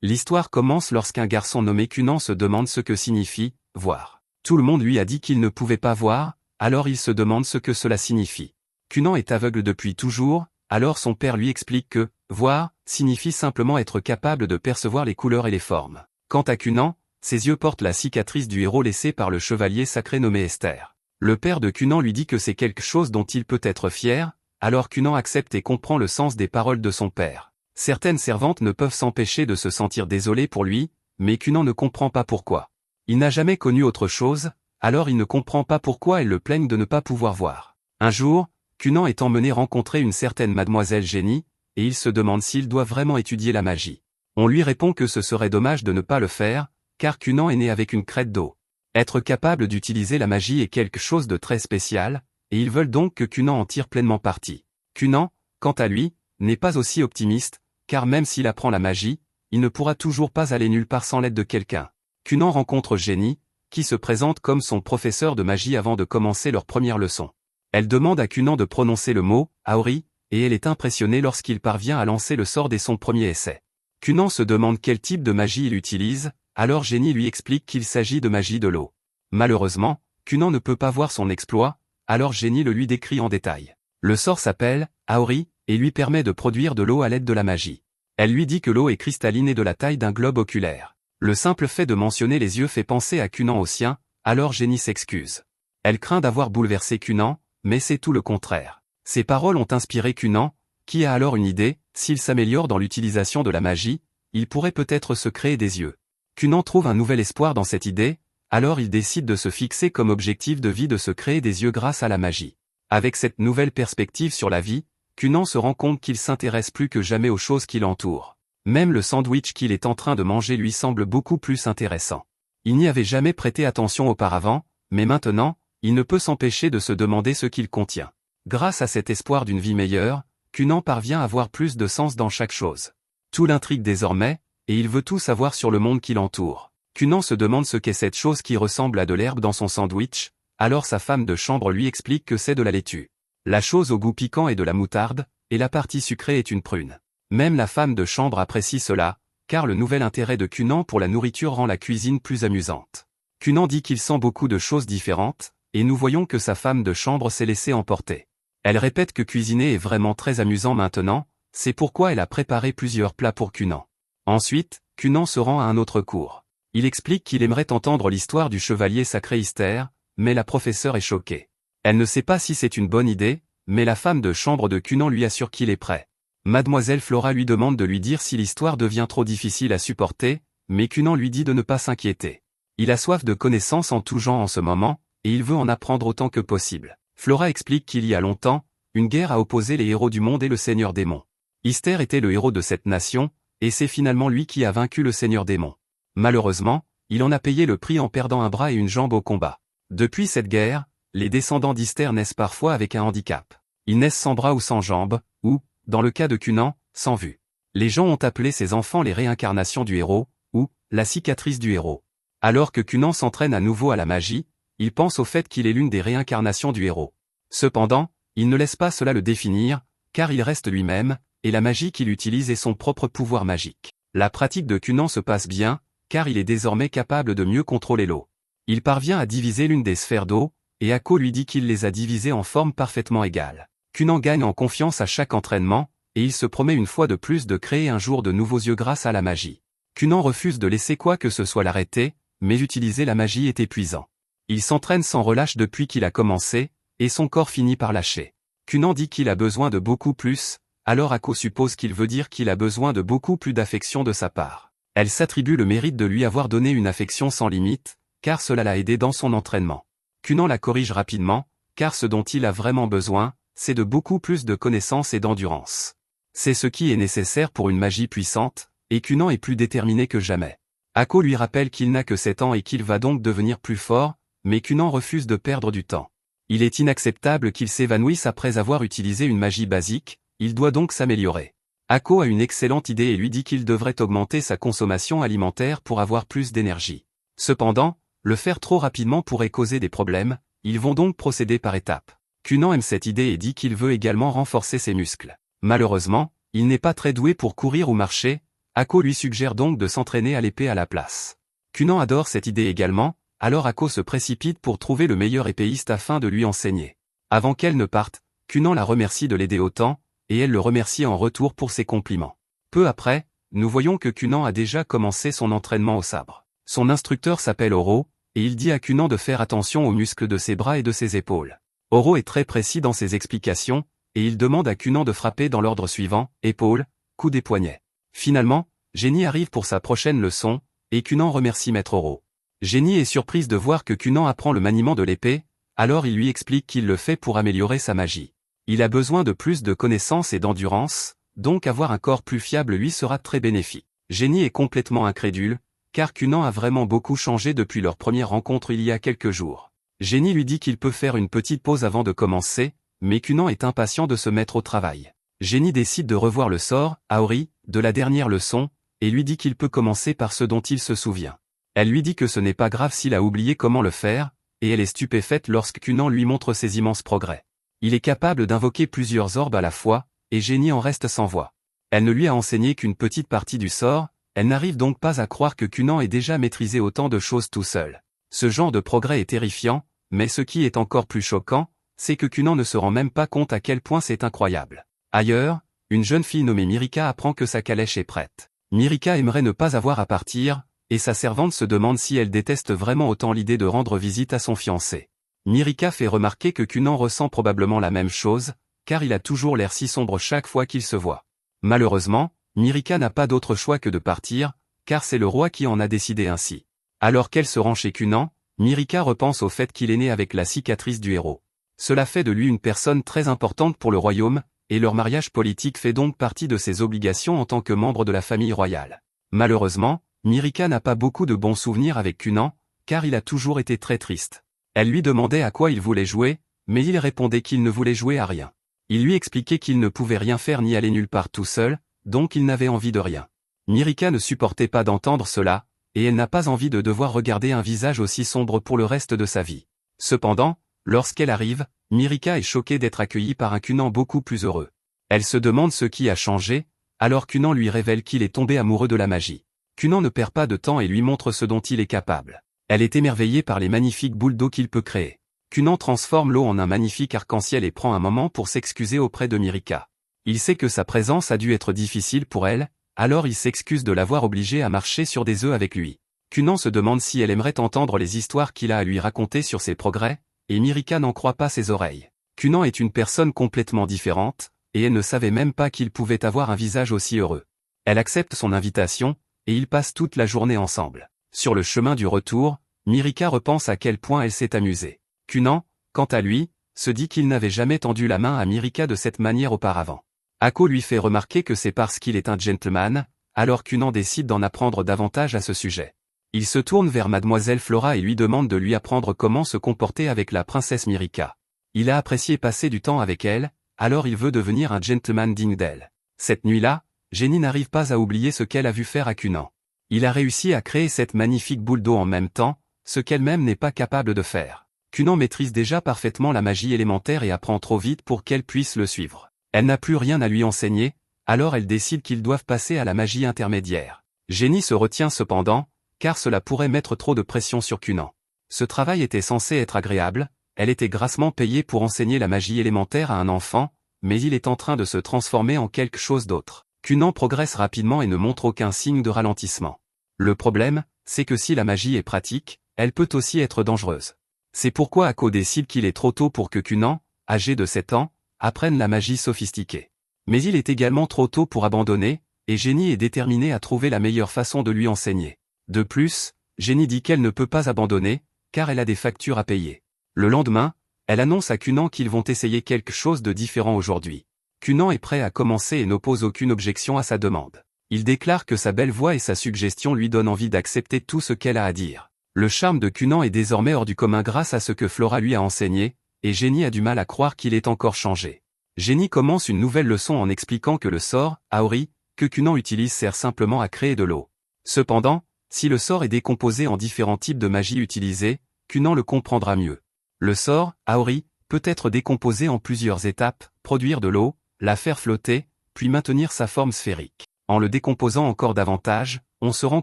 L'histoire commence lorsqu'un garçon nommé Cunan se demande ce que signifie « voir ». Tout le monde lui a dit qu'il ne pouvait pas voir, alors il se demande ce que cela signifie. Cunan est aveugle depuis toujours, alors son père lui explique que « voir » signifie simplement être capable de percevoir les couleurs et les formes. Quant à Cunan, ses yeux portent la cicatrice du héros laissée par le chevalier sacré nommé Esther. Le père de Cunan lui dit que c'est quelque chose dont il peut être fier, alors Cunan accepte et comprend le sens des paroles de son père. Certaines servantes ne peuvent s'empêcher de se sentir désolées pour lui, mais Cunan ne comprend pas pourquoi. Il n'a jamais connu autre chose, alors il ne comprend pas pourquoi elles le plaignent de ne pas pouvoir voir. Un jour, Cunan est emmené rencontrer une certaine mademoiselle Génie, et il se demande s'il doit vraiment étudier la magie. On lui répond que ce serait dommage de ne pas le faire, car Cunan est né avec une crête d'eau. Être capable d'utiliser la magie est quelque chose de très spécial, et ils veulent donc que Cunan en tire pleinement parti. Cunan, quant à lui, n'est pas aussi optimiste, car même s'il apprend la magie, il ne pourra toujours pas aller nulle part sans l'aide de quelqu'un. Cunan rencontre Génie, qui se présente comme son professeur de magie avant de commencer leur première leçon. Elle demande à Cunan de prononcer le mot « Aori », et elle est impressionnée lorsqu'il parvient à lancer le sort dès son premier essai. Cunan se demande quel type de magie il utilise, alors Génie lui explique qu'il s'agit de magie de l'eau. Malheureusement, Cunan ne peut pas voir son exploit, alors Génie le lui décrit en détail. Le sort s'appelle « Aori » et lui permet de produire de l'eau à l'aide de la magie. Elle lui dit que l'eau est cristalline et de la taille d'un globe oculaire. Le simple fait de mentionner les yeux fait penser à Cunan au sien, alors Génie s'excuse. Elle craint d'avoir bouleversé Cunan, mais c'est tout le contraire. Ces paroles ont inspiré Cunan, qui a alors une idée, s'il s'améliore dans l'utilisation de la magie, il pourrait peut-être se créer des yeux. Cunan trouve un nouvel espoir dans cette idée, alors il décide de se fixer comme objectif de vie de se créer des yeux grâce à la magie. Avec cette nouvelle perspective sur la vie, Cunan se rend compte qu'il s'intéresse plus que jamais aux choses qui l'entourent. Même le sandwich qu'il est en train de manger lui semble beaucoup plus intéressant. Il n'y avait jamais prêté attention auparavant, mais maintenant, il ne peut s'empêcher de se demander ce qu'il contient. Grâce à cet espoir d'une vie meilleure, Cunan parvient à voir plus de sens dans chaque chose. Tout l'intrigue désormais, et il veut tout savoir sur le monde qui l'entoure. Cunan se demande ce qu'est cette chose qui ressemble à de l'herbe dans son sandwich, alors sa femme de chambre lui explique que c'est de la laitue. La chose au goût piquant est de la moutarde, et la partie sucrée est une prune. Même la femme de chambre apprécie cela, car le nouvel intérêt de Cunan pour la nourriture rend la cuisine plus amusante. Cunan dit qu'il sent beaucoup de choses différentes, et nous voyons que sa femme de chambre s'est laissée emporter. Elle répète que cuisiner est vraiment très amusant maintenant, c'est pourquoi elle a préparé plusieurs plats pour Cunan. Ensuite, Cunan se rend à un autre cours. Il explique qu'il aimerait entendre l'histoire du chevalier sacré Esther, mais la professeure est choquée. Elle ne sait pas si c'est une bonne idée, mais la femme de chambre de Cunan lui assure qu'il est prêt. Mademoiselle Flora lui demande de lui dire si l'histoire devient trop difficile à supporter, mais Cunan lui dit de ne pas s'inquiéter. Il a soif de connaissances en tout genre en ce moment, et il veut en apprendre autant que possible. Flora explique qu'il y a longtemps, une guerre a opposé les héros du monde et le Seigneur Démon. Esther était le héros de cette nation, et c'est finalement lui qui a vaincu le Seigneur Démon. Malheureusement, il en a payé le prix en perdant un bras et une jambe au combat. Depuis cette guerre, les descendants d'Esther naissent parfois avec un handicap. Ils naissent sans bras ou sans jambes, ou, dans le cas de Cunan, sans vue. Les gens ont appelé ces enfants les réincarnations du héros, ou la cicatrice du héros. Alors que Cunan s'entraîne à nouveau à la magie, il pense au fait qu'il est l'une des réincarnations du héros. Cependant, il ne laisse pas cela le définir, car il reste lui-même, et la magie qu'il utilise est son propre pouvoir magique. La pratique de Cunan se passe bien, car il est désormais capable de mieux contrôler l'eau. Il parvient à diviser l'une des sphères d'eau, et Ako lui dit qu'il les a divisées en formes parfaitement égales. Cunan gagne en confiance à chaque entraînement, et il se promet une fois de plus de créer un jour de nouveaux yeux grâce à la magie. Cunan refuse de laisser quoi que ce soit l'arrêter, mais utiliser la magie est épuisant. Il s'entraîne sans relâche depuis qu'il a commencé, et son corps finit par lâcher. Cunan dit qu'il a besoin de beaucoup plus, alors Ako suppose qu'il veut dire qu'il a besoin de beaucoup plus d'affection de sa part. Elle s'attribue le mérite de lui avoir donné une affection sans limite, car cela l'a aidé dans son entraînement. Cunan la corrige rapidement, car ce dont il a vraiment besoin, c'est de beaucoup plus de connaissances et d'endurance. C'est ce qui est nécessaire pour une magie puissante, et Cunan est plus déterminé que jamais. Ako lui rappelle qu'il n'a que 7 ans et qu'il va donc devenir plus fort, mais Cunan refuse de perdre du temps. Il est inacceptable qu'il s'évanouisse après avoir utilisé une magie basique, il doit donc s'améliorer. Ako a une excellente idée et lui dit qu'il devrait augmenter sa consommation alimentaire pour avoir plus d'énergie. Cependant, le faire trop rapidement pourrait causer des problèmes, ils vont donc procéder par étapes. Cunan aime cette idée et dit qu'il veut également renforcer ses muscles. Malheureusement, il n'est pas très doué pour courir ou marcher, Ako lui suggère donc de s'entraîner à l'épée à la place. Cunan adore cette idée également, alors Ako se précipite pour trouver le meilleur épéiste afin de lui enseigner. Avant qu'elle ne parte, Cunan la remercie de l'aider autant, et elle le remercie en retour pour ses compliments. Peu après, nous voyons que Cunan a déjà commencé son entraînement au sabre. Son instructeur s'appelle Oro, et il dit à Cunan de faire attention aux muscles de ses bras et de ses épaules. Oro est très précis dans ses explications, et il demande à Cunan de frapper dans l'ordre suivant, épaules, coude et poignet. Finalement, Jenny arrive pour sa prochaine leçon, et Cunan remercie Maître Oro. Jenny est surprise de voir que Cunan apprend le maniement de l'épée, alors il lui explique qu'il le fait pour améliorer sa magie. Il a besoin de plus de connaissances et d'endurance, donc avoir un corps plus fiable lui sera très bénéfique. Jenny est complètement incrédule, car Cunan a vraiment beaucoup changé depuis leur première rencontre il y a quelques jours. Jenny lui dit qu'il peut faire une petite pause avant de commencer, mais Cunan est impatient de se mettre au travail. Jenny décide de revoir le sort, Aori, de la dernière leçon, et lui dit qu'il peut commencer par ce dont il se souvient. Elle lui dit que ce n'est pas grave s'il a oublié comment le faire, et elle est stupéfaite lorsque Cunan lui montre ses immenses progrès. Il est capable d'invoquer plusieurs orbes à la fois, et Jenny en reste sans voix. Elle ne lui a enseigné qu'une petite partie du sort, elle n'arrive donc pas à croire que Cunan ait déjà maîtrisé autant de choses tout seul. Ce genre de progrès est terrifiant, mais ce qui est encore plus choquant, c'est que Cunan ne se rend même pas compte à quel point c'est incroyable. Ailleurs, une jeune fille nommée Mirika apprend que sa calèche est prête. Mirika aimerait ne pas avoir à partir, et sa servante se demande si elle déteste vraiment autant l'idée de rendre visite à son fiancé. Mirika fait remarquer que Cunan ressent probablement la même chose, car il a toujours l'air si sombre chaque fois qu'il se voit. Malheureusement, Mirika n'a pas d'autre choix que de partir, car c'est le roi qui en a décidé ainsi. Alors qu'elle se rend chez Cunan, Mirika repense au fait qu'il est né avec la cicatrice du héros. Cela fait de lui une personne très importante pour le royaume, et leur mariage politique fait donc partie de ses obligations en tant que membre de la famille royale. Malheureusement, Mirika n'a pas beaucoup de bons souvenirs avec Cunan, car il a toujours été très triste. Elle lui demandait à quoi il voulait jouer, mais il répondait qu'il ne voulait jouer à rien. Il lui expliquait qu'il ne pouvait rien faire ni aller nulle part tout seul, donc il n'avait envie de rien. Mirika ne supportait pas d'entendre cela, et elle n'a pas envie de devoir regarder un visage aussi sombre pour le reste de sa vie. Cependant, lorsqu'elle arrive, Mirika est choquée d'être accueillie par un Cunan beaucoup plus heureux. Elle se demande ce qui a changé, alors Cunan lui révèle qu'il est tombé amoureux de la magie. Cunan ne perd pas de temps et lui montre ce dont il est capable. Elle est émerveillée par les magnifiques boules d'eau qu'il peut créer. Cunan transforme l'eau en un magnifique arc-en-ciel et prend un moment pour s'excuser auprès de Mirika. Il sait que sa présence a dû être difficile pour elle, alors il s'excuse de l'avoir obligée à marcher sur des œufs avec lui. Cunan se demande si elle aimerait entendre les histoires qu'il a à lui raconter sur ses progrès, et Mirika n'en croit pas ses oreilles. Cunan est une personne complètement différente, et elle ne savait même pas qu'il pouvait avoir un visage aussi heureux. Elle accepte son invitation, et ils passent toute la journée ensemble. Sur le chemin du retour, Mirika repense à quel point elle s'est amusée. Cunan, quant à lui, se dit qu'il n'avait jamais tendu la main à Mirika de cette manière auparavant. Ako lui fait remarquer que c'est parce qu'il est un gentleman, alors Cunan décide d'en apprendre davantage à ce sujet. Il se tourne vers Mademoiselle Flora et lui demande de lui apprendre comment se comporter avec la princesse Mirika. Il a apprécié passer du temps avec elle, alors il veut devenir un gentleman digne d'elle. Cette nuit-là, Jenny n'arrive pas à oublier ce qu'elle a vu faire à Cunan. Il a réussi à créer cette magnifique boule d'eau en même temps, ce qu'elle-même n'est pas capable de faire. Cunan maîtrise déjà parfaitement la magie élémentaire et apprend trop vite pour qu'elle puisse le suivre. Elle n'a plus rien à lui enseigner, alors elle décide qu'ils doivent passer à la magie intermédiaire. Jenny se retient cependant, car cela pourrait mettre trop de pression sur Cunan. Ce travail était censé être agréable, elle était grassement payée pour enseigner la magie élémentaire à un enfant, mais il est en train de se transformer en quelque chose d'autre. Cunan progresse rapidement et ne montre aucun signe de ralentissement. Le problème, c'est que si la magie est pratique, elle peut aussi être dangereuse. C'est pourquoi Ako décide qu'il est trop tôt pour que Cunan, âgé de 7 ans, apprenne la magie sophistiquée. Mais il est également trop tôt pour abandonner, et Jenny est déterminée à trouver la meilleure façon de lui enseigner. De plus, Jenny dit qu'elle ne peut pas abandonner, car elle a des factures à payer. Le lendemain, elle annonce à Cunan qu'ils vont essayer quelque chose de différent aujourd'hui. Cunan est prêt à commencer et n'oppose aucune objection à sa demande. Il déclare que sa belle voix et sa suggestion lui donnent envie d'accepter tout ce qu'elle a à dire. Le charme de Cunan est désormais hors du commun grâce à ce que Flora lui a enseigné, et Jenny a du mal à croire qu'il ait encore changé. Jenny commence une nouvelle leçon en expliquant que le sort, Aori, que Cunan utilise sert simplement à créer de l'eau. Cependant, si le sort est décomposé en différents types de magie utilisée, Cunan le comprendra mieux. Le sort, Aori, peut être décomposé en plusieurs étapes, produire de l'eau, la faire flotter, puis maintenir sa forme sphérique. En le décomposant encore davantage, on se rend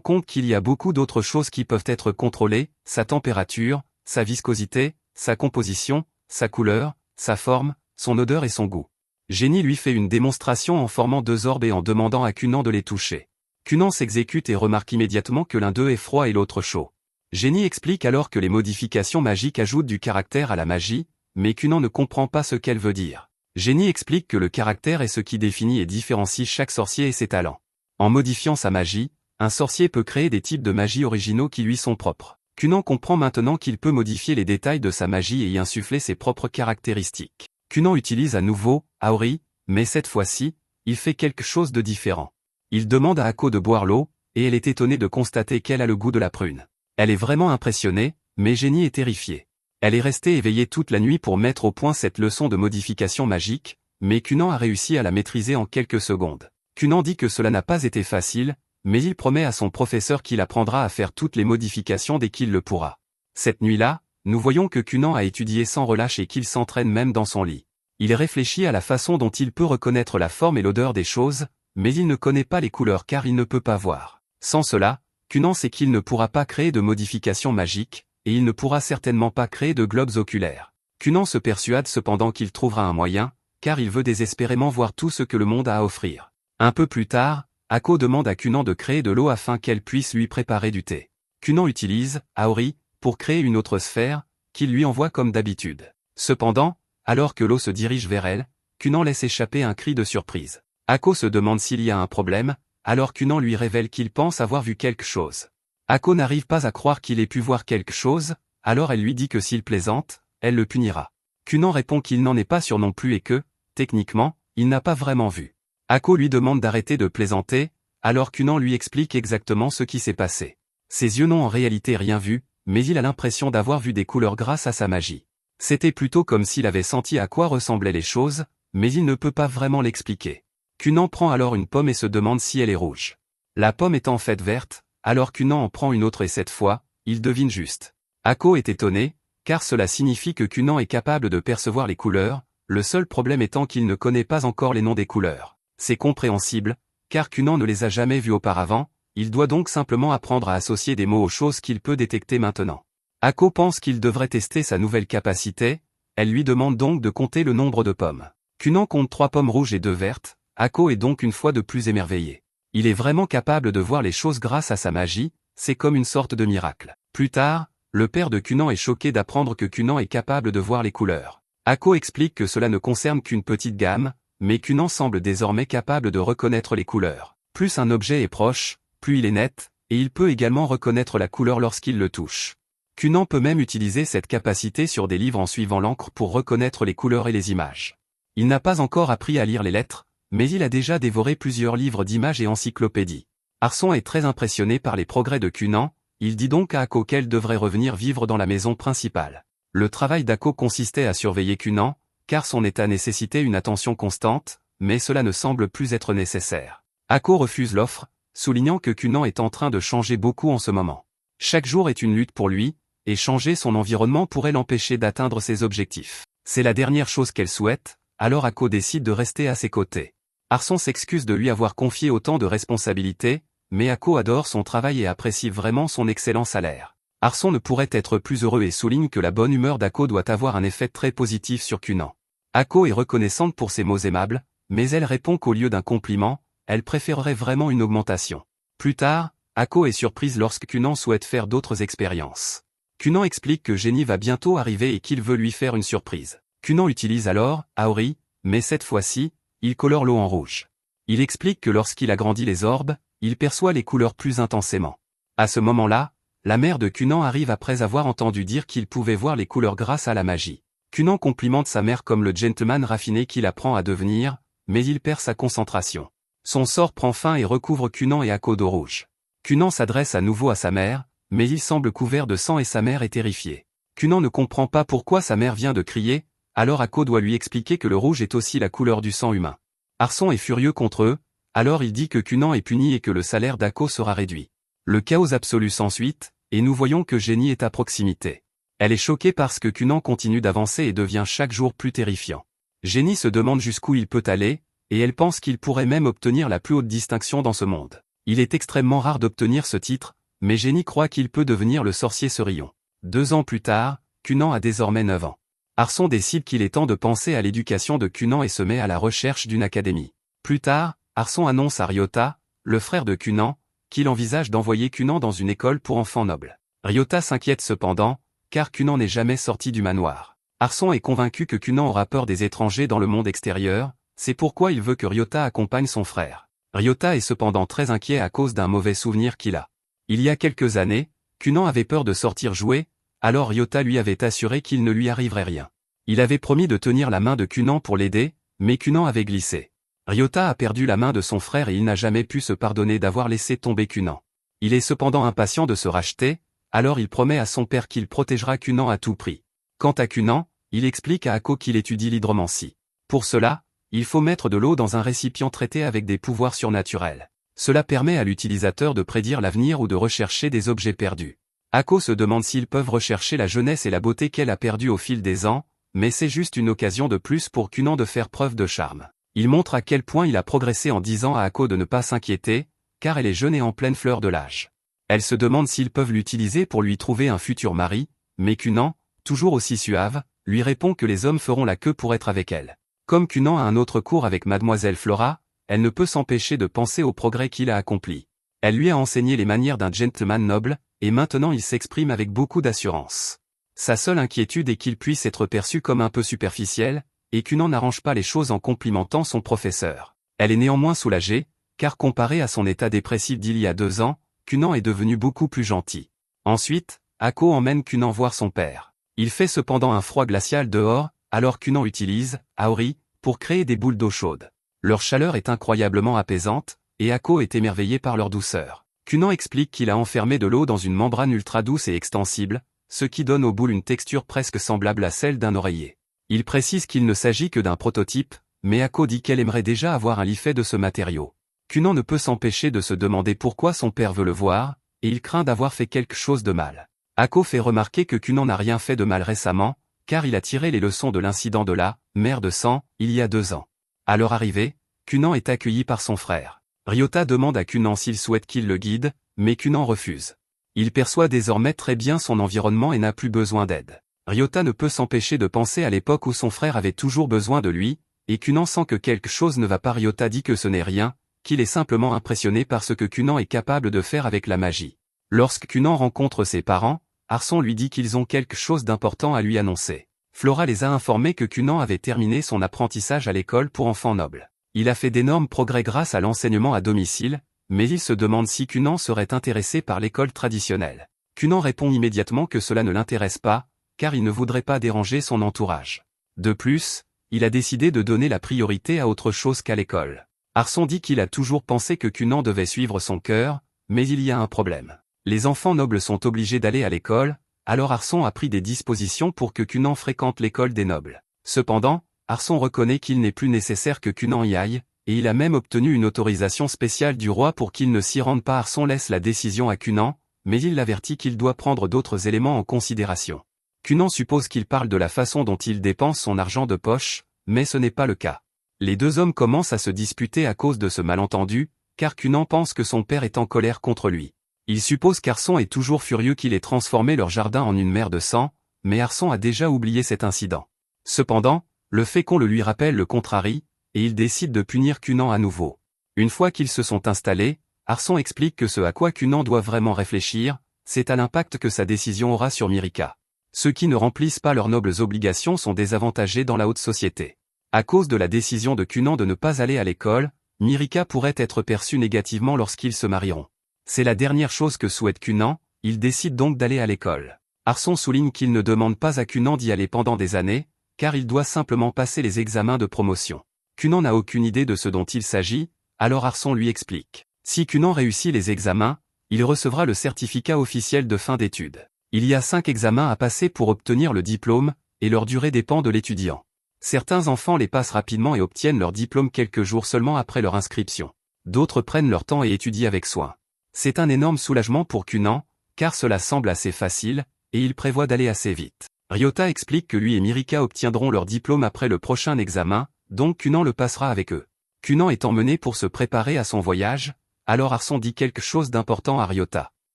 compte qu'il y a beaucoup d'autres choses qui peuvent être contrôlées, sa température, sa viscosité, sa composition, sa couleur, sa forme, son odeur et son goût. Jenny lui fait une démonstration en formant 2 orbes et en demandant à Cunan de les toucher. Cunan s'exécute et remarque immédiatement que l'un d'eux est froid et l'autre chaud. Jenny explique alors que les modifications magiques ajoutent du caractère à la magie, mais Cunan ne comprend pas ce qu'elle veut dire. Jenny explique que le caractère est ce qui définit et différencie chaque sorcier et ses talents. En modifiant sa magie, un sorcier peut créer des types de magie originaux qui lui sont propres. Cunan comprend maintenant qu'il peut modifier les détails de sa magie et y insuffler ses propres caractéristiques. Cunan utilise à nouveau Aori, mais cette fois-ci, il fait quelque chose de différent. Il demande à Ako de boire l'eau, et elle est étonnée de constater qu'elle a le goût de la prune. Elle est vraiment impressionnée, mais Jenny est terrifiée. Elle est restée éveillée toute la nuit pour mettre au point cette leçon de modification magique, mais Cunan a réussi à la maîtriser en quelques secondes. Cunan dit que cela n'a pas été facile, mais il promet à son professeur qu'il apprendra à faire toutes les modifications dès qu'il le pourra. Cette nuit-là, nous voyons que Cunan a étudié sans relâche et qu'il s'entraîne même dans son lit. Il réfléchit à la façon dont il peut reconnaître la forme et l'odeur des choses, mais il ne connaît pas les couleurs car il ne peut pas voir. Sans cela, Cunan sait qu'il ne pourra pas créer de modifications magiques, et il ne pourra certainement pas créer de globes oculaires. Cunan se persuade cependant qu'il trouvera un moyen, car il veut désespérément voir tout ce que le monde a à offrir. Un peu plus tard, Ako demande à Cunan de créer de l'eau afin qu'elle puisse lui préparer du thé. Cunan utilise Aori pour créer une autre sphère, qu'il lui envoie comme d'habitude. Cependant, alors que l'eau se dirige vers elle, Cunan laisse échapper un cri de surprise. Ako se demande s'il y a un problème, alors Cunan lui révèle qu'il pense avoir vu quelque chose. Ako n'arrive pas à croire qu'il ait pu voir quelque chose, alors elle lui dit que s'il plaisante, elle le punira. Cunan répond qu'il n'en est pas sûr non plus et que, techniquement, il n'a pas vraiment vu. Ako lui demande d'arrêter de plaisanter, alors Cunan lui explique exactement ce qui s'est passé. Ses yeux n'ont en réalité rien vu, mais il a l'impression d'avoir vu des couleurs grâce à sa magie. C'était plutôt comme s'il avait senti à quoi ressemblaient les choses, mais il ne peut pas vraiment l'expliquer. Cunan prend alors une pomme et se demande si elle est rouge. La pomme est en fait verte, alors Cunan en prend une autre et cette fois, il devine juste. Ako est étonné, car cela signifie que Cunan est capable de percevoir les couleurs, le seul problème étant qu'il ne connaît pas encore les noms des couleurs. C'est compréhensible, car Cunan ne les a jamais vus auparavant, il doit donc simplement apprendre à associer des mots aux choses qu'il peut détecter maintenant. Ako pense qu'il devrait tester sa nouvelle capacité, elle lui demande donc de compter le nombre de pommes. Cunan compte 3 pommes rouges et 2 vertes, Ako est donc une fois de plus émerveillé. Il est vraiment capable de voir les choses grâce à sa magie, c'est comme une sorte de miracle. Plus tard, le père de Cunan est choqué d'apprendre que Cunan est capable de voir les couleurs. Ako explique que cela ne concerne qu'une petite gamme, mais Cunan semble désormais capable de reconnaître les couleurs. Plus un objet est proche, plus il est net, et il peut également reconnaître la couleur lorsqu'il le touche. Cunan peut même utiliser cette capacité sur des livres en suivant l'encre pour reconnaître les couleurs et les images. Il n'a pas encore appris à lire les lettres, mais il a déjà dévoré plusieurs livres d'images et encyclopédies. Arson est très impressionné par les progrès de Cunan, il dit donc à Ako qu'elle devrait revenir vivre dans la maison principale. Le travail d'Ako consistait à surveiller Cunan, car son état nécessitait une attention constante, mais cela ne semble plus être nécessaire. Ako refuse l'offre, soulignant que Cunan est en train de changer beaucoup en ce moment. Chaque jour est une lutte pour lui, et changer son environnement pourrait l'empêcher d'atteindre ses objectifs. C'est la dernière chose qu'elle souhaite, alors Ako décide de rester à ses côtés. Arson s'excuse de lui avoir confié autant de responsabilités, mais Ako adore son travail et apprécie vraiment son excellent salaire. Arson ne pourrait être plus heureux et souligne que la bonne humeur d'Ako doit avoir un effet très positif sur Cunan. Ako est reconnaissante pour ses mots aimables, mais elle répond qu'au lieu d'un compliment, elle préférerait vraiment une augmentation. Plus tard, Ako est surprise lorsque Cunan souhaite faire d'autres expériences. Cunan explique que Jenny va bientôt arriver et qu'il veut lui faire une surprise. Cunan utilise alors Aori, mais cette fois-ci, il colore l'eau en rouge. Il explique que lorsqu'il agrandit les orbes, il perçoit les couleurs plus intensément. À ce moment-là, la mère de Cunan arrive après avoir entendu dire qu'il pouvait voir les couleurs grâce à la magie. Cunan complimente sa mère comme le gentleman raffiné qu'il apprend à devenir, mais il perd sa concentration. Son sort prend fin et recouvre Cunan et Ako d'eau rouge. Cunan s'adresse à nouveau à sa mère, mais il semble couvert de sang et sa mère est terrifiée. Cunan ne comprend pas pourquoi sa mère vient de crier, alors Ako doit lui expliquer que le rouge est aussi la couleur du sang humain. Arson est furieux contre eux, alors il dit que Cunan est puni et que le salaire d'Ako sera réduit. Le chaos absolu s'ensuit, et nous voyons que Jenny est à proximité. Elle est choquée parce que Cunan continue d'avancer et devient chaque jour plus terrifiant. Jenny se demande jusqu'où il peut aller, et elle pense qu'il pourrait même obtenir la plus haute distinction dans ce monde. Il est extrêmement rare d'obtenir ce titre, mais Jenny croit qu'il peut devenir le sorcier Cerillon. 2 ans plus tard, Cunan a désormais 9 ans. Arson décide qu'il est temps de penser à l'éducation de Cunan et se met à la recherche d'une académie. Plus tard, Arson annonce à Ryota, le frère de Cunan, qu'il envisage d'envoyer Cunan dans une école pour enfants nobles. Ryota s'inquiète cependant, car Cunan n'est jamais sorti du manoir. Arson est convaincu que Cunan aura peur des étrangers dans le monde extérieur, c'est pourquoi il veut que Ryota accompagne son frère. Ryota est cependant très inquiet à cause d'un mauvais souvenir qu'il a. Il y a quelques années, Cunan avait peur de sortir jouer, alors Ryota lui avait assuré qu'il ne lui arriverait rien. Il avait promis de tenir la main de Cunan pour l'aider, mais Cunan avait glissé. Ryota a perdu la main de son frère et il n'a jamais pu se pardonner d'avoir laissé tomber Cunan. Il est cependant impatient de se racheter, alors il promet à son père qu'il protégera Cunan à tout prix. Quant à Cunan, il explique à Akko qu'il étudie l'hydromancie. Pour cela, il faut mettre de l'eau dans un récipient traité avec des pouvoirs surnaturels. Cela permet à l'utilisateur de prédire l'avenir ou de rechercher des objets perdus. Akko se demande s'ils peuvent rechercher la jeunesse et la beauté qu'elle a perdue au fil des ans, mais c'est juste une occasion de plus pour Cunan de faire preuve de charme. Il montre à quel point il a progressé en disant à Akko de ne pas s'inquiéter, car elle est jeune et en pleine fleur de l'âge. Elle se demande s'ils peuvent l'utiliser pour lui trouver un futur mari, mais Cunan, toujours aussi suave, lui répond que les hommes feront la queue pour être avec elle. Comme Cunan a un autre cours avec Mademoiselle Flora, elle ne peut s'empêcher de penser au progrès qu'il a accompli. Elle lui a enseigné les manières d'un gentleman noble, et maintenant il s'exprime avec beaucoup d'assurance. Sa seule inquiétude est qu'il puisse être perçu comme un peu superficiel, et Cunan n'arrange pas les choses en complimentant son professeur. Elle est néanmoins soulagée, car comparé à son état dépressif d'il y a 2 ans, Cunan est devenu beaucoup plus gentil. Ensuite, Akko emmène Cunan voir son père. Il fait cependant un froid glacial dehors, alors Cunan utilise Aori pour créer des boules d'eau chaude. Leur chaleur est incroyablement apaisante, et Akko est émerveillé par leur douceur. Cunan explique qu'il a enfermé de l'eau dans une membrane ultra douce et extensible, ce qui donne aux boules une texture presque semblable à celle d'un oreiller. Il précise qu'il ne s'agit que d'un prototype, mais Akko dit qu'elle aimerait déjà avoir un lit fait de ce matériau. Cunan ne peut s'empêcher de se demander pourquoi son père veut le voir, et il craint d'avoir fait quelque chose de mal. Akko fait remarquer que Cunan n'a rien fait de mal récemment, car il a tiré les leçons de l'incident de la mer de sang, il y a 2 ans. À leur arrivée, Cunan est accueilli par son frère. Ryota demande à Cunan s'il souhaite qu'il le guide, mais Cunan refuse. Il perçoit désormais très bien son environnement et n'a plus besoin d'aide. Ryota ne peut s'empêcher de penser à l'époque où son frère avait toujours besoin de lui, et Cunan sent que quelque chose ne va pas. Ryota dit que ce n'est rien, qu'il est simplement impressionné par ce que Cunan est capable de faire avec la magie. Lorsque Cunan rencontre ses parents, Arson lui dit qu'ils ont quelque chose d'important à lui annoncer. Flora les a informés que Cunan avait terminé son apprentissage à l'école pour enfants nobles. Il a fait d'énormes progrès grâce à l'enseignement à domicile, mais il se demande si Cunan serait intéressé par l'école traditionnelle. Cunan répond immédiatement que cela ne l'intéresse pas, car il ne voudrait pas déranger son entourage. De plus, il a décidé de donner la priorité à autre chose qu'à l'école. Arson dit qu'il a toujours pensé que Cunan devait suivre son cœur, mais il y a un problème. Les enfants nobles sont obligés d'aller à l'école, alors Arson a pris des dispositions pour que Cunan fréquente l'école des nobles. Cependant, Arson reconnaît qu'il n'est plus nécessaire que Cunan y aille, et il a même obtenu une autorisation spéciale du roi pour qu'il ne s'y rende pas. Arson laisse la décision à Cunan, mais il l'avertit qu'il doit prendre d'autres éléments en considération. Cunan suppose qu'il parle de la façon dont il dépense son argent de poche, mais ce n'est pas le cas. Les 2 hommes commencent à se disputer à cause de ce malentendu, car Cunan pense que son père est en colère contre lui. Il suppose qu'Arson est toujours furieux qu'il ait transformé leur jardin en une mer de sang, mais Arson a déjà oublié cet incident. Cependant, le fait qu'on le lui rappelle le contrarie, et il décide de punir Cunan à nouveau. Une fois qu'ils se sont installés, Arson explique que ce à quoi Cunan doit vraiment réfléchir, c'est à l'impact que sa décision aura sur Mirika. Ceux qui ne remplissent pas leurs nobles obligations sont désavantagés dans la haute société. À cause de la décision de Cunan de ne pas aller à l'école, Mirika pourrait être perçue négativement lorsqu'ils se marieront. C'est la dernière chose que souhaite Cunan, il décide donc d'aller à l'école. Arson souligne qu'il ne demande pas à Cunan d'y aller pendant des années, car il doit simplement passer les examens de promotion. Cunan n'a aucune idée de ce dont il s'agit, alors Arson lui explique. Si Cunan réussit les examens, il recevra le certificat officiel de fin d'études. Il y a 5 examens à passer pour obtenir le diplôme, et leur durée dépend de l'étudiant. Certains enfants les passent rapidement et obtiennent leur diplôme quelques jours seulement après leur inscription. D'autres prennent leur temps et étudient avec soin. C'est un énorme soulagement pour Cunan, car cela semble assez facile, et il prévoit d'aller assez vite. Ryota explique que lui et Mirika obtiendront leur diplôme après le prochain examen, donc Cunan le passera avec eux. Kunan est emmené pour se préparer à son voyage, alors Arson dit quelque chose d'important à Ryota.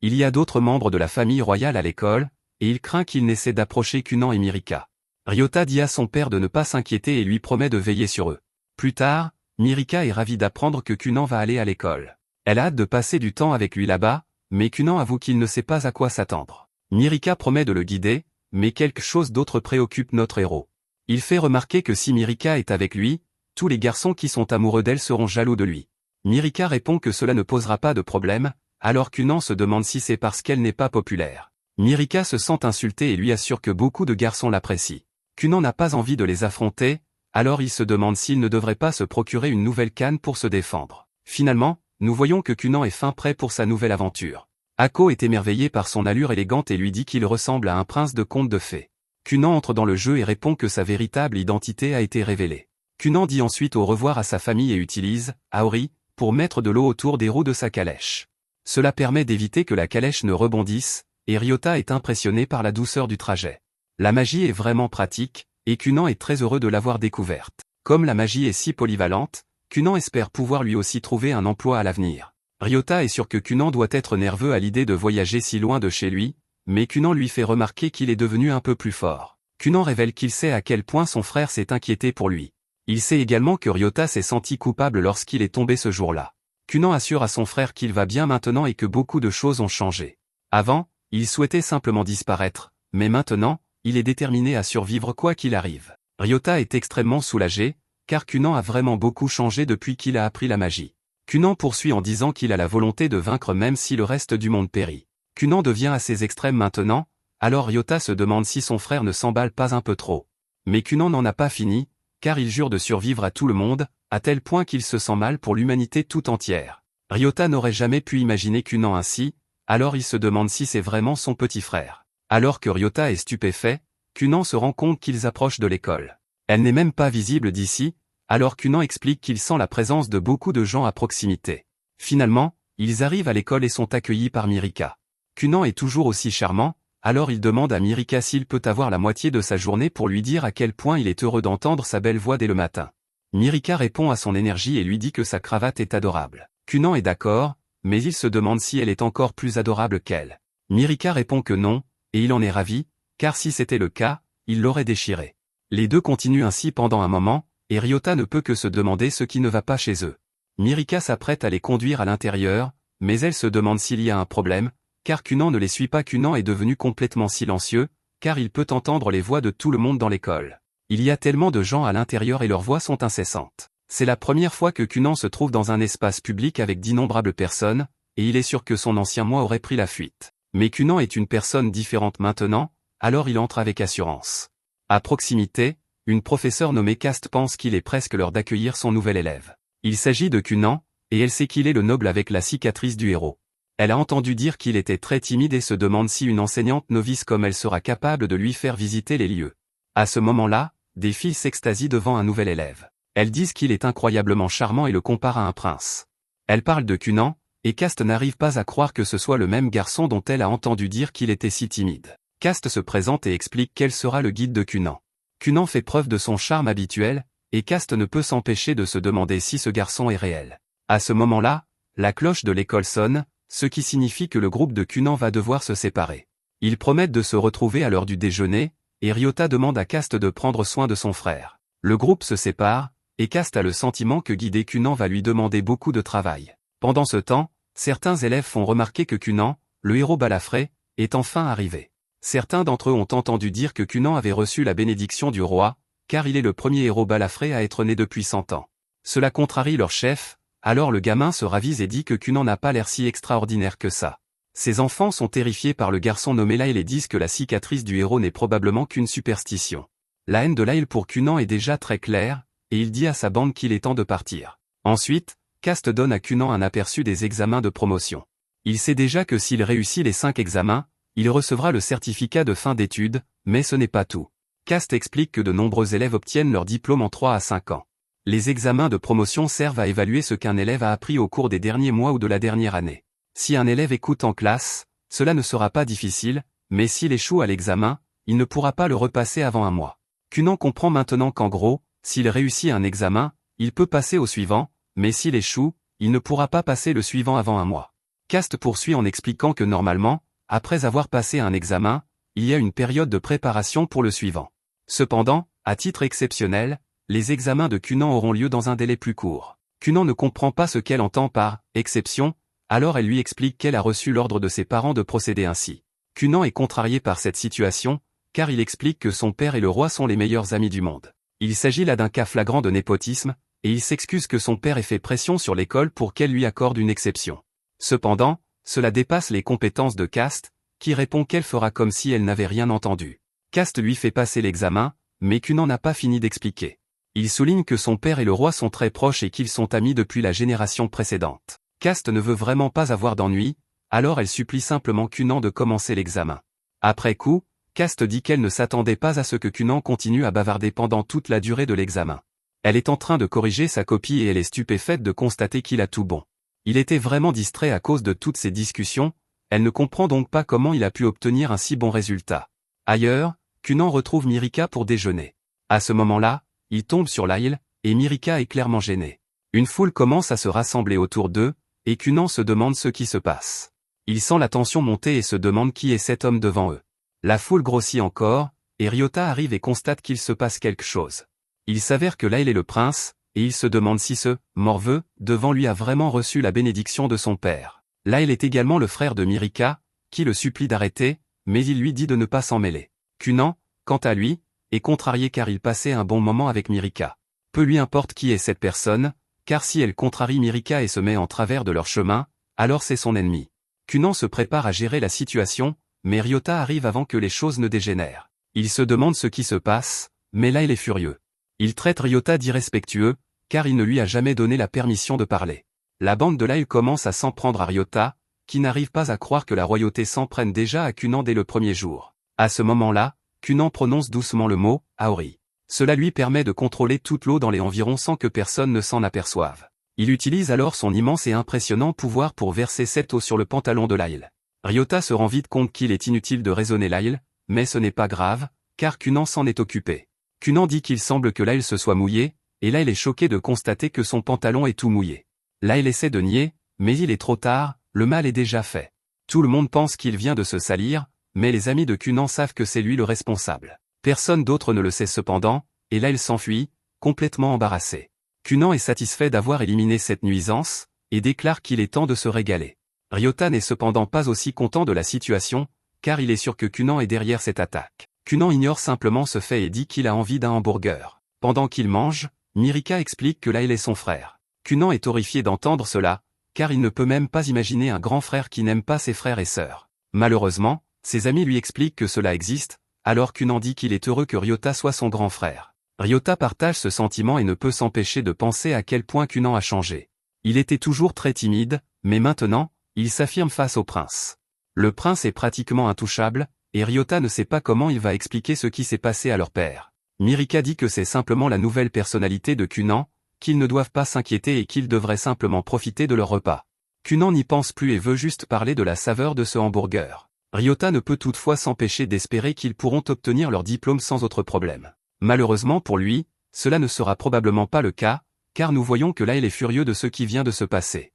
Il y a d'autres membres de la famille royale à l'école, et il craint qu'il n'essaie d'approcher Kunan et Mirika. Ryota dit à son père de ne pas s'inquiéter et lui promet de veiller sur eux. Plus tard, Mirika est ravie d'apprendre que Kunan va aller à l'école. Elle a hâte de passer du temps avec lui là-bas, mais Kunan avoue qu'il ne sait pas à quoi s'attendre. Mirika promet de le guider, mais quelque chose d'autre préoccupe notre héros. Il fait remarquer que si Mirika est avec lui, tous les garçons qui sont amoureux d'elle seront jaloux de lui. Mirika répond que cela ne posera pas de problème, alors Kunan se demande si c'est parce qu'elle n'est pas populaire. Mirika se sent insultée et lui assure que beaucoup de garçons l'apprécient. Kunan n'a pas envie de les affronter, alors il se demande s'il ne devrait pas se procurer une nouvelle canne pour se défendre. Finalement, nous voyons que Kunan est fin prêt pour sa nouvelle aventure. Ako est émerveillé par son allure élégante et lui dit qu'il ressemble à un prince de conte de fées. Kunan entre dans le jeu et répond que sa véritable identité a été révélée. Kunan dit ensuite au revoir à sa famille et utilise Aori pour mettre de l'eau autour des roues de sa calèche. Cela permet d'éviter que la calèche ne rebondisse, et Ryota est impressionné par la douceur du trajet. La magie est vraiment pratique, et Kunan est très heureux de l'avoir découverte. Comme la magie est si polyvalente, Kunan espère pouvoir lui aussi trouver un emploi à l'avenir. Ryota est sûr que Kunan doit être nerveux à l'idée de voyager si loin de chez lui, mais Kunan lui fait remarquer qu'il est devenu un peu plus fort. Kunan révèle qu'il sait à quel point son frère s'est inquiété pour lui. Il sait également que Ryota s'est senti coupable lorsqu'il est tombé ce jour-là. Kunan assure à son frère qu'il va bien maintenant et que beaucoup de choses ont changé. Avant, il souhaitait simplement disparaître, mais maintenant, il est déterminé à survivre quoi qu'il arrive. Ryota est extrêmement soulagé, car Kunan a vraiment beaucoup changé depuis qu'il a appris la magie. Kunan poursuit en disant qu'il a la volonté de vaincre même si le reste du monde périt. Kunan devient assez extrême maintenant, alors Ryota se demande si son frère ne s'emballe pas un peu trop. Mais Kunan n'en a pas fini, car il jure de survivre à tout le monde, à tel point qu'il se sent mal pour l'humanité tout entière. Ryota n'aurait jamais pu imaginer Kunan ainsi, alors il se demande si c'est vraiment son petit frère. Alors que Ryota est stupéfait, Kunan se rend compte qu'ils approchent de l'école. Elle n'est même pas visible d'ici, alors Kunan explique qu'il sent la présence de beaucoup de gens à proximité. Finalement, ils arrivent à l'école et sont accueillis par Mirika. Kunan est toujours aussi charmant, alors il demande à Mirika s'il peut avoir la moitié de sa journée pour lui dire à quel point il est heureux d'entendre sa belle voix dès le matin. Mirika répond à son énergie et lui dit que sa cravate est adorable. Kunan est d'accord, mais il se demande si elle est encore plus adorable qu'elle. Mirika répond que non, et il en est ravi, car si c'était le cas, il l'aurait déchirée. Les deux continuent ainsi pendant un moment, et Ryota ne peut que se demander ce qui ne va pas chez eux. Mirika s'apprête à les conduire à l'intérieur, mais elle se demande s'il y a un problème, car Kunan ne les suit pas. Kunan est devenu complètement silencieux, car il peut entendre les voix de tout le monde dans l'école. Il y a tellement de gens à l'intérieur et leurs voix sont incessantes. C'est la première fois que Kunan se trouve dans un espace public avec d'innombrables personnes, et il est sûr que son ancien moi aurait pris la fuite. Mais Kunan est une personne différente maintenant, alors il entre avec assurance. À proximité, une professeure nommée Caste pense qu'il est presque l'heure d'accueillir son nouvel élève. Il s'agit de Kunan, et elle sait qu'il est le noble avec la cicatrice du héros. Elle a entendu dire qu'il était très timide et se demande si une enseignante novice comme elle sera capable de lui faire visiter les lieux. À ce moment-là, des filles s'extasient devant un nouvel élève. Elles disent qu'il est incroyablement charmant et le comparent à un prince. Elle parle de Kunan, et Caste n'arrive pas à croire que ce soit le même garçon dont elle a entendu dire qu'il était si timide. Caste se présente et explique quel sera le guide de Kunan. Kunan fait preuve de son charme habituel, et Caste ne peut s'empêcher de se demander si ce garçon est réel. À ce moment-là, la cloche de l'école sonne, ce qui signifie que le groupe de Kunan va devoir se séparer. Ils promettent de se retrouver à l'heure du déjeuner, et Ryota demande à Caste de prendre soin de son frère. Le groupe se sépare, et Caste a le sentiment que guider Kunan va lui demander beaucoup de travail. Pendant ce temps, certains élèves font remarquer que Kunan, le héros balafré, est enfin arrivé. Certains d'entre eux ont entendu dire que Kunan avait reçu la bénédiction du roi, car il est le premier héros balafré à être né depuis 100 ans. Cela contrarie leur chef, alors le gamin se ravise et dit que Kunan n'a pas l'air si extraordinaire que ça. Ses enfants sont terrifiés par le garçon nommé Lail et disent que la cicatrice du héros n'est probablement qu'une superstition. La haine de Lail pour Kunan est déjà très claire, et il dit à sa bande qu'il est temps de partir. Ensuite, Caste donne à Kunan un aperçu des examens de promotion. Il sait déjà que s'il réussit les 5 examens, il recevra le certificat de fin d'études, mais ce n'est pas tout. Caste explique que de nombreux élèves obtiennent leur diplôme en 3 à 5 ans. Les examens de promotion servent à évaluer ce qu'un élève a appris au cours des derniers mois ou de la dernière année. Si un élève écoute en classe, cela ne sera pas difficile, mais s'il échoue à l'examen, il ne pourra pas le repasser avant un mois. Kunan comprend maintenant qu'en gros, s'il réussit un examen, Il peut passer au suivant, mais s'il échoue, il ne pourra pas passer le suivant avant un mois. Cast poursuit en expliquant que normalement, après avoir passé un examen, il y a une période de préparation pour le suivant. Cependant, à titre exceptionnel, les examens de Cunan auront lieu dans un délai plus court. Cunan ne comprend pas ce qu'elle entend par « exception », alors elle lui explique qu'elle a reçu l'ordre de ses parents de procéder ainsi. Cunan est contrarié par cette situation, car il explique que son père et le roi sont les meilleurs amis du monde. Il s'agit là d'un cas flagrant de népotisme, et il s'excuse que son père ait fait pression sur l'école pour qu'elle lui accorde une exception. Cependant, cela dépasse les compétences de Cast, qui répond qu'elle fera comme si elle n'avait rien entendu. Cast lui fait passer l'examen, mais Cunan n'a pas fini d'expliquer. Il souligne que son père et le roi sont très proches et qu'ils sont amis depuis la génération précédente. Cast ne veut vraiment pas avoir d'ennui, alors elle supplie simplement Cunan de commencer l'examen. Après coup, Cast dit qu'elle ne s'attendait pas à ce que Cunan continue à bavarder pendant toute la durée de l'examen. Elle est en train de corriger sa copie et elle est stupéfaite de constater qu'il a tout bon. Il était vraiment distrait à cause de toutes ces discussions, elle ne comprend donc pas comment il a pu obtenir un si bon résultat. Ailleurs, Cunan retrouve Mirika pour déjeuner. À ce moment-là, il tombe sur Lyle, et Mirika est clairement gênée. Une foule commence à se rassembler autour d'eux, et Cunan se demande ce qui se passe. Il sent la tension monter et se demande qui est cet homme devant eux. La foule grossit encore, et Ryota arrive et constate qu'il se passe quelque chose. Il s'avère que Lyle est le prince, et il se demande si ce « morveux » devant lui a vraiment reçu la bénédiction de son père. Lyle est également le frère de Mirika, qui le supplie d'arrêter, mais il lui dit de ne pas s'en mêler. Cunan, quant à lui, est contrarié car il passait un bon moment avec Mirika. Peu lui importe qui est cette personne, car si elle contrarie Mirika et se met en travers de leur chemin, alors c'est son ennemi. Cunan se prépare à gérer la situation, mais Ryota arrive avant que les choses ne dégénèrent. Il se demande ce qui se passe, mais là il est furieux. Il traite Ryota d'irrespectueux, car il ne lui a jamais donné la permission de parler. La bande de Lyle commence à s'en prendre à Ryota, qui n'arrive pas à croire que la royauté s'en prenne déjà à Cunan dès le premier jour. À ce moment-là, Cunan prononce doucement le mot « Aori ». Cela lui permet de contrôler toute l'eau dans les environs sans que personne ne s'en aperçoive. Il utilise alors son immense et impressionnant pouvoir pour verser cette eau sur le pantalon de Lyle. Ryota se rend vite compte qu'il est inutile de raisonner Lyle, mais ce n'est pas grave, car Cunan s'en est occupé. Cunan dit qu'il semble que Lyle se soit mouillé, et Lyle est choqué de constater que son pantalon est tout mouillé. Lyle essaie de nier, mais il est trop tard, le mal est déjà fait. Tout le monde pense qu'il vient de se salir, mais les amis de Cunan savent que c'est lui le responsable. Personne d'autre ne le sait cependant, et Lyle s'enfuit, complètement embarrassé. Cunan est satisfait d'avoir éliminé cette nuisance, et déclare qu'il est temps de se régaler. Ryota n'est cependant pas aussi content de la situation, car il est sûr que Cunan est derrière cette attaque. Cunan ignore simplement ce fait et dit qu'il a envie d'un hamburger. Pendant qu'il mange, Mirika explique que Lyle est son frère. Cunan est horrifié d'entendre cela, car il ne peut même pas imaginer un grand frère qui n'aime pas ses frères et sœurs. Malheureusement, ses amis lui expliquent que cela existe, alors Cunan dit qu'il est heureux que Ryota soit son grand frère. Ryota partage ce sentiment et ne peut s'empêcher de penser à quel point Cunan a changé. Il était toujours très timide, mais maintenant, il s'affirme face au prince. Le prince est pratiquement intouchable, et Ryota ne sait pas comment il va expliquer ce qui s'est passé à leur père. Mirika dit que c'est simplement la nouvelle personnalité de Cunan, qu'ils ne doivent pas s'inquiéter et qu'ils devraient simplement profiter de leur repas. Cunan n'y pense plus et veut juste parler de la saveur de ce hamburger. Ryota ne peut toutefois s'empêcher d'espérer qu'ils pourront obtenir leur diplôme sans autre problème. Malheureusement pour lui, cela ne sera probablement pas le cas, car nous voyons que Lyle est furieux de ce qui vient de se passer.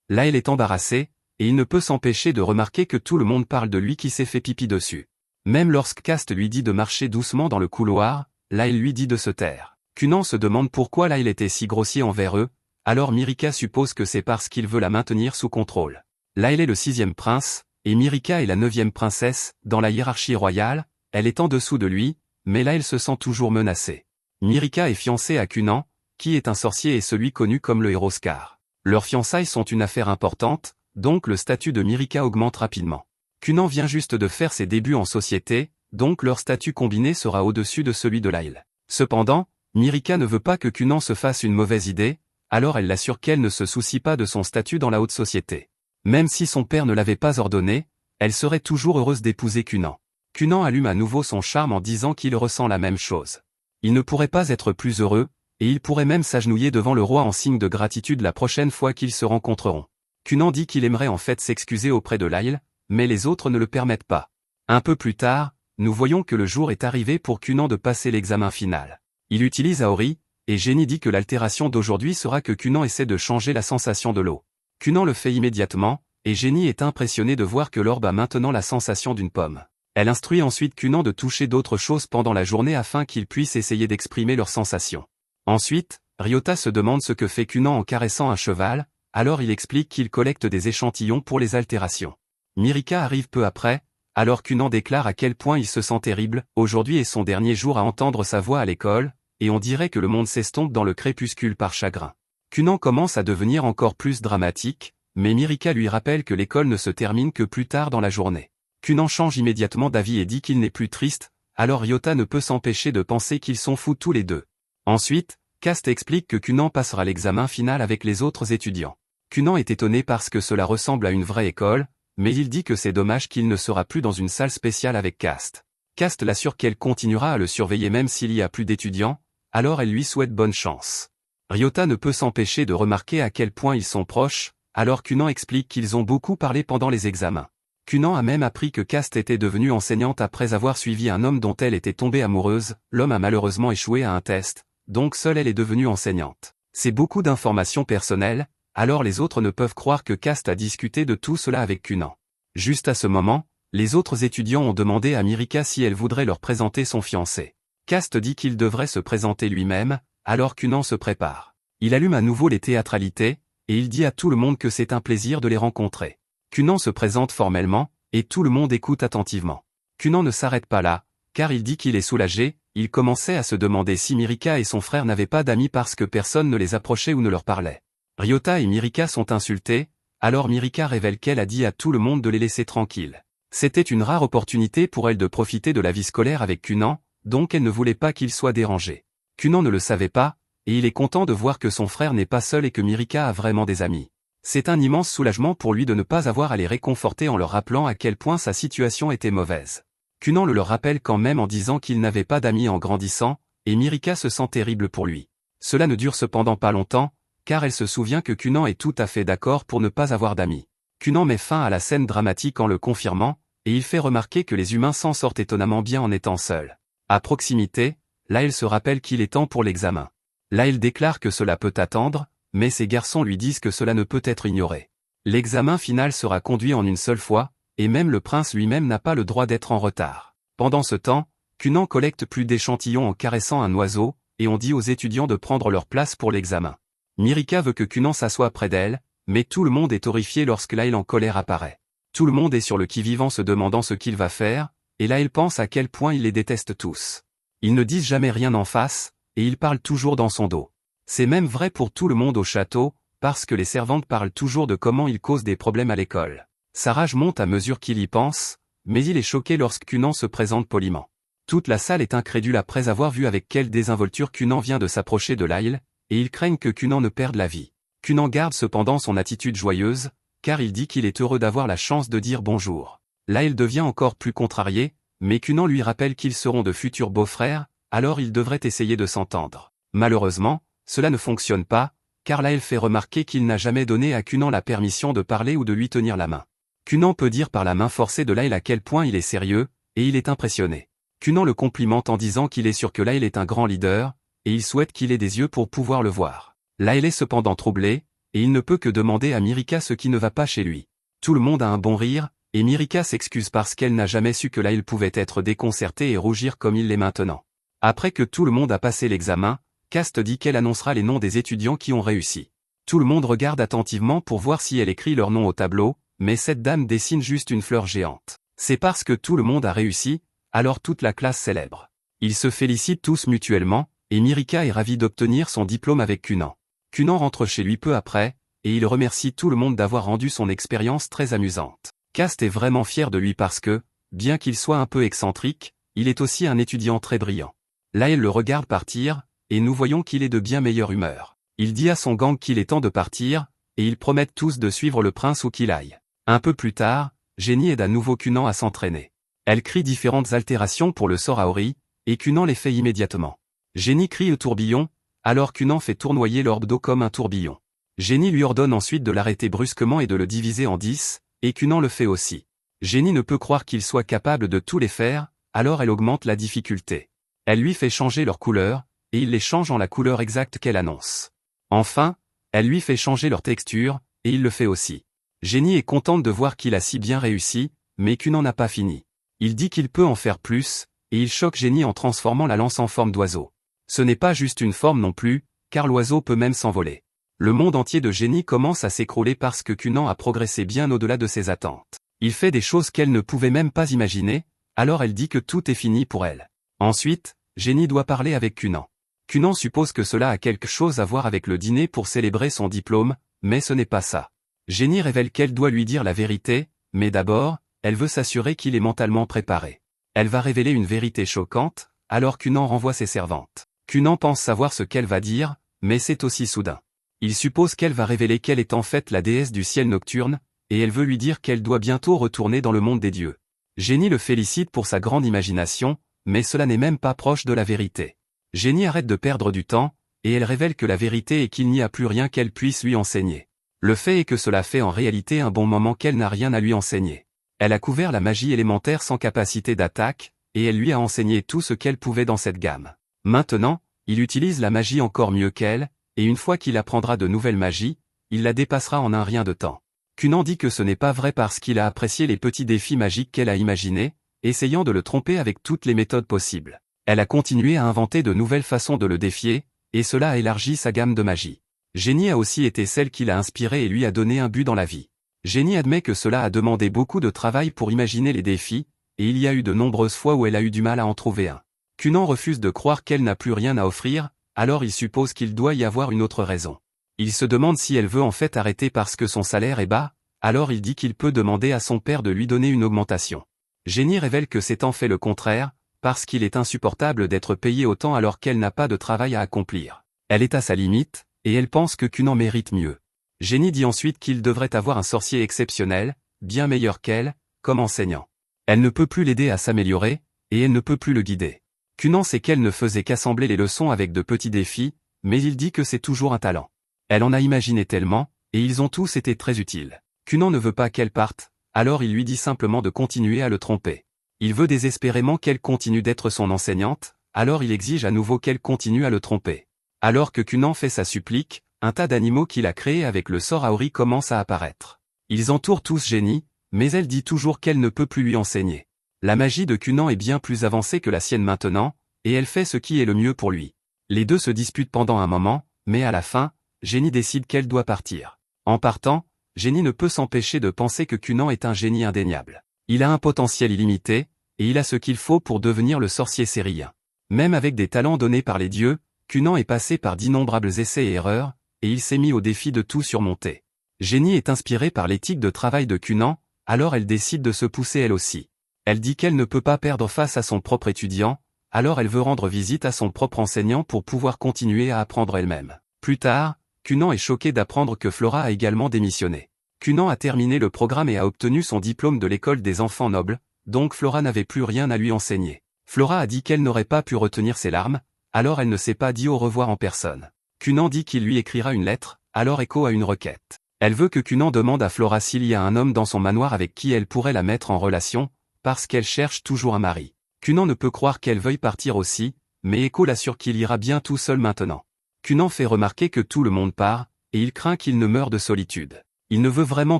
Lyle est embarrassé, et il ne peut s'empêcher de remarquer que tout le monde parle de lui qui s'est fait pipi dessus. Même lorsque Cast lui dit de marcher doucement dans le couloir, Lyle lui dit de se taire. Cunan se demande pourquoi Lyle était si grossier envers eux, alors Mirika suppose que c'est parce qu'il veut la maintenir sous contrôle. Lyle est le 6e prince, et Mirika est la 9e princesse, dans la hiérarchie royale, elle est en dessous de lui, mais Lyle se sent toujours menacé. Mirika est fiancée à Cunan, qui est un sorcier et celui connu comme le héros Scar. Leurs fiançailles sont une affaire importante, donc le statut de Mirika augmente rapidement. Cunan vient juste de faire ses débuts en société, donc leur statut combiné sera au-dessus de celui de Lyle. Cependant, Mirika ne veut pas que Cunan se fasse une mauvaise idée, alors elle l'assure qu'elle ne se soucie pas de son statut dans la haute société. Même si son père ne l'avait pas ordonné, elle serait toujours heureuse d'épouser Cunan. Cunan allume à nouveau son charme en disant qu'il ressent la même chose. Il ne pourrait pas être plus heureux, et il pourrait même s'agenouiller devant le roi en signe de gratitude la prochaine fois qu'ils se rencontreront. Cunan dit qu'il aimerait en fait s'excuser auprès de Lyle, mais les autres ne le permettent pas. Un peu plus tard, nous voyons que le jour est arrivé pour Cunan de passer l'examen final. Il utilise Aori, et Génie dit que l'altération d'aujourd'hui sera que Cunan essaie de changer la sensation de l'eau. Cunan le fait immédiatement, et Génie est impressionné de voir que l'orbe a maintenant la sensation d'une pomme. Elle instruit ensuite Cunan de toucher d'autres choses pendant la journée afin qu'ils puissent essayer d'exprimer leurs sensations. Ensuite, Ryota se demande ce que fait Cunan en caressant un cheval, alors il explique qu'il collecte des échantillons pour les altérations. Mirika arrive peu après, alors Cunan déclare à quel point il se sent terrible, aujourd'hui est son dernier jour à entendre sa voix à l'école, et on dirait que le monde s'estompe dans le crépuscule par chagrin. Cunan commence à devenir encore plus dramatique, mais Mirika lui rappelle que l'école ne se termine que plus tard dans la journée. Cunan change immédiatement d'avis et dit qu'il n'est plus triste, alors Ryota ne peut s'empêcher de penser qu'ils sont fous tous les deux. Ensuite, Cast explique que Cunan passera l'examen final avec les autres étudiants. Cunan est étonné parce que cela ressemble à une vraie école, mais il dit que c'est dommage qu'il ne sera plus dans une salle spéciale avec Cast. Cast l'assure qu'elle continuera à le surveiller même s'il y a plus d'étudiants, alors elle lui souhaite bonne chance. Ryota ne peut s'empêcher de remarquer à quel point ils sont proches, alors Cunan explique qu'ils ont beaucoup parlé pendant les examens. Cunan a même appris que Cast était devenue enseignante après avoir suivi un homme dont elle était tombée amoureuse, l'homme a malheureusement échoué à un test, donc seule elle est devenue enseignante. C'est beaucoup d'informations personnelles, alors les autres ne peuvent croire que Cast a discuté de tout cela avec Cunan. Juste à ce moment, les autres étudiants ont demandé à Mirika si elle voudrait leur présenter son fiancé. Cast dit qu'il devrait se présenter lui-même, alors Cunan se prépare. Il allume à nouveau les théâtralités, et il dit à tout le monde que c'est un plaisir de les rencontrer. Cunan se présente formellement, et tout le monde écoute attentivement. Cunan ne s'arrête pas là, car il dit qu'il est soulagé, il commençait à se demander si Mirika et son frère n'avaient pas d'amis parce que personne ne les approchait ou ne leur parlait. Ryota et Mirika sont insultés, alors Mirika révèle qu'elle a dit à tout le monde de les laisser tranquilles. C'était une rare opportunité pour elle de profiter de la vie scolaire avec Cunan, donc elle ne voulait pas qu'il soit dérangé. Cunan ne le savait pas, et il est content de voir que son frère n'est pas seul et que Mirika a vraiment des amis. C'est un immense soulagement pour lui de ne pas avoir à les réconforter en leur rappelant à quel point sa situation était mauvaise. Cunan le leur rappelle quand même en disant qu'il n'avait pas d'amis en grandissant, et Mirika se sent terrible pour lui. Cela ne dure cependant pas longtemps, car elle se souvient que Cunan est tout à fait d'accord pour ne pas avoir d'amis. Cunan met fin à la scène dramatique en le confirmant, et il fait remarquer que les humains s'en sortent étonnamment bien en étant seuls. À proximité, Laël se rappelle qu'il est temps pour l'examen. Laël déclare que cela peut attendre, mais ses garçons lui disent que cela ne peut être ignoré. L'examen final sera conduit en une seule fois, et même le prince lui-même n'a pas le droit d'être en retard. Pendant ce temps, Cunan collecte plus d'échantillons en caressant un oiseau, et on dit aux étudiants de prendre leur place pour l'examen. Mirika veut que Cunan s'assoie près d'elle, mais tout le monde est horrifié lorsque Laël en colère apparaît. Tout le monde est sur le qui-vive en se demandant ce qu'il va faire, et Laël pense à quel point il les déteste tous. Ils ne disent jamais rien en face, et ils parlent toujours dans son dos. C'est même vrai pour tout le monde au château, parce que les servantes parlent toujours de comment il cause des problèmes à l'école. Sa rage monte à mesure qu'il y pense, mais il est choqué lorsque Cunan se présente poliment. Toute la salle est incrédule après avoir vu avec quelle désinvolture Cunan vient de s'approcher de Laël, et ils craignent que Cunan ne perde la vie. Cunan garde cependant son attitude joyeuse, car il dit qu'il est heureux d'avoir la chance de dire bonjour. Laël devient encore plus contrarié, mais Cunan lui rappelle qu'ils seront de futurs beaux-frères, alors ils devraient essayer de s'entendre. Malheureusement, cela ne fonctionne pas, car Laël fait remarquer qu'il n'a jamais donné à Cunan la permission de parler ou de lui tenir la main. Cunan peut dire par la main forcée de Laël à quel point il est sérieux, et il est impressionné. Cunan le complimente en disant qu'il est sûr que Laël est un grand leader, et il souhaite qu'il ait des yeux pour pouvoir le voir. Laël est cependant troublé, et il ne peut que demander à Mirika ce qui ne va pas chez lui. Tout le monde a un bon rire, et Mirika s'excuse parce qu'elle n'a jamais su que Laël pouvait être déconcerté et rougir comme il l'est maintenant. Après que tout le monde a passé l'examen, Cast dit qu'elle annoncera les noms des étudiants qui ont réussi. Tout le monde regarde attentivement pour voir si elle écrit leur nom au tableau, mais cette dame dessine juste une fleur géante. C'est parce que tout le monde a réussi, alors toute la classe célèbre. Ils se félicitent tous mutuellement, et Mirika est ravie d'obtenir son diplôme avec Cunan. Cunan rentre chez lui peu après, et il remercie tout le monde d'avoir rendu son expérience très amusante. Cast est vraiment fier de lui parce que, bien qu'il soit un peu excentrique, il est aussi un étudiant très brillant. Laël le regarde partir, et nous voyons qu'il est de bien meilleure humeur. Il dit à son gang qu'il est temps de partir, et ils promettent tous de suivre le prince où qu'il aille. Un peu plus tard, Génie aide à nouveau Cunan à s'entraîner. Elle crie différentes altérations pour le sort Aori, et Cunan les fait immédiatement. Génie crie au tourbillon, alors Cunan fait tournoyer l'orbe d'eau comme un tourbillon. Génie lui ordonne ensuite de l'arrêter brusquement et de le diviser en 10, et Cunan le fait aussi. Génie ne peut croire qu'il soit capable de tous les faire, alors elle augmente la difficulté. Elle lui fait changer leur couleur, et il les change en la couleur exacte qu'elle annonce. Enfin, elle lui fait changer leur texture, et il le fait aussi. Jenny est contente de voir qu'il a si bien réussi, mais Cunan n'a pas fini. Il dit qu'il peut en faire plus, et il choque Jenny en transformant la lance en forme d'oiseau. Ce n'est pas juste une forme non plus, car l'oiseau peut même s'envoler. Le monde entier de Jenny commence à s'écrouler parce que Cunan a progressé bien au-delà de ses attentes. Il fait des choses qu'elle ne pouvait même pas imaginer, alors elle dit que tout est fini pour elle. Ensuite, Jenny doit parler avec Cunan. Cunan suppose que cela a quelque chose à voir avec le dîner pour célébrer son diplôme, mais ce n'est pas ça. Jenny révèle qu'elle doit lui dire la vérité, mais d'abord, elle veut s'assurer qu'il est mentalement préparé. Elle va révéler une vérité choquante, alors Cunan renvoie ses servantes. Cunan pense savoir ce qu'elle va dire, mais c'est aussi soudain. Il suppose qu'elle va révéler qu'elle est en fait la déesse du ciel nocturne, et elle veut lui dire qu'elle doit bientôt retourner dans le monde des dieux. Jenny le félicite pour sa grande imagination, mais cela n'est même pas proche de la vérité. Jenny arrête de perdre du temps, et elle révèle que la vérité est qu'il n'y a plus rien qu'elle puisse lui enseigner. Le fait est que cela fait en réalité un bon moment qu'elle n'a rien à lui enseigner. Elle a couvert la magie élémentaire sans capacité d'attaque, et elle lui a enseigné tout ce qu'elle pouvait dans cette gamme. Maintenant, il utilise la magie encore mieux qu'elle, et une fois qu'il apprendra de nouvelles magies, il la dépassera en un rien de temps. Cunan dit que ce n'est pas vrai parce qu'il a apprécié les petits défis magiques qu'elle a imaginés, essayant de le tromper avec toutes les méthodes possibles. Elle a continué à inventer de nouvelles façons de le défier, et cela a élargi sa gamme de magie. Jenny a aussi été celle qui l'a inspiré et lui a donné un but dans la vie. Jenny admet que cela a demandé beaucoup de travail pour imaginer les défis, et il y a eu de nombreuses fois où elle a eu du mal à en trouver un. Cunan refuse de croire qu'elle n'a plus rien à offrir, alors il suppose qu'il doit y avoir une autre raison. Il se demande si elle veut en fait arrêter parce que son salaire est bas, alors il dit qu'il peut demander à son père de lui donner une augmentation. Jenny révèle que c'est en fait le contraire, parce qu'il est insupportable d'être payé autant alors qu'elle n'a pas de travail à accomplir. Elle est à sa limite, et elle pense que Cunan mérite mieux. Jenny dit ensuite qu'il devrait avoir un sorcier exceptionnel, bien meilleur qu'elle, comme enseignant. Elle ne peut plus l'aider à s'améliorer, et elle ne peut plus le guider. Cunan sait qu'elle ne faisait qu'assembler les leçons avec de petits défis, mais il dit que c'est toujours un talent. Elle en a imaginé tellement, et ils ont tous été très utiles. Cunan ne veut pas qu'elle parte, alors il lui dit simplement de continuer à le tromper. Il veut désespérément qu'elle continue d'être son enseignante, alors il exige à nouveau qu'elle continue à le tromper. Alors que Cunan fait sa supplique, un tas d'animaux qu'il a créés avec le sort Aori commence à apparaître. Ils entourent tous Jenny, mais elle dit toujours qu'elle ne peut plus lui enseigner. La magie de Cunan est bien plus avancée que la sienne maintenant, et elle fait ce qui est le mieux pour lui. Les deux se disputent pendant un moment, mais à la fin, Jenny décide qu'elle doit partir. En partant, Jenny ne peut s'empêcher de penser que Cunan est un génie indéniable. Il a un potentiel illimité, et il a ce qu'il faut pour devenir le sorcier sérien. Même avec des talents donnés par les dieux, Cunan est passé par d'innombrables essais et erreurs, et il s'est mis au défi de tout surmonter. Jenny est inspirée par l'éthique de travail de Cunan, alors elle décide de se pousser elle aussi. Elle dit qu'elle ne peut pas perdre face à son propre étudiant, alors elle veut rendre visite à son propre enseignant pour pouvoir continuer à apprendre elle-même. Plus tard, Cunan est choqué d'apprendre que Flora a également démissionné. Cunan a terminé le programme et a obtenu son diplôme de l'école des enfants nobles, donc Flora n'avait plus rien à lui enseigner. Flora a dit qu'elle n'aurait pas pu retenir ses larmes, alors elle ne s'est pas dit au revoir en personne. Cunan dit qu'il lui écrira une lettre, alors Echo a une requête. Elle veut que Cunan demande à Flora s'il y a un homme dans son manoir avec qui elle pourrait la mettre en relation, parce qu'elle cherche toujours un mari. Cunan ne peut croire qu'elle veuille partir aussi, mais Echo l'assure qu'il ira bien tout seul maintenant. Cunan fait remarquer que tout le monde part, et il craint qu'il ne meure de solitude. Il ne veut vraiment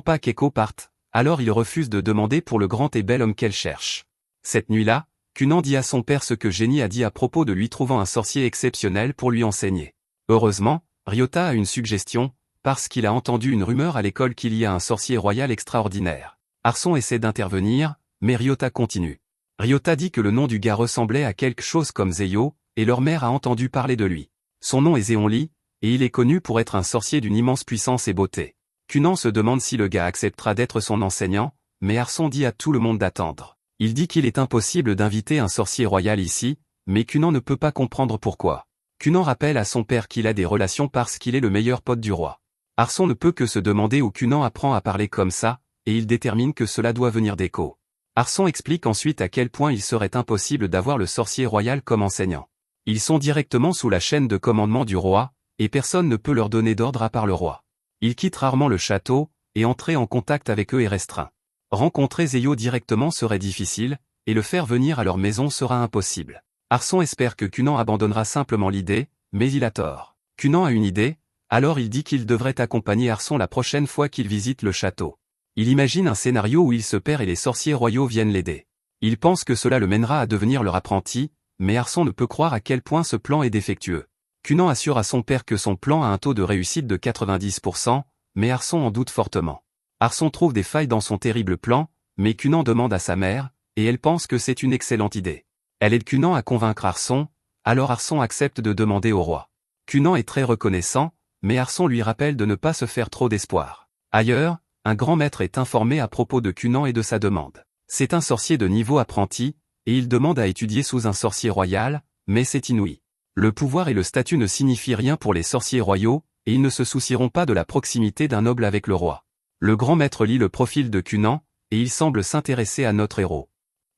pas qu'Echo parte, alors il refuse de demander pour le grand et bel homme qu'elle cherche. Cette nuit-là, Cunan dit à son père ce que Jenny a dit à propos de lui trouvant un sorcier exceptionnel pour lui enseigner. Heureusement, Ryota a une suggestion, parce qu'il a entendu une rumeur à l'école qu'il y a un sorcier royal extraordinaire. Arson essaie d'intervenir, mais Ryota continue. Ryota dit que le nom du gars ressemblait à quelque chose comme Zeyo, et leur mère a entendu parler de lui. Son nom est Zéonli, et il est connu pour être un sorcier d'une immense puissance et beauté. Cunan se demande si le gars acceptera d'être son enseignant, mais Arson dit à tout le monde d'attendre. Il dit qu'il est impossible d'inviter un sorcier royal ici, mais Cunan ne peut pas comprendre pourquoi. Cunan rappelle à son père qu'il a des relations parce qu'il est le meilleur pote du roi. Arson ne peut que se demander où Cunan apprend à parler comme ça, et il détermine que cela doit venir d'Echo. Arson explique ensuite à quel point il serait impossible d'avoir le sorcier royal comme enseignant. Ils sont directement sous la chaîne de commandement du roi, et personne ne peut leur donner d'ordre à part le roi. Ils quittent rarement le château, et entrer en contact avec eux est restreint. Rencontrer Zeyo directement serait difficile, et le faire venir à leur maison sera impossible. Arçon espère que Cunan abandonnera simplement l'idée, mais il a tort. Cunan a une idée, alors il dit qu'il devrait accompagner Arçon la prochaine fois qu'il visite le château. Il imagine un scénario où il se perd et les sorciers royaux viennent l'aider. Il pense que cela le mènera à devenir leur apprenti, mais Arçon ne peut croire à quel point ce plan est défectueux. Cunan assure à son père que son plan a un taux de réussite de 90%, mais Arçon en doute fortement. Arçon trouve des failles dans son terrible plan, mais Cunan demande à sa mère, et elle pense que c'est une excellente idée. Elle aide Cunan à convaincre Arçon, alors Arçon accepte de demander au roi. Cunan est très reconnaissant, mais Arçon lui rappelle de ne pas se faire trop d'espoir. Ailleurs, un grand maître est informé à propos de Cunan et de sa demande. C'est un sorcier de niveau apprenti, et il demande à étudier sous un sorcier royal, mais c'est inouï. Le pouvoir et le statut ne signifient rien pour les sorciers royaux, et ils ne se soucieront pas de la proximité d'un noble avec le roi. Le grand maître lit le profil de Cunan, et il semble s'intéresser à notre héros.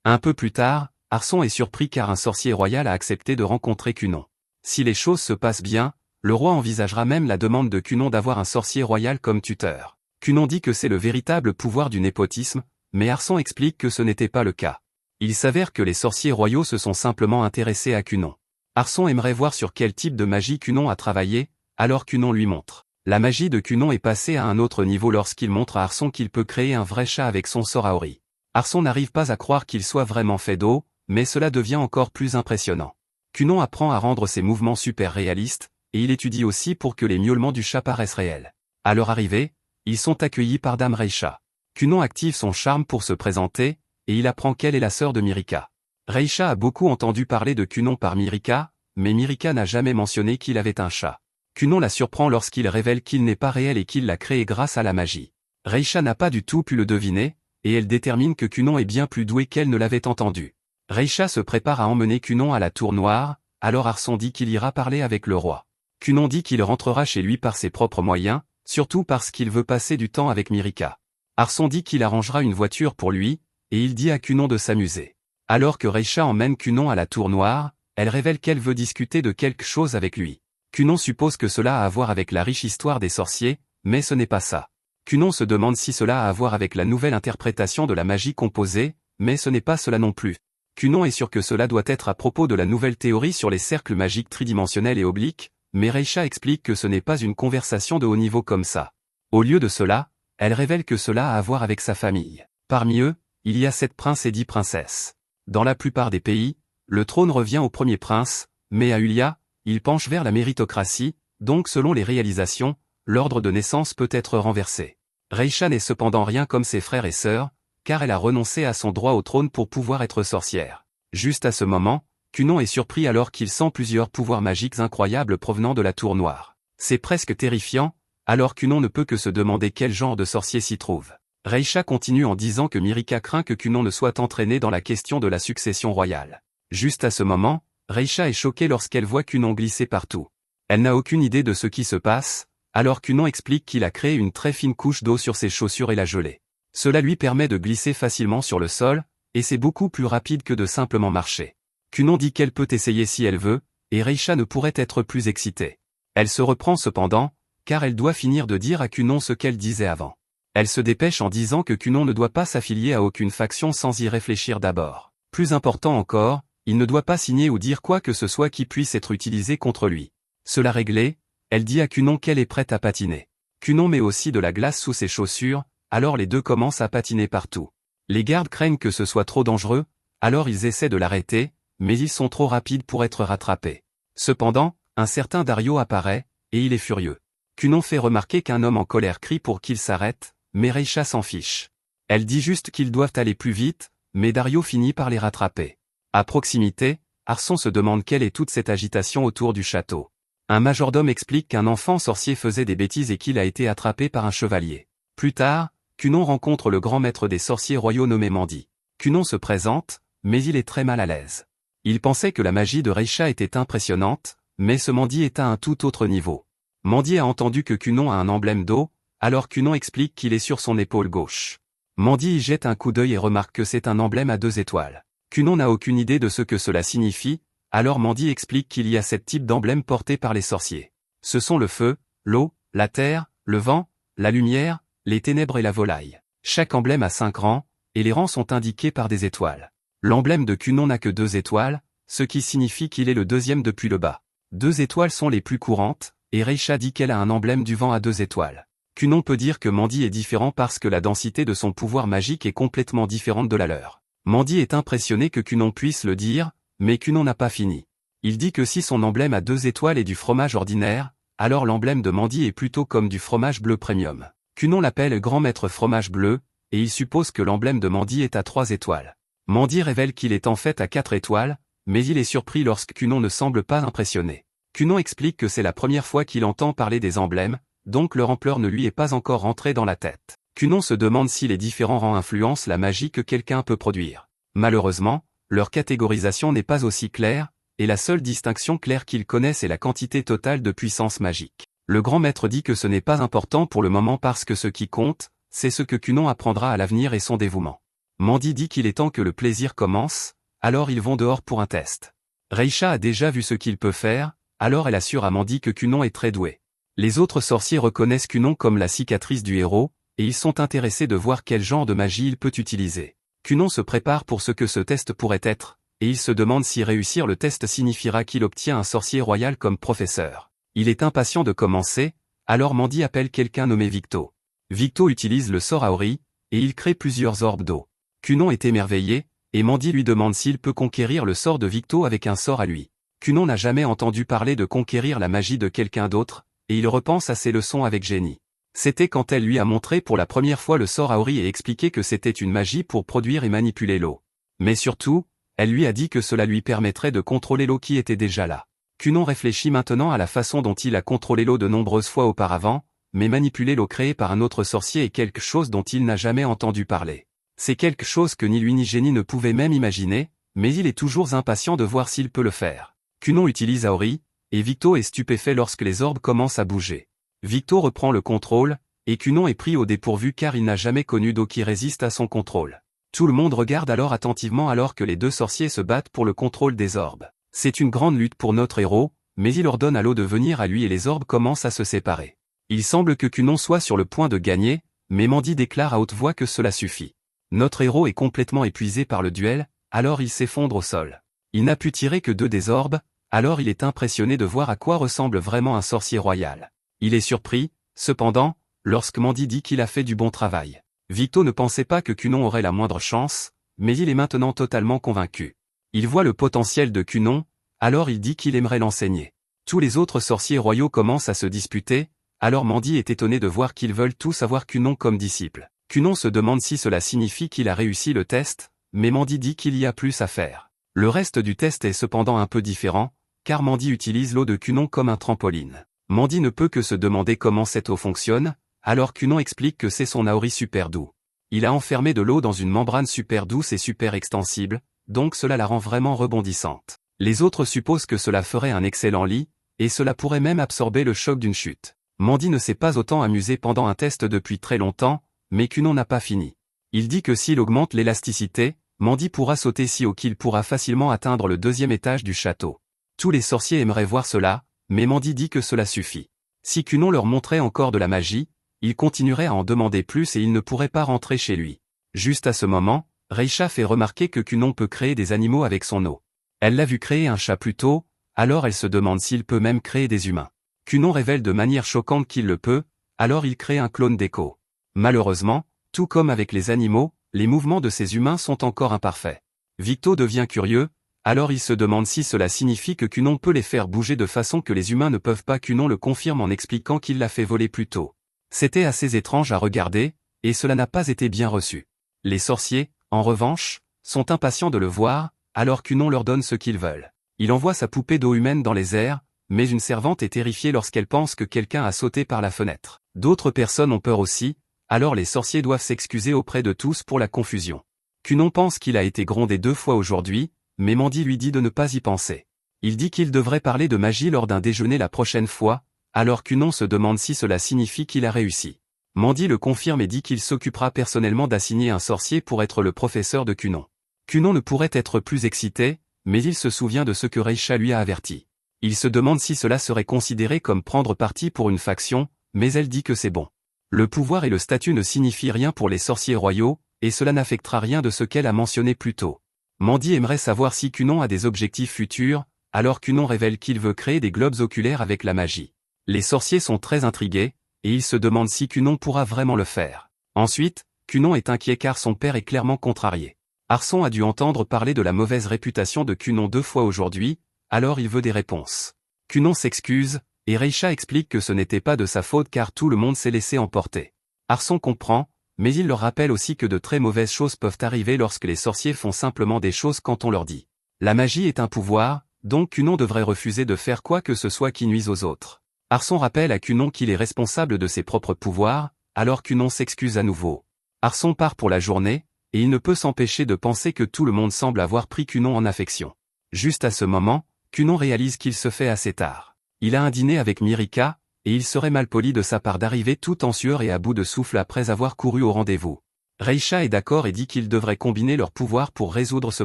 Un peu plus tard, Arçon est surpris car un sorcier royal a accepté de rencontrer Cunan. Si les choses se passent bien, le roi envisagera même la demande de Cunan d'avoir un sorcier royal comme tuteur. Cunan dit que c'est le véritable pouvoir du népotisme, mais Arçon explique que ce n'était pas le cas. Il s'avère que les sorciers royaux se sont simplement intéressés à Cunan. Arçon aimerait voir sur quel type de magie Cunan a travaillé, alors Cunan lui montre. La magie de Cunan est passée à un autre niveau lorsqu'il montre à Arçon qu'il peut créer un vrai chat avec son sort Aori. Arçon n'arrive pas à croire qu'il soit vraiment fait d'eau, mais cela devient encore plus impressionnant. Cunan apprend à rendre ses mouvements super réalistes, et il étudie aussi pour que les miaulements du chat paraissent réels. À leur arrivée, ils sont accueillis par Dame Reisha. Cunan active son charme pour se présenter, et il apprend qu'elle est la sœur de Mirika. Reisha a beaucoup entendu parler de Cunan par Mirika, mais Mirika n'a jamais mentionné qu'il avait un chat. Cunan la surprend lorsqu'il révèle qu'il n'est pas réel et qu'il l'a créé grâce à la magie. Reisha n'a pas du tout pu le deviner, et elle détermine que Cunan est bien plus doué qu'elle ne l'avait entendu. Reisha se prépare à emmener Cunan à la Tour Noire, alors Arçon dit qu'il ira parler avec le roi. Cunan dit qu'il rentrera chez lui par ses propres moyens, surtout parce qu'il veut passer du temps avec Mirika. Arçon dit qu'il arrangera une voiture pour lui, et il dit à Cunan de s'amuser. Alors que Reisha emmène Cunan à la Tour Noire, elle révèle qu'elle veut discuter de quelque chose avec lui. Cunan suppose que cela a à voir avec la riche histoire des sorciers, mais ce n'est pas ça. Cunan se demande si cela a à voir avec la nouvelle interprétation de la magie composée, mais ce n'est pas cela non plus. Cunan est sûr que cela doit être à propos de la nouvelle théorie sur les cercles magiques tridimensionnels et obliques, mais Reisha explique que ce n'est pas une conversation de haut niveau comme ça. Au lieu de cela, elle révèle que cela a à voir avec sa famille. Parmi eux, il y a 7 princes et 10 princesses. Dans la plupart des pays, le trône revient au premier prince, mais à Ulia, il penche vers la méritocratie, donc selon les réalisations, l'ordre de naissance peut être renversé. Reisha n'est cependant rien comme ses frères et sœurs, car elle a renoncé à son droit au trône pour pouvoir être sorcière. Juste à ce moment, Cunan est surpris alors qu'il sent plusieurs pouvoirs magiques incroyables provenant de la Tour Noire. C'est presque terrifiant, alors Cunan ne peut que se demander quel genre de sorcier s'y trouve. Reisha continue en disant que Mirika craint que Cunan ne soit entraîné dans la question de la succession royale. Juste à ce moment, Reisha est choquée lorsqu'elle voit Cunan glisser partout. Elle n'a aucune idée de ce qui se passe, alors Cunan explique qu'il a créé une très fine couche d'eau sur ses chaussures et l'a gelée. Cela lui permet de glisser facilement sur le sol, et c'est beaucoup plus rapide que de simplement marcher. Cunan dit qu'elle peut essayer si elle veut, et Reisha ne pourrait être plus excitée. Elle se reprend cependant, car elle doit finir de dire à Cunan ce qu'elle disait avant. Elle se dépêche en disant que Cunan ne doit pas s'affilier à aucune faction sans y réfléchir d'abord. Plus important encore, il ne doit pas signer ou dire quoi que ce soit qui puisse être utilisé contre lui. Cela réglé, elle dit à Cunan qu'elle est prête à patiner. Cunan met aussi de la glace sous ses chaussures, alors les deux commencent à patiner partout. Les gardes craignent que ce soit trop dangereux, alors ils essaient de l'arrêter, mais ils sont trop rapides pour être rattrapés. Cependant, un certain Dario apparaît, et il est furieux. Cunan fait remarquer qu'un homme en colère crie pour qu'il s'arrête, mais Reisha s'en fiche. Elle dit juste qu'ils doivent aller plus vite, mais Dario finit par les rattraper. À proximité, Arçon se demande quelle est toute cette agitation autour du château. Un majordome explique qu'un enfant sorcier faisait des bêtises et qu'il a été attrapé par un chevalier. Plus tard, Cunan rencontre le grand maître des sorciers royaux nommé Mandi. Cunan se présente, mais il est très mal à l'aise. Il pensait que la magie de Reisha était impressionnante, mais ce Mandi est à un tout autre niveau. Mandi a entendu que Cunan a un emblème d'eau, alors Cunan explique qu'il est sur son épaule gauche. Mandi y jette un coup d'œil et remarque que c'est un emblème à 2 étoiles. Cunan n'a aucune idée de ce que cela signifie, alors Mandi explique qu'il y a 7 types d'emblèmes portés par les sorciers. Ce sont le feu, l'eau, la terre, le vent, la lumière, les ténèbres et la volaille. Chaque emblème a 5 rangs, et les rangs sont indiqués par des étoiles. L'emblème de Cunan n'a que 2 étoiles, ce qui signifie qu'il est le deuxième depuis le bas. 2 étoiles sont les plus courantes, et Reisha dit qu'elle a un emblème du vent à 2 étoiles. Kunon peut dire que Mandy est différent parce que la densité de son pouvoir magique est complètement différente de la leur. Mandy est impressionné que Kunon puisse le dire, mais Kunon n'a pas fini. Il dit que si son emblème à 2 étoiles est du fromage ordinaire, alors l'emblème de Mandy est plutôt comme du fromage bleu premium. Kunon l'appelle grand maître fromage bleu, et il suppose que l'emblème de Mandy est à 3 étoiles. Mandy révèle qu'il est en fait à 4 étoiles, mais il est surpris lorsque Kunon ne semble pas impressionné. Kunon explique que c'est la première fois qu'il entend parler des emblèmes, donc leur ampleur ne lui est pas encore rentrée dans la tête. Kunon se demande si les différents rangs influencent la magie que quelqu'un peut produire. Malheureusement, leur catégorisation n'est pas aussi claire, et la seule distinction claire qu'ils connaissent est la quantité totale de puissance magique. Le grand maître dit que ce n'est pas important pour le moment parce que ce qui compte, c'est ce que Kunon apprendra à l'avenir et son dévouement. Mandy dit qu'il est temps que le plaisir commence, alors ils vont dehors pour un test. Reisha a déjà vu ce qu'il peut faire, alors elle assure à Mandy que Kunon est très doué. Les autres sorciers reconnaissent Kunon comme la cicatrice du héros, et ils sont intéressés de voir quel genre de magie il peut utiliser. Kunon se prépare pour ce que ce test pourrait être, et il se demande si réussir le test signifiera qu'il obtient un sorcier royal comme professeur. Il est impatient de commencer, alors Mandy appelle quelqu'un nommé Victo. Victo utilise le sort Aori, et il crée plusieurs orbes d'eau. Kunon est émerveillé, et Mandy lui demande s'il peut conquérir le sort de Victo avec un sort à lui. Kunon n'a jamais entendu parler de conquérir la magie de quelqu'un d'autre, et il repense à ses leçons avec Jenny. C'était quand elle lui a montré pour la première fois le sort Aori et expliqué que c'était une magie pour produire et manipuler l'eau. Mais surtout, elle lui a dit que cela lui permettrait de contrôler l'eau qui était déjà là. Kunon réfléchit maintenant à la façon dont il a contrôlé l'eau de nombreuses fois auparavant, mais manipuler l'eau créée par un autre sorcier est quelque chose dont il n'a jamais entendu parler. C'est quelque chose que ni lui ni Jenny ne pouvaient même imaginer, mais il est toujours impatient de voir s'il peut le faire. Kunon utilise Aori, et Victo est stupéfait lorsque les orbes commencent à bouger. Victo reprend le contrôle, et Kunon est pris au dépourvu car il n'a jamais connu d'eau qui résiste à son contrôle. Tout le monde regarde alors attentivement alors que les 2 sorciers se battent pour le contrôle des orbes. C'est une grande lutte pour notre héros, mais il ordonne à l'eau de venir à lui et les orbes commencent à se séparer. Il semble que Kunon soit sur le point de gagner, mais Mandy déclare à haute voix que cela suffit. Notre héros est complètement épuisé par le duel, alors il s'effondre au sol. Il n'a pu tirer que 2 des orbes, alors il est impressionné de voir à quoi ressemble vraiment un sorcier royal. Il est surpris, cependant, lorsque Mandy dit qu'il a fait du bon travail. Victo ne pensait pas que Kunon aurait la moindre chance, mais il est maintenant totalement convaincu. Il voit le potentiel de Kunon, alors il dit qu'il aimerait l'enseigner. Tous les autres sorciers royaux commencent à se disputer, alors Mandy est étonné de voir qu'ils veulent tous avoir Kunon comme disciple. Kunon se demande si cela signifie qu'il a réussi le test, mais Mandy dit qu'il y a plus à faire. Le reste du test est cependant un peu différent, car Mandy utilise l'eau de Kunon comme un trampoline. Mandy ne peut que se demander comment cette eau fonctionne, alors Kunon explique que c'est son Aori super doux. Il a enfermé de l'eau dans une membrane super douce et super extensible, donc cela la rend vraiment rebondissante. Les autres supposent que cela ferait un excellent lit, et cela pourrait même absorber le choc d'une chute. Mandy ne s'est pas autant amusé pendant un test depuis très longtemps, mais Kunon n'a pas fini. Il dit que s'il augmente l'élasticité, Mandy pourra sauter si haut qu'il pourra facilement atteindre le 2e étage du château. Tous les sorciers aimeraient voir cela, mais Mandy dit que cela suffit. Si Kunon leur montrait encore de la magie, ils continueraient à en demander plus et ils ne pourraient pas rentrer chez lui. Juste à ce moment, Reisha fait remarquer que Kunon peut créer des animaux avec son eau. Elle l'a vu créer un chat plus tôt, alors elle se demande s'il peut même créer des humains. Kunon révèle de manière choquante qu'il le peut, alors il crée un clone d'Echo. Malheureusement, tout comme avec les animaux, les mouvements de ces humains sont encore imparfaits. Victo devient curieux, alors il se demande si cela signifie que Kunon peut les faire bouger de façon que les humains ne peuvent pas. Kunon le confirme en expliquant qu'il l'a fait voler plus tôt. C'était assez étrange à regarder, et cela n'a pas été bien reçu. Les sorciers, en revanche, sont impatients de le voir, alors Kunon leur donne ce qu'ils veulent. Il envoie sa poupée d'eau humaine dans les airs, mais une servante est terrifiée lorsqu'elle pense que quelqu'un a sauté par la fenêtre. D'autres personnes ont peur aussi, alors les sorciers doivent s'excuser auprès de tous pour la confusion. Kunon pense qu'il a été grondé 2 fois aujourd'hui, mais Mandy lui dit de ne pas y penser. Il dit qu'il devrait parler de magie lors d'un déjeuner la prochaine fois, alors Kunon se demande si cela signifie qu'il a réussi. Mandy le confirme et dit qu'il s'occupera personnellement d'assigner un sorcier pour être le professeur de Kunon. Kunon ne pourrait être plus excité, mais il se souvient de ce que Reisha lui a averti. Il se demande si cela serait considéré comme prendre parti pour une faction, mais elle dit que c'est bon. Le pouvoir et le statut ne signifient rien pour les sorciers royaux, et cela n'affectera rien de ce qu'elle a mentionné plus tôt. Mandy aimerait savoir si Cunon a des objectifs futurs, alors Cunon révèle qu'il veut créer des globes oculaires avec la magie. Les sorciers sont très intrigués, et ils se demandent si Cunon pourra vraiment le faire. Ensuite, Cunon est inquiet car son père est clairement contrarié. Arson a dû entendre parler de la mauvaise réputation de Cunon 2 fois aujourd'hui, alors il veut des réponses. Cunon s'excuse, et Reisha explique que ce n'était pas de sa faute car tout le monde s'est laissé emporter. Arson comprend, mais il leur rappelle aussi que de très mauvaises choses peuvent arriver lorsque les sorciers font simplement des choses quand on leur dit. La magie est un pouvoir, donc Cunon devrait refuser de faire quoi que ce soit qui nuise aux autres. Arson rappelle à Cunon qu'il est responsable de ses propres pouvoirs, alors Cunon s'excuse à nouveau. Arson part pour la journée, et il ne peut s'empêcher de penser que tout le monde semble avoir pris Cunon en affection. Juste à ce moment, Cunon réalise qu'il se fait assez tard. Il a un dîner avec Mirika, et il serait malpoli de sa part d'arriver tout en sueur et à bout de souffle après avoir couru au rendez-vous. Reisha est d'accord et dit qu'ils devraient combiner leurs pouvoirs pour résoudre ce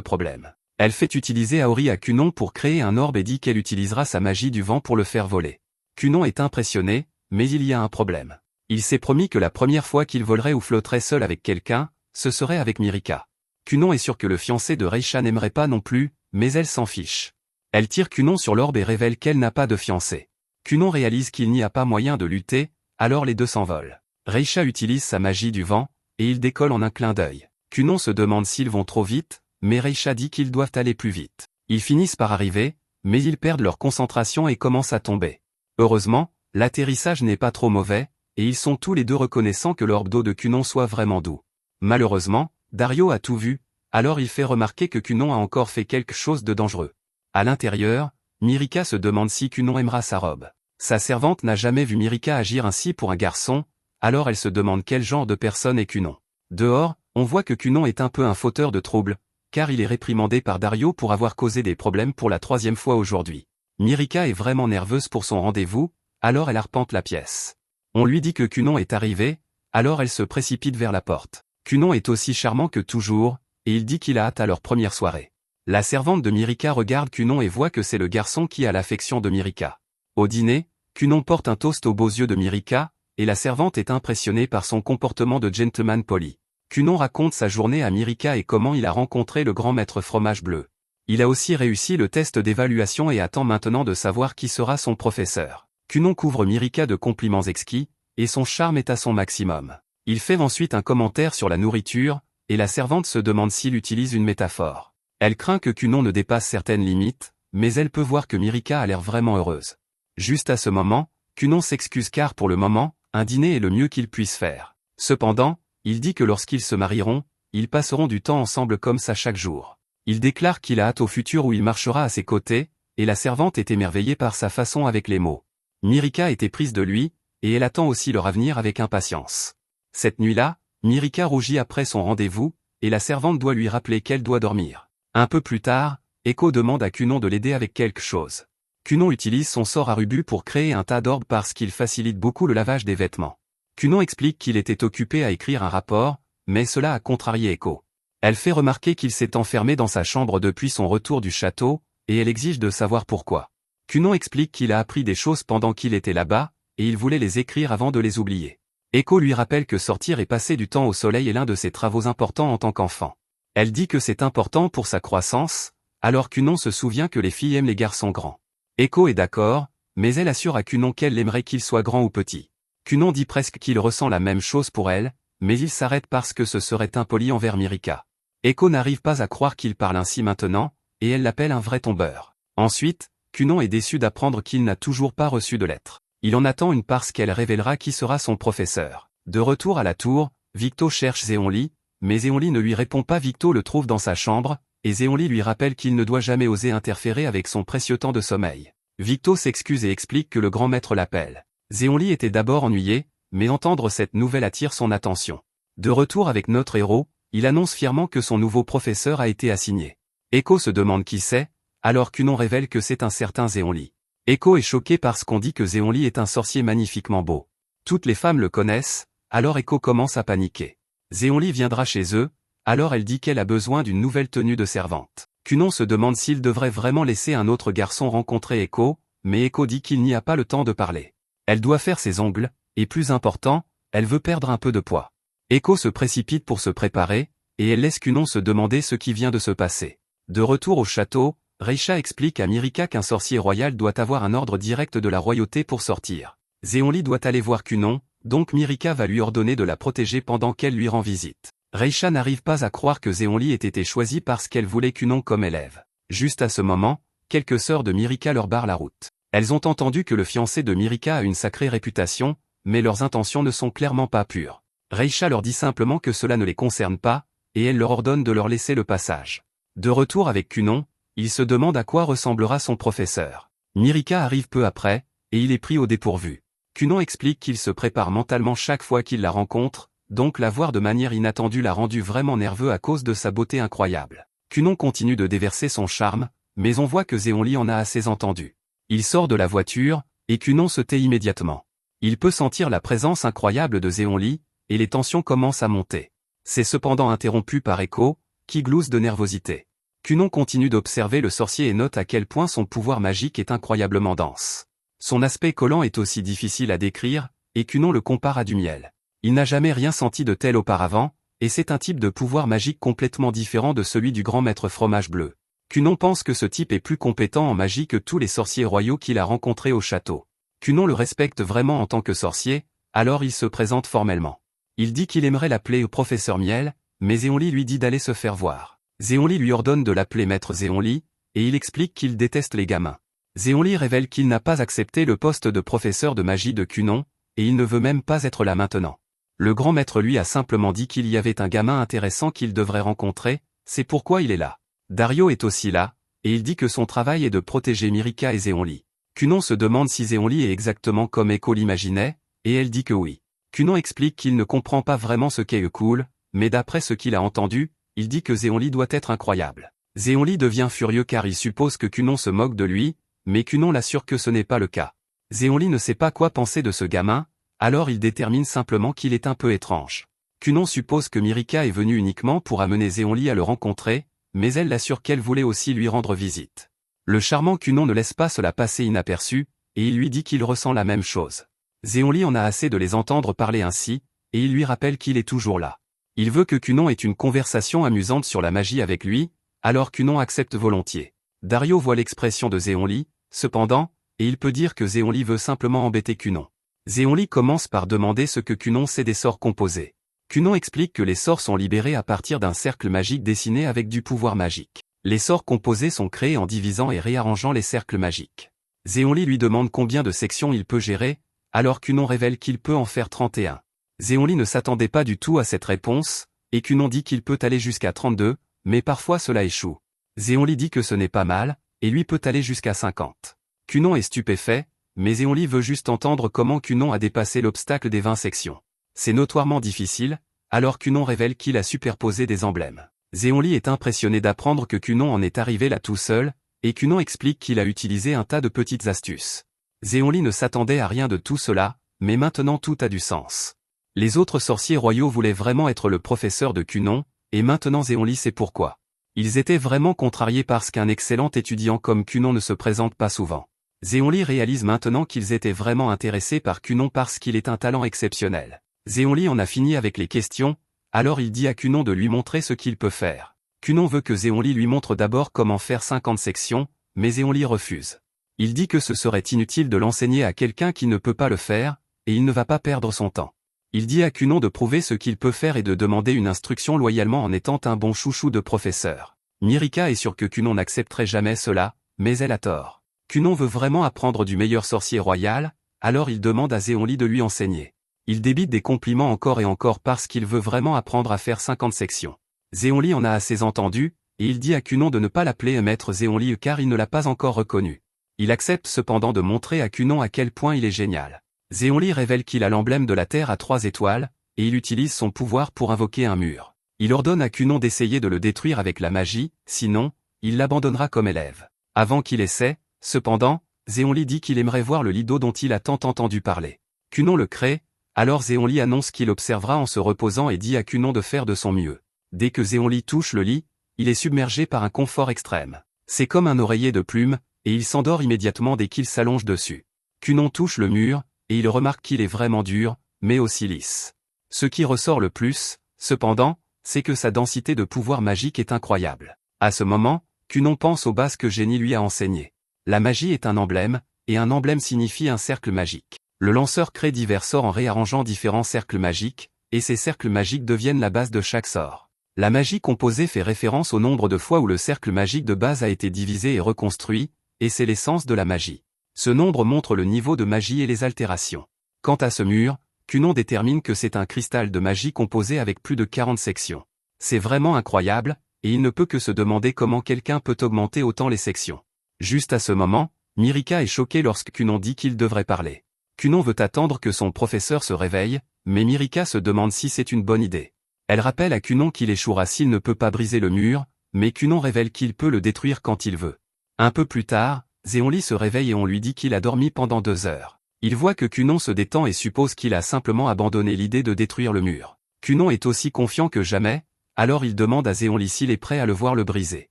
problème. Elle fait utiliser Aori à Cunon pour créer un orbe et dit qu'elle utilisera sa magie du vent pour le faire voler. Cunon est impressionné, mais il y a un problème. Il s'est promis que la première fois qu'il volerait ou flotterait seul avec quelqu'un, ce serait avec Mirika. Cunon est sûr que le fiancé de Reisha n'aimerait pas non plus, mais elle s'en fiche. Elle tire Cunon sur l'orbe et révèle qu'elle n'a pas de fiancé. Cunon réalise qu'il n'y a pas moyen de lutter, alors les deux s'envolent. Reisha utilise sa magie du vent, et ils décollent en un clin d'œil. Cunon se demande s'ils vont trop vite, mais Reisha dit qu'ils doivent aller plus vite. Ils finissent par arriver, mais ils perdent leur concentration et commencent à tomber. Heureusement, l'atterrissage n'est pas trop mauvais, et ils sont tous les deux reconnaissants que l'orbe d'eau de Cunon soit vraiment doux. Malheureusement, Dario a tout vu, alors il fait remarquer que Cunon a encore fait quelque chose de dangereux. À l'intérieur, Mirika se demande si Cunon aimera sa robe. Sa servante n'a jamais vu Mirika agir ainsi pour un garçon, alors elle se demande quel genre de personne est Cunon. Dehors, on voit que Cunon est un peu un fauteur de troubles, car il est réprimandé par Dario pour avoir causé des problèmes pour la 3e fois aujourd'hui. Mirika est vraiment nerveuse pour son rendez-vous, alors elle arpente la pièce. On lui dit que Cunon est arrivé, alors elle se précipite vers la porte. Cunon est aussi charmant que toujours, et il dit qu'il a hâte à leur première soirée. La servante de Mirika regarde Cunon et voit que c'est le garçon qui a l'affection de Mirika. Au dîner, Cunon porte un toast aux beaux yeux de Mirika, et la servante est impressionnée par son comportement de gentleman poli. Cunon raconte sa journée à Mirika et comment il a rencontré le grand maître fromage bleu. Il a aussi réussi le test d'évaluation et attend maintenant de savoir qui sera son professeur. Cunon couvre Mirika de compliments exquis, et son charme est à son maximum. Il fait ensuite un commentaire sur la nourriture, et la servante se demande s'il utilise une métaphore. Elle craint que Cunon ne dépasse certaines limites, mais elle peut voir que Mirika a l'air vraiment heureuse. Juste à ce moment, Cunon s'excuse car pour le moment, un dîner est le mieux qu'il puisse faire. Cependant, il dit que lorsqu'ils se marieront, ils passeront du temps ensemble comme ça chaque jour. Il déclare qu'il a hâte au futur où il marchera à ses côtés, et la servante est émerveillée par sa façon avec les mots. Mirika était prise de lui, et elle attend aussi leur avenir avec impatience. Cette nuit-là, Mirika rougit après son rendez-vous, et la servante doit lui rappeler qu'elle doit dormir. Un peu plus tard, Echo demande à Cunon de l'aider avec quelque chose. Cunon utilise son sort à Rubu pour créer un tas d'orbes parce qu'il facilite beaucoup le lavage des vêtements. Cunon explique qu'il était occupé à écrire un rapport, mais cela a contrarié Echo. Elle fait remarquer qu'il s'est enfermé dans sa chambre depuis son retour du château, et elle exige de savoir pourquoi. Cunon explique qu'il a appris des choses pendant qu'il était là-bas, et il voulait les écrire avant de les oublier. Echo lui rappelle que sortir et passer du temps au soleil est l'un de ses travaux importants en tant qu'enfant. Elle dit que c'est important pour sa croissance, alors Cunon se souvient que les filles aiment les garçons grands. Echo est d'accord, mais elle assure à Cunon qu'elle aimerait qu'il soit grand ou petit. Cunon dit presque qu'il ressent la même chose pour elle, mais il s'arrête parce que ce serait impoli envers Mirika. Echo n'arrive pas à croire qu'il parle ainsi maintenant, et elle l'appelle un vrai tombeur. Ensuite, Cunon est déçu d'apprendre qu'il n'a toujours pas reçu de lettre. Il en attend une parce qu'elle révélera qui sera son professeur. De retour à la tour, Victo cherche Zéonli, mais Zéonli ne lui répond pas. Victo le trouve dans sa chambre, et Zéonli lui rappelle qu'il ne doit jamais oser interférer avec son précieux temps de sommeil. Victo s'excuse et explique que le grand maître l'appelle. Zéonli était d'abord ennuyé, mais entendre cette nouvelle attire son attention. De retour avec notre héros, il annonce fièrement que son nouveau professeur a été assigné. Echo se demande qui c'est, alors Cunon révèle que c'est un certain Zéonli. Echo est choqué parce qu'on dit que Zéonli est un sorcier magnifiquement beau. Toutes les femmes le connaissent, alors Echo commence à paniquer. Zéonli viendra chez eux, alors elle dit qu'elle a besoin d'une nouvelle tenue de servante. Cunon se demande s'il devrait vraiment laisser un autre garçon rencontrer Echo, mais Echo dit qu'il n'y a pas le temps de parler. Elle doit faire ses ongles, et plus important, elle veut perdre un peu de poids. Echo se précipite pour se préparer, et elle laisse Cunon se demander ce qui vient de se passer. De retour au château, Reisha explique à Mirika qu'un sorcier royal doit avoir un ordre direct de la royauté pour sortir. Zéonli doit aller voir Cunon, donc Mirika va lui ordonner de la protéger pendant qu'elle lui rend visite. Reisha n'arrive pas à croire que Zéonli ait été choisie parce qu'elle voulait Cunon comme élève. Juste à ce moment, quelques sœurs de Mirika leur barrent la route. Elles ont entendu que le fiancé de Mirika a une sacrée réputation, mais leurs intentions ne sont clairement pas pures. Reisha leur dit simplement que cela ne les concerne pas, et elle leur ordonne de leur laisser le passage. De retour avec Cunon, il se demande à quoi ressemblera son professeur. Mirika arrive peu après, et il est pris au dépourvu. Cunon explique qu'il se prépare mentalement chaque fois qu'il la rencontre, donc la voir de manière inattendue l'a rendu vraiment nerveux à cause de sa beauté incroyable. Cunon continue de déverser son charme, mais on voit que Zéonli en a assez entendu. Il sort de la voiture, et Cunon se tait immédiatement. Il peut sentir la présence incroyable de Zéonli, et les tensions commencent à monter. C'est cependant interrompu par Echo, qui glousse de nervosité. Cunon continue d'observer le sorcier et note à quel point son pouvoir magique est incroyablement dense. Son aspect collant est aussi difficile à décrire, et Cunon le compare à du miel. Il n'a jamais rien senti de tel auparavant, et c'est un type de pouvoir magique complètement différent de celui du grand maître fromage bleu. Cunon pense que ce type est plus compétent en magie que tous les sorciers royaux qu'il a rencontrés au château. Cunon le respecte vraiment en tant que sorcier, alors il se présente formellement. Il dit qu'il aimerait l'appeler professeur Miel, mais Zéonli lui dit d'aller se faire voir. Zéonli lui ordonne de l'appeler maître Zéonli, et il explique qu'il déteste les gamins. Zéonli révèle qu'il n'a pas accepté le poste de professeur de magie de Cunon, et il ne veut même pas être là maintenant. Le grand maître lui a simplement dit qu'il y avait un gamin intéressant qu'il devrait rencontrer, c'est pourquoi il est là. Dario est aussi là, et il dit que son travail est de protéger Mirika et Zéonli. Cunon se demande si Zéonli est exactement comme Echo l'imaginait, et elle dit que oui. Cunon explique qu'il ne comprend pas vraiment ce qu'est cool, mais d'après ce qu'il a entendu, il dit que Zéonli doit être incroyable. Zéonli devient furieux car il suppose que Cunon se moque de lui, mais Cunon l'assure que ce n'est pas le cas. Zéonli ne sait pas quoi penser de ce gamin, alors il détermine simplement qu'il est un peu étrange. Cunon suppose que Mirika est venue uniquement pour amener Zéonli à le rencontrer, mais elle l'assure qu'elle voulait aussi lui rendre visite. Le charmant Cunon ne laisse pas cela passer inaperçu, et il lui dit qu'il ressent la même chose. Zéonli en a assez de les entendre parler ainsi, et il lui rappelle qu'il est toujours là. Il veut que Cunon ait une conversation amusante sur la magie avec lui, alors Cunon accepte volontiers. Dario voit l'expression de Zéonli, cependant, et il peut dire que Zéonli veut simplement embêter Cunon. Zéonli commence par demander ce que Cunon sait des sorts composés. Cunon explique que les sorts sont libérés à partir d'un cercle magique dessiné avec du pouvoir magique. Les sorts composés sont créés en divisant et réarrangeant les cercles magiques. Zéonli lui demande combien de sections il peut gérer, alors Cunon révèle qu'il peut en faire 31. Zéonli ne s'attendait pas du tout à cette réponse, et Cunon dit qu'il peut aller jusqu'à 32, mais parfois cela échoue. Zéonli dit que ce n'est pas mal, et lui peut aller jusqu'à 50. Cunon est stupéfait, mais Zéonli veut juste entendre comment Cunon a dépassé l'obstacle des 20 sections. C'est notoirement difficile, alors Cunon révèle qu'il a superposé des emblèmes. Zéonli est impressionné d'apprendre que Cunon en est arrivé là tout seul, et Cunon explique qu'il a utilisé un tas de petites astuces. Zéonli ne s'attendait à rien de tout cela, mais maintenant tout a du sens. Les autres sorciers royaux voulaient vraiment être le professeur de Cunon, et maintenant Zéonli sait pourquoi. Ils étaient vraiment contrariés parce qu'un excellent étudiant comme Cunon ne se présente pas souvent. Zéonli réalise maintenant qu'ils étaient vraiment intéressés par Cunon parce qu'il est un talent exceptionnel. Zéonli en a fini avec les questions, alors il dit à Cunon de lui montrer ce qu'il peut faire. Cunon veut que Zéonli lui montre d'abord comment faire 50 sections, mais Zéonli refuse. Il dit que ce serait inutile de l'enseigner à quelqu'un qui ne peut pas le faire, et il ne va pas perdre son temps. Il dit à Cunon de prouver ce qu'il peut faire et de demander une instruction loyalement en étant un bon chouchou de professeur. Mirika est sûre que Cunon n'accepterait jamais cela, mais elle a tort. Cunon veut vraiment apprendre du meilleur sorcier royal, alors il demande à Zéonli de lui enseigner. Il débite des compliments encore et encore parce qu'il veut vraiment apprendre à faire 50 sections. Zéonli en a assez entendu, et il dit à Cunon de ne pas l'appeler maître Zéonli car il ne l'a pas encore reconnu. Il accepte cependant de montrer à Cunon à quel point il est génial. Zéonli révèle qu'il a l'emblème de la Terre à 3 étoiles, et il utilise son pouvoir pour invoquer un mur. Il ordonne à Cunon d'essayer de le détruire avec la magie, sinon, il l'abandonnera comme élève. Avant qu'il essaie, cependant, Zéonli dit qu'il aimerait voir le lido dont il a tant entendu parler. Cunon le crée, alors Zéonli annonce qu'il observera en se reposant et dit à Cunon de faire de son mieux. Dès que Zéonli touche le lit, il est submergé par un confort extrême. C'est comme un oreiller de plumes, et il s'endort immédiatement dès qu'il s'allonge dessus. Cunon touche le mur, et il remarque qu'il est vraiment dur, mais aussi lisse. Ce qui ressort le plus, cependant, c'est que sa densité de pouvoir magique est incroyable. À ce moment, Cunon pense aux bases que Génie lui a enseignées. La magie est un emblème, et un emblème signifie un cercle magique. Le lanceur crée divers sorts en réarrangeant différents cercles magiques, et ces cercles magiques deviennent la base de chaque sort. La magie composée fait référence au nombre de fois où le cercle magique de base a été divisé et reconstruit, et c'est l'essence de la magie. Ce nombre montre le niveau de magie et les altérations. Quant à ce mur, Cunon détermine que c'est un cristal de magie composé avec plus de 40 sections. C'est vraiment incroyable, et il ne peut que se demander comment quelqu'un peut augmenter autant les sections. Juste à ce moment, Mirika est choquée lorsque Cunon dit qu'il devrait parler. Cunon veut attendre que son professeur se réveille, mais Mirika se demande si c'est une bonne idée. Elle rappelle à Cunon qu'il échouera s'il ne peut pas briser le mur, mais Cunon révèle qu'il peut le détruire quand il veut. Un peu plus tard, Zéonli se réveille et on lui dit qu'il a dormi pendant 2 heures. Il voit que Cunon se détend et suppose qu'il a simplement abandonné l'idée de détruire le mur. Cunon est aussi confiant que jamais, alors il demande à Zéonli s'il est prêt à le voir le briser.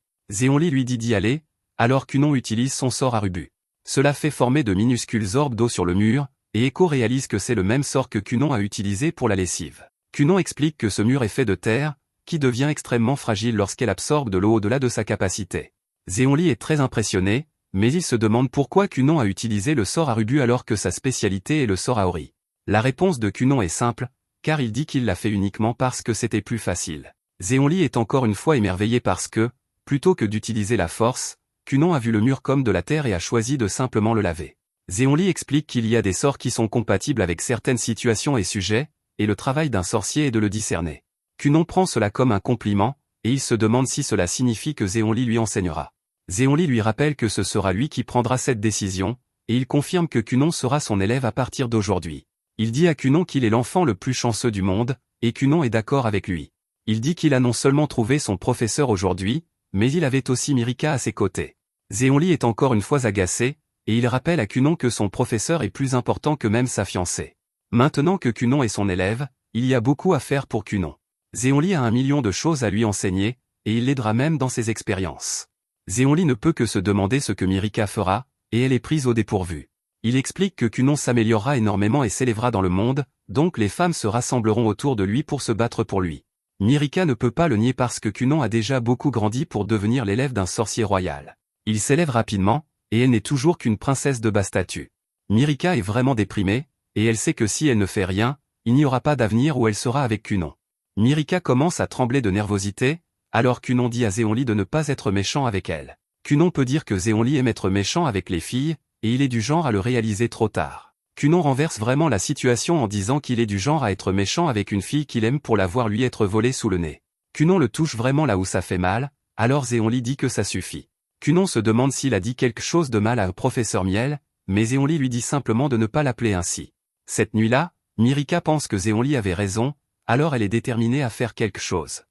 Zéonli lui dit d'y aller, alors Cunon utilise son sort Arubu. Cela fait former de minuscules orbes d'eau sur le mur, et Echo réalise que c'est le même sort que Cunon a utilisé pour la lessive. Cunon explique que ce mur est fait de terre, qui devient extrêmement fragile lorsqu'elle absorbe de l'eau au-delà de sa capacité. Zéonli est très impressionné, mais il se demande pourquoi Cunon a utilisé le sort Arubu alors que sa spécialité est le sort Aori. La réponse de Cunon est simple, car il dit qu'il l'a fait uniquement parce que c'était plus facile. Zéonli est encore une fois émerveillé parce que, plutôt que d'utiliser la force, Cunon a vu le mur comme de la terre et a choisi de simplement le laver. Zéonli explique qu'il y a des sorts qui sont compatibles avec certaines situations et sujets, et le travail d'un sorcier est de le discerner. Cunon prend cela comme un compliment, et il se demande si cela signifie que Zéonli lui enseignera. Zéonli lui rappelle que ce sera lui qui prendra cette décision, et il confirme que Cunon sera son élève à partir d'aujourd'hui. Il dit à Cunon qu'il est l'enfant le plus chanceux du monde, et Cunon est d'accord avec lui. Il dit qu'il a non seulement trouvé son professeur aujourd'hui, mais il avait aussi Mirika à ses côtés. Zéonli est encore une fois agacé, et il rappelle à Cunon que son professeur est plus important que même sa fiancée. Maintenant que Cunon est son élève, il y a beaucoup à faire pour Cunon. Zéonli a 1 million de choses à lui enseigner, et il l'aidera même dans ses expériences. Zéonli ne peut que se demander ce que Mirika fera, et elle est prise au dépourvu. Il explique que Cunon s'améliorera énormément et s'élèvera dans le monde, donc les femmes se rassembleront autour de lui pour se battre pour lui. Mirika ne peut pas le nier parce que Cunon a déjà beaucoup grandi pour devenir l'élève d'un sorcier royal. Il s'élève rapidement, et elle n'est toujours qu'une princesse de bas statut. Mirika est vraiment déprimée, et elle sait que si elle ne fait rien, il n'y aura pas d'avenir où elle sera avec Cunon. Mirika commence à trembler de nervosité, alors Cunon dit à Zéonli de ne pas être méchant avec elle. Cunon peut dire que Zéonli aime être méchant avec les filles, et il est du genre à le réaliser trop tard. Cunon renverse vraiment la situation en disant qu'il est du genre à être méchant avec une fille qu'il aime pour la voir lui être volée sous le nez. Cunon le touche vraiment là où ça fait mal, alors Zéonli dit que ça suffit. Cunon se demande s'il a dit quelque chose de mal à professeur Miel, mais Zéonli lui dit simplement de ne pas l'appeler ainsi. Cette nuit-là, Mirika pense que Zéonli avait raison, alors elle est déterminée à faire quelque chose.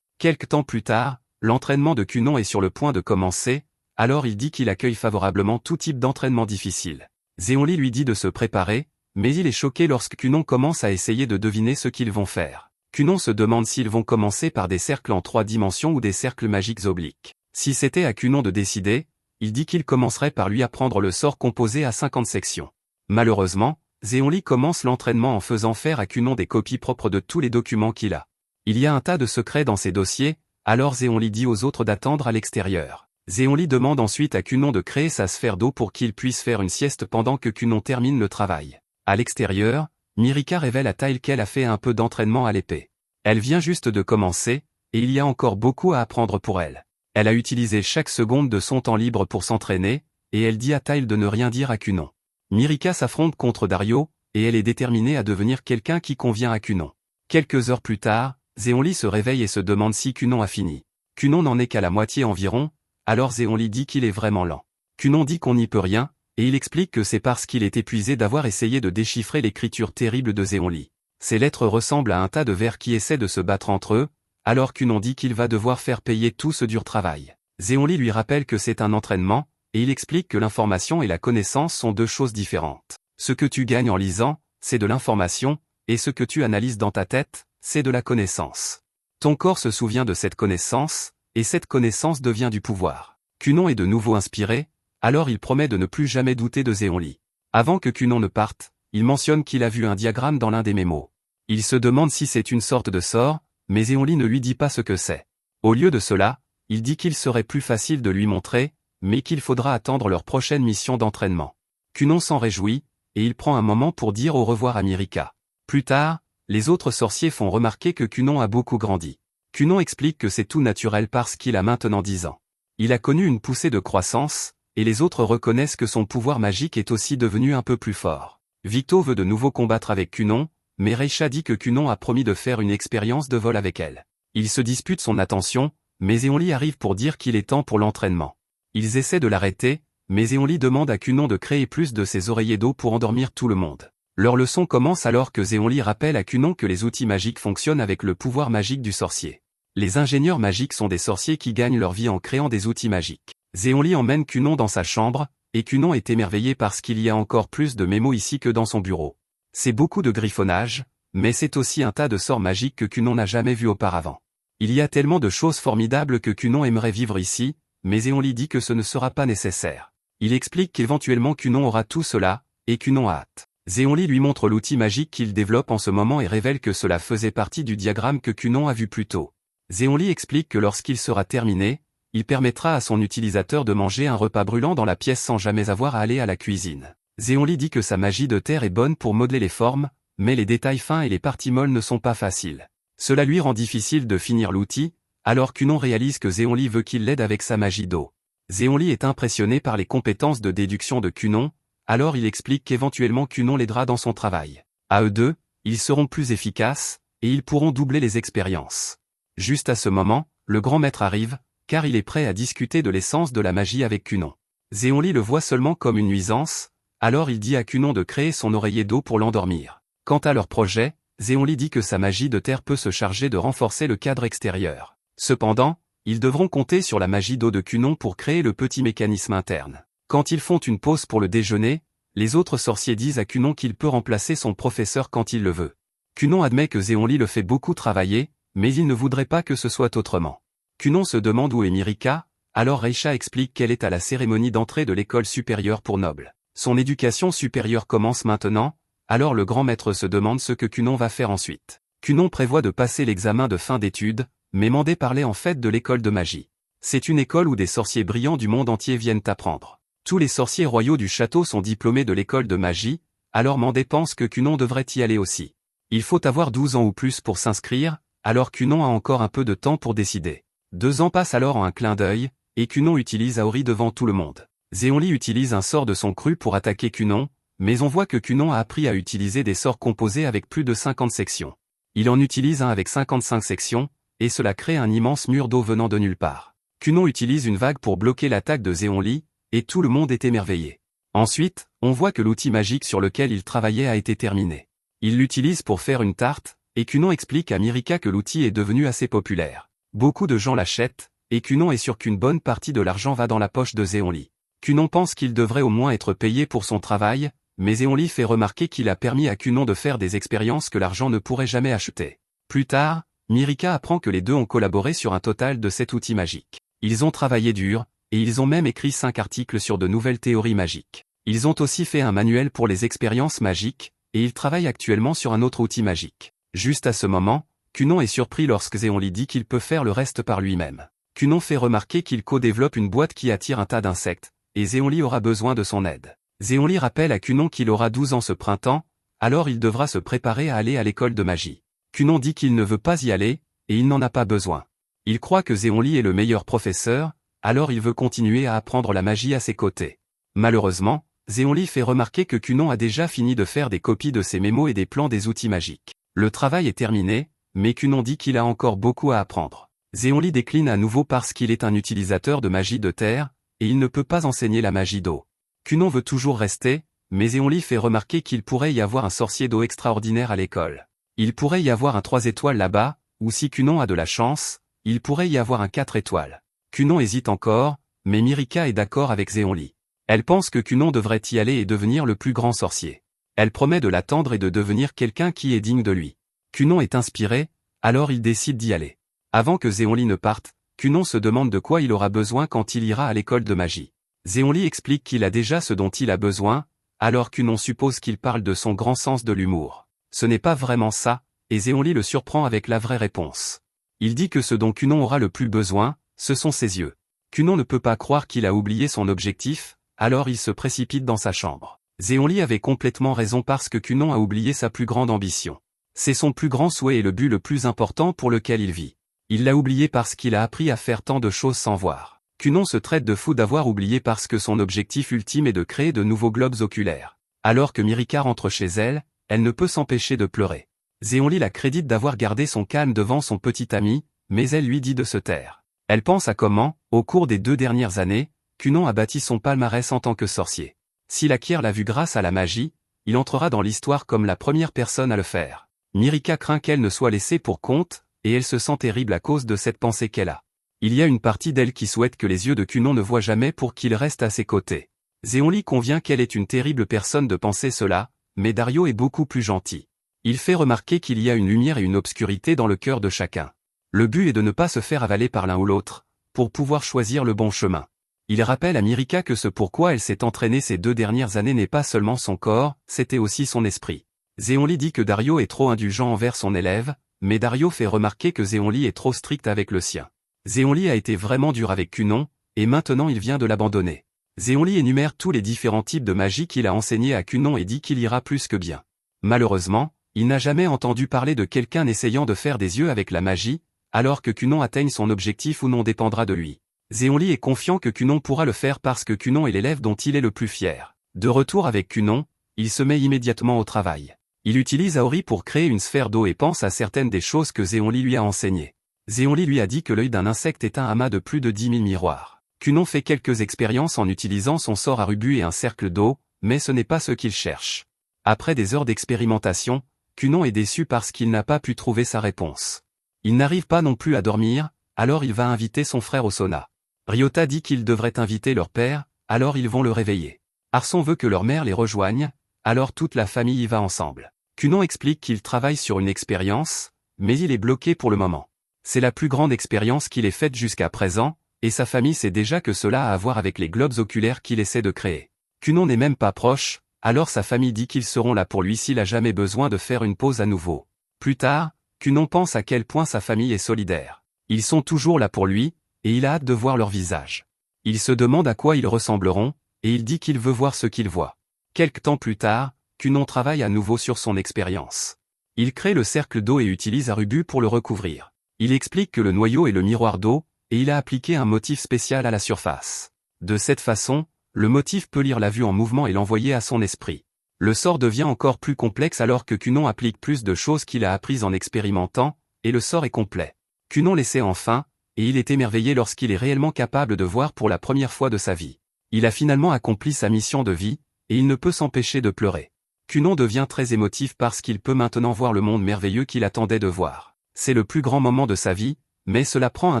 Quelque temps plus tard, l'entraînement de Cunon est sur le point de commencer, alors il dit qu'il accueille favorablement tout type d'entraînement difficile. Zéonli lui dit de se préparer, mais il est choqué lorsque Cunon commence à essayer de deviner ce qu'ils vont faire. Cunon se demande s'ils vont commencer par des cercles en 3 dimensions ou des cercles magiques obliques. Si c'était à Cunon de décider, il dit qu'il commencerait par lui apprendre le sort composé à 50 sections. Malheureusement, Zéonli commence l'entraînement en faisant faire à Cunon des copies propres de tous les documents qu'il a. Il y a un tas de secrets dans ces dossiers, alors Zéonli dit aux autres d'attendre à l'extérieur. Zéonli demande ensuite à Cunon de créer sa sphère d'eau pour qu'il puisse faire une sieste pendant que Cunon termine le travail. À l'extérieur, Mirika révèle à Tyle qu'elle a fait un peu d'entraînement à l'épée. Elle vient juste de commencer, et il y a encore beaucoup à apprendre pour elle. Elle a utilisé chaque seconde de son temps libre pour s'entraîner, et elle dit à Tyle de ne rien dire à Cunon. Mirika s'affronte contre Dario, et elle est déterminée à devenir quelqu'un qui convient à Cunon. Quelques heures plus tard, Zéonli se réveille et se demande si Cunon a fini. Cunon n'en est qu'à la moitié environ, alors Zéonli dit qu'il est vraiment lent. Cunon dit qu'on n'y peut rien, et il explique que c'est parce qu'il est épuisé d'avoir essayé de déchiffrer l'écriture terrible de Zéonli. Ces lettres ressemblent à un tas de vers qui essaient de se battre entre eux, alors Cunon dit qu'il va devoir faire payer tout ce dur travail. Zéonli lui rappelle que c'est un entraînement, et il explique que l'information et la connaissance sont 2 choses différentes. Ce que tu gagnes en lisant, c'est de l'information, et ce que tu analyses dans ta tête, c'est de la connaissance. Ton corps se souvient de cette connaissance, et cette connaissance devient du pouvoir. Cunon est de nouveau inspiré, alors il promet de ne plus jamais douter de Zéonli. Avant que Cunon ne parte, il mentionne qu'il a vu un diagramme dans l'un des mémos. Il se demande si c'est une sorte de sort, mais Zéonli ne lui dit pas ce que c'est. Au lieu de cela, Il dit qu'il serait plus facile de lui montrer, mais qu'il faudra attendre leur prochaine mission d'entraînement. Cunon s'en réjouit, et il prend un moment pour dire au revoir à Mirica. Plus tard, les autres sorciers font remarquer que Cunon a beaucoup grandi. Cunon explique que c'est tout naturel parce qu'il a maintenant 10 ans. Il a connu une poussée de croissance, et les autres reconnaissent que son pouvoir magique est aussi devenu un peu plus fort. Victo veut de nouveau combattre avec Cunon, mais Reisha dit que Cunon a promis de faire une expérience de vol avec elle. Il se dispute son attention, mais Éonli arrive pour dire qu'il est temps pour l'entraînement. Ils essaient de l'arrêter, mais Éonli demande à Cunon de créer plus de ses oreillers d'eau pour endormir tout le monde. Leur leçon commence alors que Zéonli rappelle à Cunon que les outils magiques fonctionnent avec le pouvoir magique du sorcier. Les ingénieurs magiques sont des sorciers qui gagnent leur vie en créant des outils magiques. Zéonli emmène Cunon dans sa chambre, et Cunon est émerveillé parce qu'il y a encore plus de mémos ici que dans son bureau. C'est beaucoup de griffonnage, mais c'est aussi un tas de sorts magiques que Cunon n'a jamais vu auparavant. Il y a tellement de choses formidables que Cunon aimerait vivre ici, mais Zéonli dit que ce ne sera pas nécessaire. Il explique qu'éventuellement Cunon aura tout cela, et Cunon a hâte. Zéonli lui montre l'outil magique qu'il développe en ce moment et révèle que cela faisait partie du diagramme que Cunon a vu plus tôt. Zéonli explique que lorsqu'il sera terminé, il permettra à son utilisateur de manger un repas brûlant dans la pièce sans jamais avoir à aller à la cuisine. Zéonli dit que sa magie de terre est bonne pour modeler les formes, mais les détails fins et les parties molles ne sont pas faciles. Cela lui rend difficile de finir l'outil, alors Cunon réalise que Zéonli veut qu'il l'aide avec sa magie d'eau. Zéonli est impressionné par les compétences de déduction de Cunon, alors il explique qu'éventuellement Cunon l'aidera dans son travail. À eux deux, ils seront plus efficaces, et ils pourront doubler les expériences. Juste à ce moment, le grand maître arrive, car il est prêt à discuter de l'essence de la magie avec Cunon. Zéonli le voit seulement comme une nuisance, alors il dit à Cunon de créer son oreiller d'eau pour l'endormir. Quant à leur projet, Zéonli dit que sa magie de terre peut se charger de renforcer le cadre extérieur. Cependant, ils devront compter sur la magie d'eau de Cunon pour créer le petit mécanisme interne. Quand ils font une pause pour le déjeuner, les autres sorciers disent à Cunon qu'il peut remplacer son professeur quand il le veut. Cunon admet que Zéonli le fait beaucoup travailler, mais il ne voudrait pas que ce soit autrement. Cunon se demande où est Mirica, alors Reisha explique qu'elle est à la cérémonie d'entrée de l'école supérieure pour nobles. Son éducation supérieure commence maintenant, alors le grand maître se demande ce que Cunon va faire ensuite. Cunon prévoit de passer l'examen de fin d'études, mais Mandé parlait en fait de l'école de magie. C'est une école où des sorciers brillants du monde entier viennent apprendre. Tous les sorciers royaux du château sont diplômés de l'école de magie, alors Mandé pense que Cunon devrait y aller aussi. Il faut avoir 12 ans ou plus pour s'inscrire, alors Cunon a encore un peu de temps pour décider. 2 ans passent alors en un clin d'œil, et Cunon utilise Aori devant tout le monde. Zéonli utilise un sort de son cru pour attaquer Cunon, mais on voit que Cunon a appris à utiliser des sorts composés avec plus de 50 sections. Il en utilise un avec 55 sections, et cela crée un immense mur d'eau venant de nulle part. Cunon utilise une vague pour bloquer l'attaque de Zéonli, et tout le monde est émerveillé. Ensuite, on voit que l'outil magique sur lequel il travaillait a été terminé. Il l'utilise pour faire une tarte, et Cunon explique à Mirica que l'outil est devenu assez populaire. Beaucoup de gens l'achètent, et Cunon est sûr qu'une bonne partie de l'argent va dans la poche de Zéonli. Cunon pense qu'il devrait au moins être payé pour son travail, mais Zéonli fait remarquer qu'il a permis à Cunon de faire des expériences que l'argent ne pourrait jamais acheter. Plus tard, Mirica apprend que les deux ont collaboré sur un total de 7 outils magiques. Ils ont travaillé dur, et ils ont même écrit 5 articles sur de nouvelles théories magiques. Ils ont aussi fait un manuel pour les expériences magiques, et ils travaillent actuellement sur un autre outil magique. Juste à ce moment, Cunon est surpris lorsque Zéonli dit qu'il peut faire le reste par lui-même. Cunon fait remarquer qu'il co-développe une boîte qui attire un tas d'insectes, et Zéonli aura besoin de son aide. Zéonli rappelle à Cunon qu'il aura 12 ans ce printemps, alors il devra se préparer à aller à l'école de magie. Cunon dit qu'il ne veut pas y aller, et il n'en a pas besoin. Il croit que Zéonli est le meilleur professeur, alors il veut continuer à apprendre la magie à ses côtés. Malheureusement, Zéonli fait remarquer que Cunon a déjà fini de faire des copies de ses mémos et des plans des outils magiques. Le travail est terminé, mais Cunon dit qu'il a encore beaucoup à apprendre. Zéonli décline à nouveau parce qu'il est un utilisateur de magie de terre, et il ne peut pas enseigner la magie d'eau. Cunon veut toujours rester, mais Zéonli fait remarquer qu'il pourrait y avoir un sorcier d'eau extraordinaire à l'école. Il pourrait y avoir un 3 étoiles là-bas, ou si Cunon a de la chance, il pourrait y avoir un 4 étoiles. Cunon hésite encore, mais Mirica est d'accord avec Zéonli. Elle pense que Cunon devrait y aller et devenir le plus grand sorcier. Elle promet de l'attendre et de devenir quelqu'un qui est digne de lui. Cunon est inspiré, alors il décide d'y aller. Avant que Zéonli ne parte, Cunon se demande de quoi il aura besoin quand il ira à l'école de magie. Zéonli explique qu'il a déjà ce dont il a besoin, alors Cunon suppose qu'il parle de son grand sens de l'humour. Ce n'est pas vraiment ça, et Zéonli le surprend avec la vraie réponse. Il dit que ce dont Cunon aura le plus besoin, Ce sont ses yeux. Kunon ne peut pas croire qu'il a oublié son objectif, alors il se précipite dans sa chambre. Zéonli avait complètement raison parce que Kunon a oublié sa plus grande ambition. C'est son plus grand souhait et le but le plus important pour lequel il vit. Il l'a oublié parce qu'il a appris à faire tant de choses sans voir. Kunon se traite de fou d'avoir oublié parce que son objectif ultime est de créer de nouveaux globes oculaires. Alors que Mirika rentre chez elle, elle ne peut s'empêcher de pleurer. Zéonli la crédite d'avoir gardé son calme devant son petit ami, mais elle lui dit de se taire. Elle pense à comment, au cours des 2 dernières années, Kunon a bâti son palmarès en tant que sorcier. S'il acquiert la vue grâce à la magie, il entrera dans l'histoire comme la première personne à le faire. Mirika craint qu'elle ne soit laissée pour compte, et elle se sent terrible à cause de cette pensée qu'elle a. Il y a une partie d'elle qui souhaite que les yeux de Kunon ne voient jamais pour qu'il reste à ses côtés. Zéonli convient qu'elle est une terrible personne de penser cela, mais Dario est beaucoup plus gentil. Il fait remarquer qu'il y a une lumière et une obscurité dans le cœur de chacun. Le but est de ne pas se faire avaler par l'un ou l'autre, pour pouvoir choisir le bon chemin. Il rappelle à Mirika que ce pourquoi elle s'est entraînée ces 2 dernières années n'est pas seulement son corps, c'était aussi son esprit. Zéonli dit que Dario est trop indulgent envers son élève, mais Dario fait remarquer que Zéonli est trop strict avec le sien. Zéonli a été vraiment dur avec Kunon, et maintenant il vient de l'abandonner. Zéonli énumère tous les différents types de magie qu'il a enseignés à Kunon et dit qu'il ira plus que bien. Malheureusement, il n'a jamais entendu parler de quelqu'un essayant de faire des yeux avec la magie, alors que Kunon atteigne son objectif ou non dépendra de lui. Zéonli est confiant que Kunon pourra le faire parce que Kunon est l'élève dont il est le plus fier. De retour avec Kunon, il se met immédiatement au travail. Il utilise Aori pour créer une sphère d'eau et pense à certaines des choses que Zéonli lui a enseignées. Zéonli lui a dit que l'œil d'un insecte est un amas de plus de 10 000 miroirs. Kunon fait quelques expériences en utilisant son sort à rubus et un cercle d'eau, mais ce n'est pas ce qu'il cherche. Après des heures d'expérimentation, Kunon est déçu parce qu'il n'a pas pu trouver sa réponse. Il n'arrive pas non plus à dormir, alors il va inviter son frère au sauna. Ryota dit qu'ils devraient inviter leur père, alors ils vont le réveiller. Arson veut que leur mère les rejoigne, alors toute la famille y va ensemble. Kunon explique qu'il travaille sur une expérience, mais il est bloqué pour le moment. C'est la plus grande expérience qu'il ait faite jusqu'à présent, et sa famille sait déjà que cela a à voir avec les globes oculaires qu'il essaie de créer. Kunon n'est même pas proche, alors sa famille dit qu'ils seront là pour lui s'il a jamais besoin de faire une pause à nouveau. Plus tard, Kunon pense à quel point sa famille est solidaire. Ils sont toujours là pour lui, et il a hâte de voir leur visage. Il se demande à quoi ils ressembleront, et il dit qu'il veut voir ce qu'il voit. Quelque temps plus tard, Kunon travaille à nouveau sur son expérience. Il crée le cercle d'eau et utilise Arubu pour le recouvrir. Il explique que le noyau est le miroir d'eau, et il a appliqué un motif spécial à la surface. De cette façon, le motif peut lire la vue en mouvement et l'envoyer à son esprit. Le sort devient encore plus complexe alors que Kunon applique plus de choses qu'il a apprises en expérimentant, et le sort est complet. Kunon l'essaie enfin, et il est émerveillé lorsqu'il est réellement capable de voir pour la première fois de sa vie. Il a finalement accompli sa mission de vie, et il ne peut s'empêcher de pleurer. Kunon devient très émotif parce qu'il peut maintenant voir le monde merveilleux qu'il attendait de voir. C'est le plus grand moment de sa vie, mais cela prend un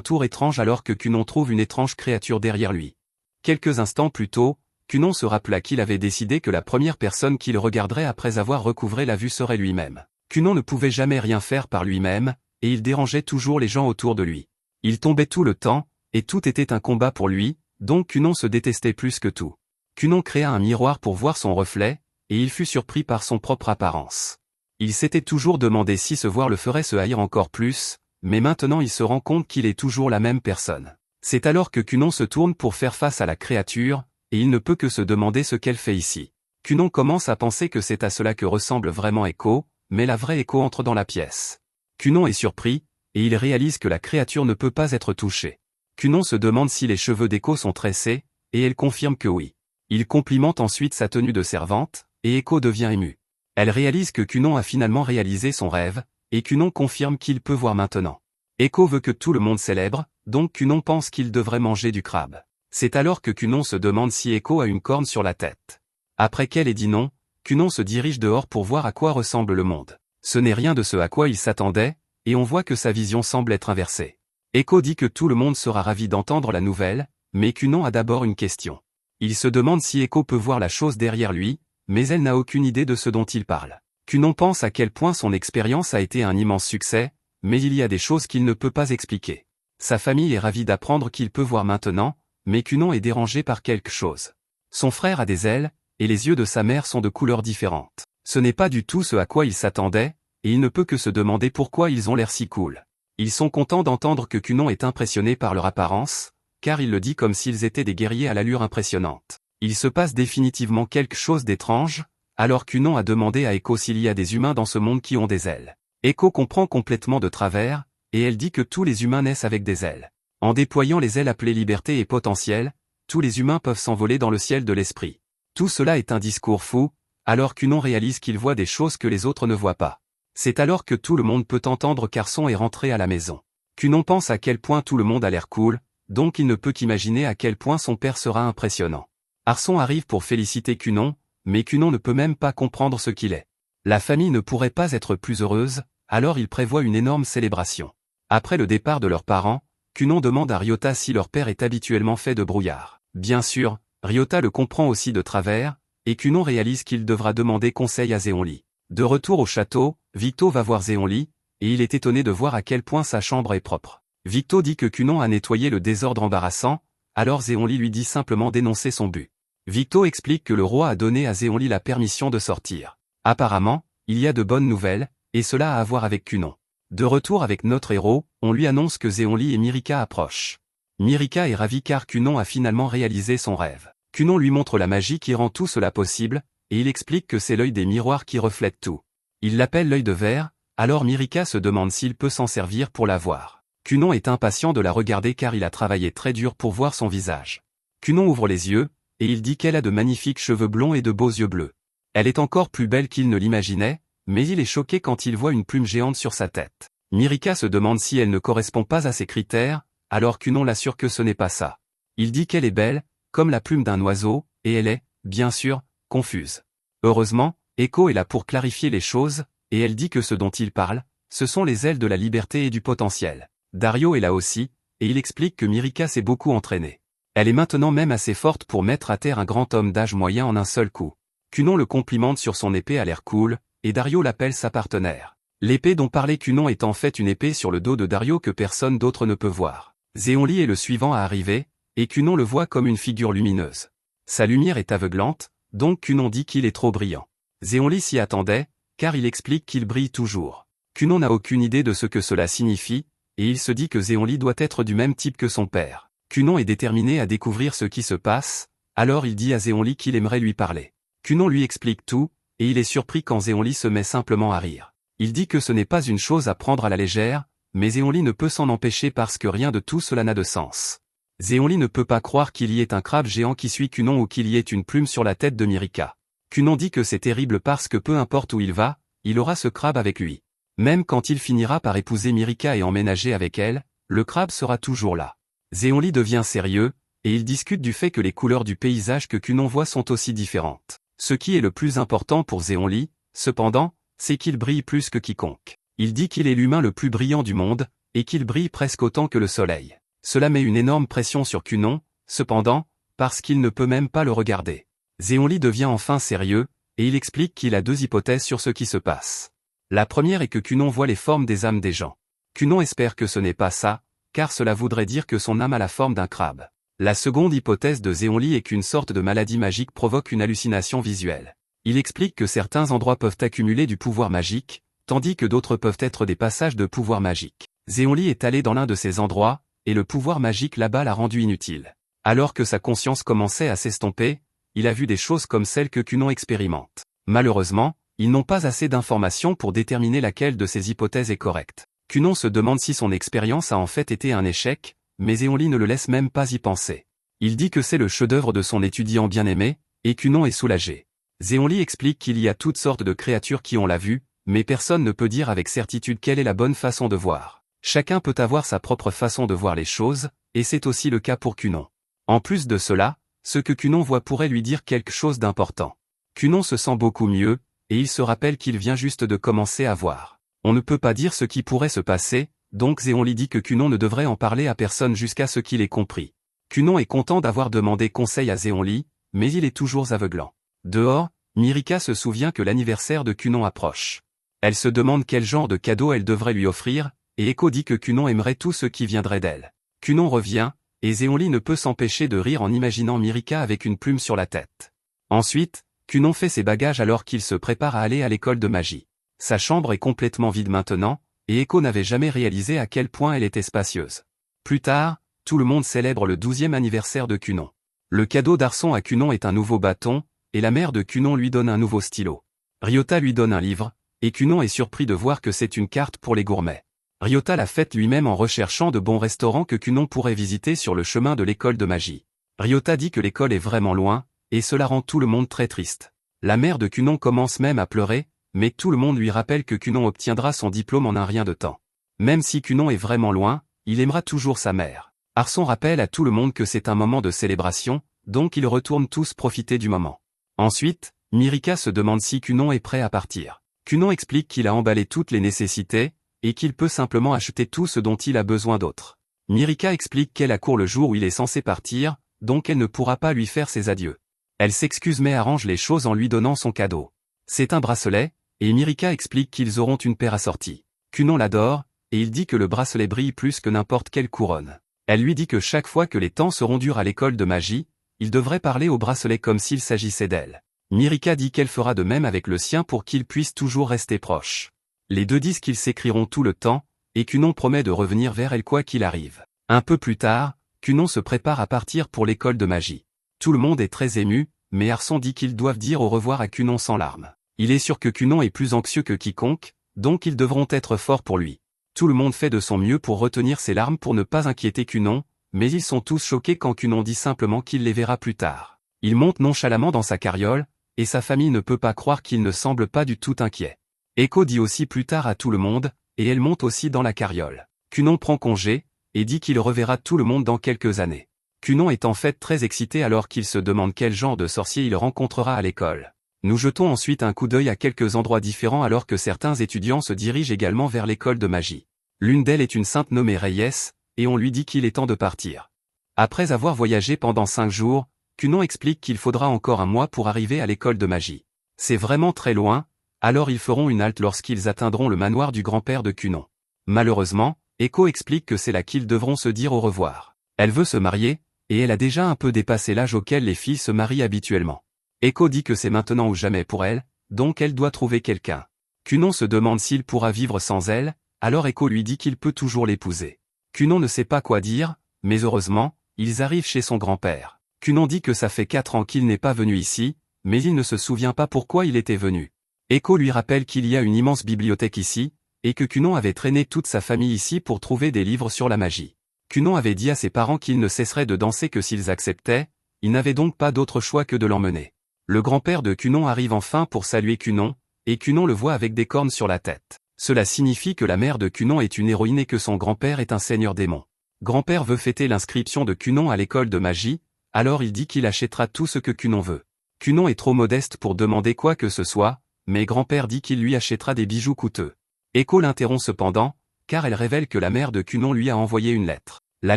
tour étrange alors que Kunon trouve une étrange créature derrière lui. Quelques instants plus tôt, Kunon se rappela qu'il avait décidé que la première personne qu'il regarderait après avoir recouvré la vue serait lui-même. Kunon ne pouvait jamais rien faire par lui-même, et il dérangeait toujours les gens autour de lui. Il tombait tout le temps, et tout était un combat pour lui, donc Kunon se détestait plus que tout. Kunon créa un miroir pour voir son reflet, et il fut surpris par son propre apparence. Il s'était toujours demandé si se voir le ferait se haïr encore plus, mais maintenant il se rend compte qu'il est toujours la même personne. C'est alors que Kunon se tourne pour faire face à la créature, et il ne peut que se demander ce qu'elle fait ici. Kunon commence à penser que c'est à cela que ressemble vraiment Echo, mais la vraie Echo entre dans la pièce. Kunon est surpris, et il réalise que la créature ne peut pas être touchée. Kunon se demande si les cheveux d'Echo sont tressés, et elle confirme que oui. Il complimente ensuite sa tenue de servante, et Echo devient émue. Elle réalise que Kunon a finalement réalisé son rêve, et Kunon confirme qu'il peut voir maintenant. Echo veut que tout le monde célèbre, donc Kunon pense qu'il devrait manger du crabe. C'est alors que Kunon se demande si Echo a une corne sur la tête. Après qu'elle ait dit non, Kunon se dirige dehors pour voir à quoi ressemble le monde. Ce n'est rien de ce à quoi il s'attendait, et on voit que sa vision semble être inversée. Echo dit que tout le monde sera ravi d'entendre la nouvelle, mais Kunon a d'abord une question. Il se demande si Echo peut voir la chose derrière lui, mais elle n'a aucune idée de ce dont il parle. Kunon pense à quel point son expérience a été un immense succès, mais il y a des choses qu'il ne peut pas expliquer. Sa famille est ravie d'apprendre qu'il peut voir maintenant, mais Kunon est dérangé par quelque chose. Son frère a des ailes, et les yeux de sa mère sont de couleurs différentes. Ce n'est pas du tout ce à quoi il s'attendait, et il ne peut que se demander pourquoi ils ont l'air si cool. Ils sont contents d'entendre que Cunon est impressionné par leur apparence, car il le dit comme s'ils étaient des guerriers à l'allure impressionnante. Il se passe définitivement quelque chose d'étrange, alors Cunon a demandé à Echo s'il y a des humains dans ce monde qui ont des ailes. Echo comprend complètement de travers, et elle dit que tous les humains naissent avec des ailes. En déployant les ailes appelées liberté et potentiel, tous les humains peuvent s'envoler dans le ciel de l'esprit. Tout cela est un discours fou, alors Cunon réalise qu'il voit des choses que les autres ne voient pas. C'est alors que tout le monde peut entendre qu'Arson est rentré à la maison. Cunon pense à quel point tout le monde a l'air cool, donc il ne peut qu'imaginer à quel point son père sera impressionnant. Arson arrive pour féliciter Cunon, mais Cunon ne peut même pas comprendre ce qu'il est. La famille ne pourrait pas être plus heureuse, alors il prévoit une énorme célébration. Après le départ de leurs parents, Cunon demande à Ryota si leur père est habituellement fait de brouillard. Bien sûr, Ryota le comprend aussi de travers, et Cunon réalise qu'il devra demander conseil à Zéonli. De retour au château, Victo va voir Zéonli, et il est étonné de voir à quel point sa chambre est propre. Victo dit que Cunon a nettoyé le désordre embarrassant, alors Zéonli lui dit simplement d'énoncer son but. Victo explique que le roi a donné à Zéonli la permission de sortir. Apparemment, il y a de bonnes nouvelles, et cela a à voir avec Cunon. De retour avec notre héros, on lui annonce que Zéonli et Mirika approchent. Mirika est ravie car Cunon a finalement réalisé son rêve. Cunon lui montre la magie qui rend tout cela possible, et il explique que c'est l'œil des miroirs qui reflète tout. Il l'appelle l'œil de verre, alors Mirika se demande s'il peut s'en servir pour la voir. Cunon est impatient de la regarder car il a travaillé très dur pour voir son visage. Cunon ouvre les yeux, et il dit qu'elle a de magnifiques cheveux blonds et de beaux yeux bleus. Elle est encore plus belle qu'il ne l'imaginait, mais il est choqué quand il voit une plume géante sur sa tête. Mirika se demande si elle ne correspond pas à ses critères, alors Cunon l'assure que ce n'est pas ça. Il dit qu'elle est belle, comme la plume d'un oiseau, et elle est, bien sûr, confuse. Heureusement, Echo est là pour clarifier les choses, et elle dit que ce dont il parle, ce sont les ailes de la liberté et du potentiel. Dario est là aussi, et il explique que Mirika s'est beaucoup entraînée. Elle est maintenant même assez forte pour mettre à terre un grand homme d'âge moyen en un seul coup. Cunon le complimente sur son épée à l'air cool, et Dario l'appelle sa partenaire. L'épée dont parlait Cunon est en fait une épée sur le dos de Dario que personne d'autre ne peut voir. Zéonli est le suivant à arriver, et Cunon le voit comme une figure lumineuse. Sa lumière est aveuglante, donc Cunon dit qu'il est trop brillant. Zéonli s'y attendait, car il explique qu'il brille toujours. Cunon n'a aucune idée de ce que cela signifie, et il se dit que Zéonli doit être du même type que son père. Cunon est déterminé à découvrir ce qui se passe, alors il dit à Zéonli qu'il aimerait lui parler. Cunon lui explique tout, et il est surpris quand Zéonli se met simplement à rire. Il dit que ce n'est pas une chose à prendre à la légère, mais Zéonli ne peut s'en empêcher parce que rien de tout cela n'a de sens. Zéonli ne peut pas croire qu'il y ait un crabe géant qui suit Cunon ou qu'il y ait une plume sur la tête de Mirika. Cunon dit que c'est terrible parce que peu importe où il va, il aura ce crabe avec lui. Même quand il finira par épouser Mirika et emménager avec elle, le crabe sera toujours là. Zéonli devient sérieux, et il discute du fait que les couleurs du paysage que Cunon voit sont aussi différentes. Ce qui est le plus important pour Zéonli, cependant, c'est qu'il brille plus que quiconque. Il dit qu'il est l'humain le plus brillant du monde, et qu'il brille presque autant que le soleil. Cela met une énorme pression sur Cunon, cependant, parce qu'il ne peut même pas le regarder. Zéonli devient enfin sérieux, et il explique qu'il a deux hypothèses sur ce qui se passe. La première est que Cunon voit les formes des âmes des gens. Cunon espère que ce n'est pas ça, car cela voudrait dire que son âme a la forme d'un crabe. La seconde hypothèse de Zéonli est qu'une sorte de maladie magique provoque une hallucination visuelle. Il explique que certains endroits peuvent accumuler du pouvoir magique, tandis que d'autres peuvent être des passages de pouvoir magique. Zéonli est allé dans l'un de ces endroits, et le pouvoir magique là-bas l'a rendu inutile. Alors que sa conscience commençait à s'estomper, il a vu des choses comme celles que Cunon expérimente. Malheureusement, ils n'ont pas assez d'informations pour déterminer laquelle de ces hypothèses est correcte. Cunon se demande si son expérience a en fait été un échec, mais Zéonli ne le laisse même pas y penser. Il dit que c'est le chef-d'œuvre de son étudiant bien-aimé, et Cunon est soulagé. Zéonli explique qu'il y a toutes sortes de créatures qui ont la vue, mais personne ne peut dire avec certitude quelle est la bonne façon de voir. Chacun peut avoir sa propre façon de voir les choses, et c'est aussi le cas pour Cunon. En plus de cela, ce que Cunon voit pourrait lui dire quelque chose d'important. Cunon se sent beaucoup mieux, et il se rappelle qu'il vient juste de commencer à voir. On ne peut pas dire ce qui pourrait se passer, donc Zéonli dit que Cunon ne devrait en parler à personne jusqu'à ce qu'il ait compris. Cunon est content d'avoir demandé conseil à Zéonli, mais il est toujours aveuglant. Dehors, Mirika se souvient que l'anniversaire de Cunon approche. Elle se demande quel genre de cadeau elle devrait lui offrir, et Echo dit que Cunon aimerait tout ce qui viendrait d'elle. Cunon revient, et Zéonli ne peut s'empêcher de rire en imaginant Mirika avec une plume sur la tête. Ensuite, Cunon fait ses bagages alors qu'il se prépare à aller à l'école de magie. Sa chambre est complètement vide maintenant, et Eko n'avait jamais réalisé à quel point elle était spacieuse. Plus tard, tout le monde célèbre le 12e anniversaire de Cunon. Le cadeau d'Arson à Cunon est un nouveau bâton, et la mère de Cunon lui donne un nouveau stylo. Ryota lui donne un livre, et Cunon est surpris de voir que c'est une carte pour les gourmets. Ryota l'a faite lui-même en recherchant de bons restaurants que Cunon pourrait visiter sur le chemin de l'école de magie. Ryota dit que l'école est vraiment loin, et cela rend tout le monde très triste. La mère de Cunon commence même à pleurer, mais tout le monde lui rappelle que Cunon obtiendra son diplôme en un rien de temps. Même si Cunon est vraiment loin, il aimera toujours sa mère. Arson rappelle à tout le monde que c'est un moment de célébration, donc ils retournent tous profiter du moment. Ensuite, Mirika se demande si Cunon est prêt à partir. Cunon explique qu'il a emballé toutes les nécessités, et qu'il peut simplement acheter tout ce dont il a besoin d'autre. Mirika explique qu'elle accourt le jour où il est censé partir, donc elle ne pourra pas lui faire ses adieux. Elle s'excuse mais arrange les choses en lui donnant son cadeau. C'est un bracelet, et Mirika explique qu'ils auront une paire assortie. Cunon l'adore, et il dit que le bracelet brille plus que n'importe quelle couronne. Elle lui dit que chaque fois que les temps seront durs à l'école de magie, il devrait parler au bracelet comme s'il s'agissait d'elle. Mirika dit qu'elle fera de même avec le sien pour qu'ils puissent toujours rester proches. Les deux disent qu'ils s'écriront tout le temps, et Cunon promet de revenir vers elle quoi qu'il arrive. Un peu plus tard, Cunon se prépare à partir pour l'école de magie. Tout le monde est très ému, mais Arson dit qu'ils doivent dire au revoir à Cunon sans larmes. Il est sûr que Cunon est plus anxieux que quiconque, donc ils devront être forts pour lui. Tout le monde fait de son mieux pour retenir ses larmes pour ne pas inquiéter Cunon, mais ils sont tous choqués quand Cunon dit simplement qu'il les verra plus tard. Il monte nonchalamment dans sa carriole, et sa famille ne peut pas croire qu'il ne semble pas du tout inquiet. Eko dit aussi plus tard à tout le monde, et elle monte aussi dans la carriole. Cunon prend congé, et dit qu'il reverra tout le monde dans quelques années. Cunon est en fait très excité alors qu'il se demande quel genre de sorcier il rencontrera à l'école. Nous jetons ensuite un coup d'œil à quelques endroits différents alors que certains étudiants se dirigent également vers l'école de magie. L'une d'elles est une sainte nommée Reyes, et on lui dit qu'il est temps de partir. Après avoir voyagé pendant 5 jours, Cunon explique qu'il faudra encore un mois pour arriver à l'école de magie. C'est vraiment très loin, alors ils feront une halte lorsqu'ils atteindront le manoir du grand-père de Cunon. Malheureusement, Eko explique que c'est là qu'ils devront se dire au revoir. Elle veut se marier, et elle a déjà un peu dépassé l'âge auquel les filles se marient habituellement. Eko dit que c'est maintenant ou jamais pour elle, donc elle doit trouver quelqu'un. Cunon se demande s'il pourra vivre sans elle, alors Eko lui dit qu'il peut toujours l'épouser. Cunon ne sait pas quoi dire, mais heureusement, ils arrivent chez son grand-père. Cunon dit que ça fait 4 ans qu'il n'est pas venu ici, mais il ne se souvient pas pourquoi il était venu. Eko lui rappelle qu'il y a une immense bibliothèque ici, et que Cunon avait traîné toute sa famille ici pour trouver des livres sur la magie. Cunon avait dit à ses parents qu'ils ne cesseraient de danser que s'ils acceptaient, il n'avait donc pas d'autre choix que de l'emmener. Le grand-père de Cunon arrive enfin pour saluer Cunon, et Cunon le voit avec des cornes sur la tête. Cela signifie que la mère de Cunon est une héroïne et que son grand-père est un seigneur démon. Grand-père veut fêter l'inscription de Cunon à l'école de magie, alors il dit qu'il achètera tout ce que Cunon veut. Cunon est trop modeste pour demander quoi que ce soit, mais grand-père dit qu'il lui achètera des bijoux coûteux. Eko l'interrompt cependant, car elle révèle que la mère de Cunon lui a envoyé une lettre. La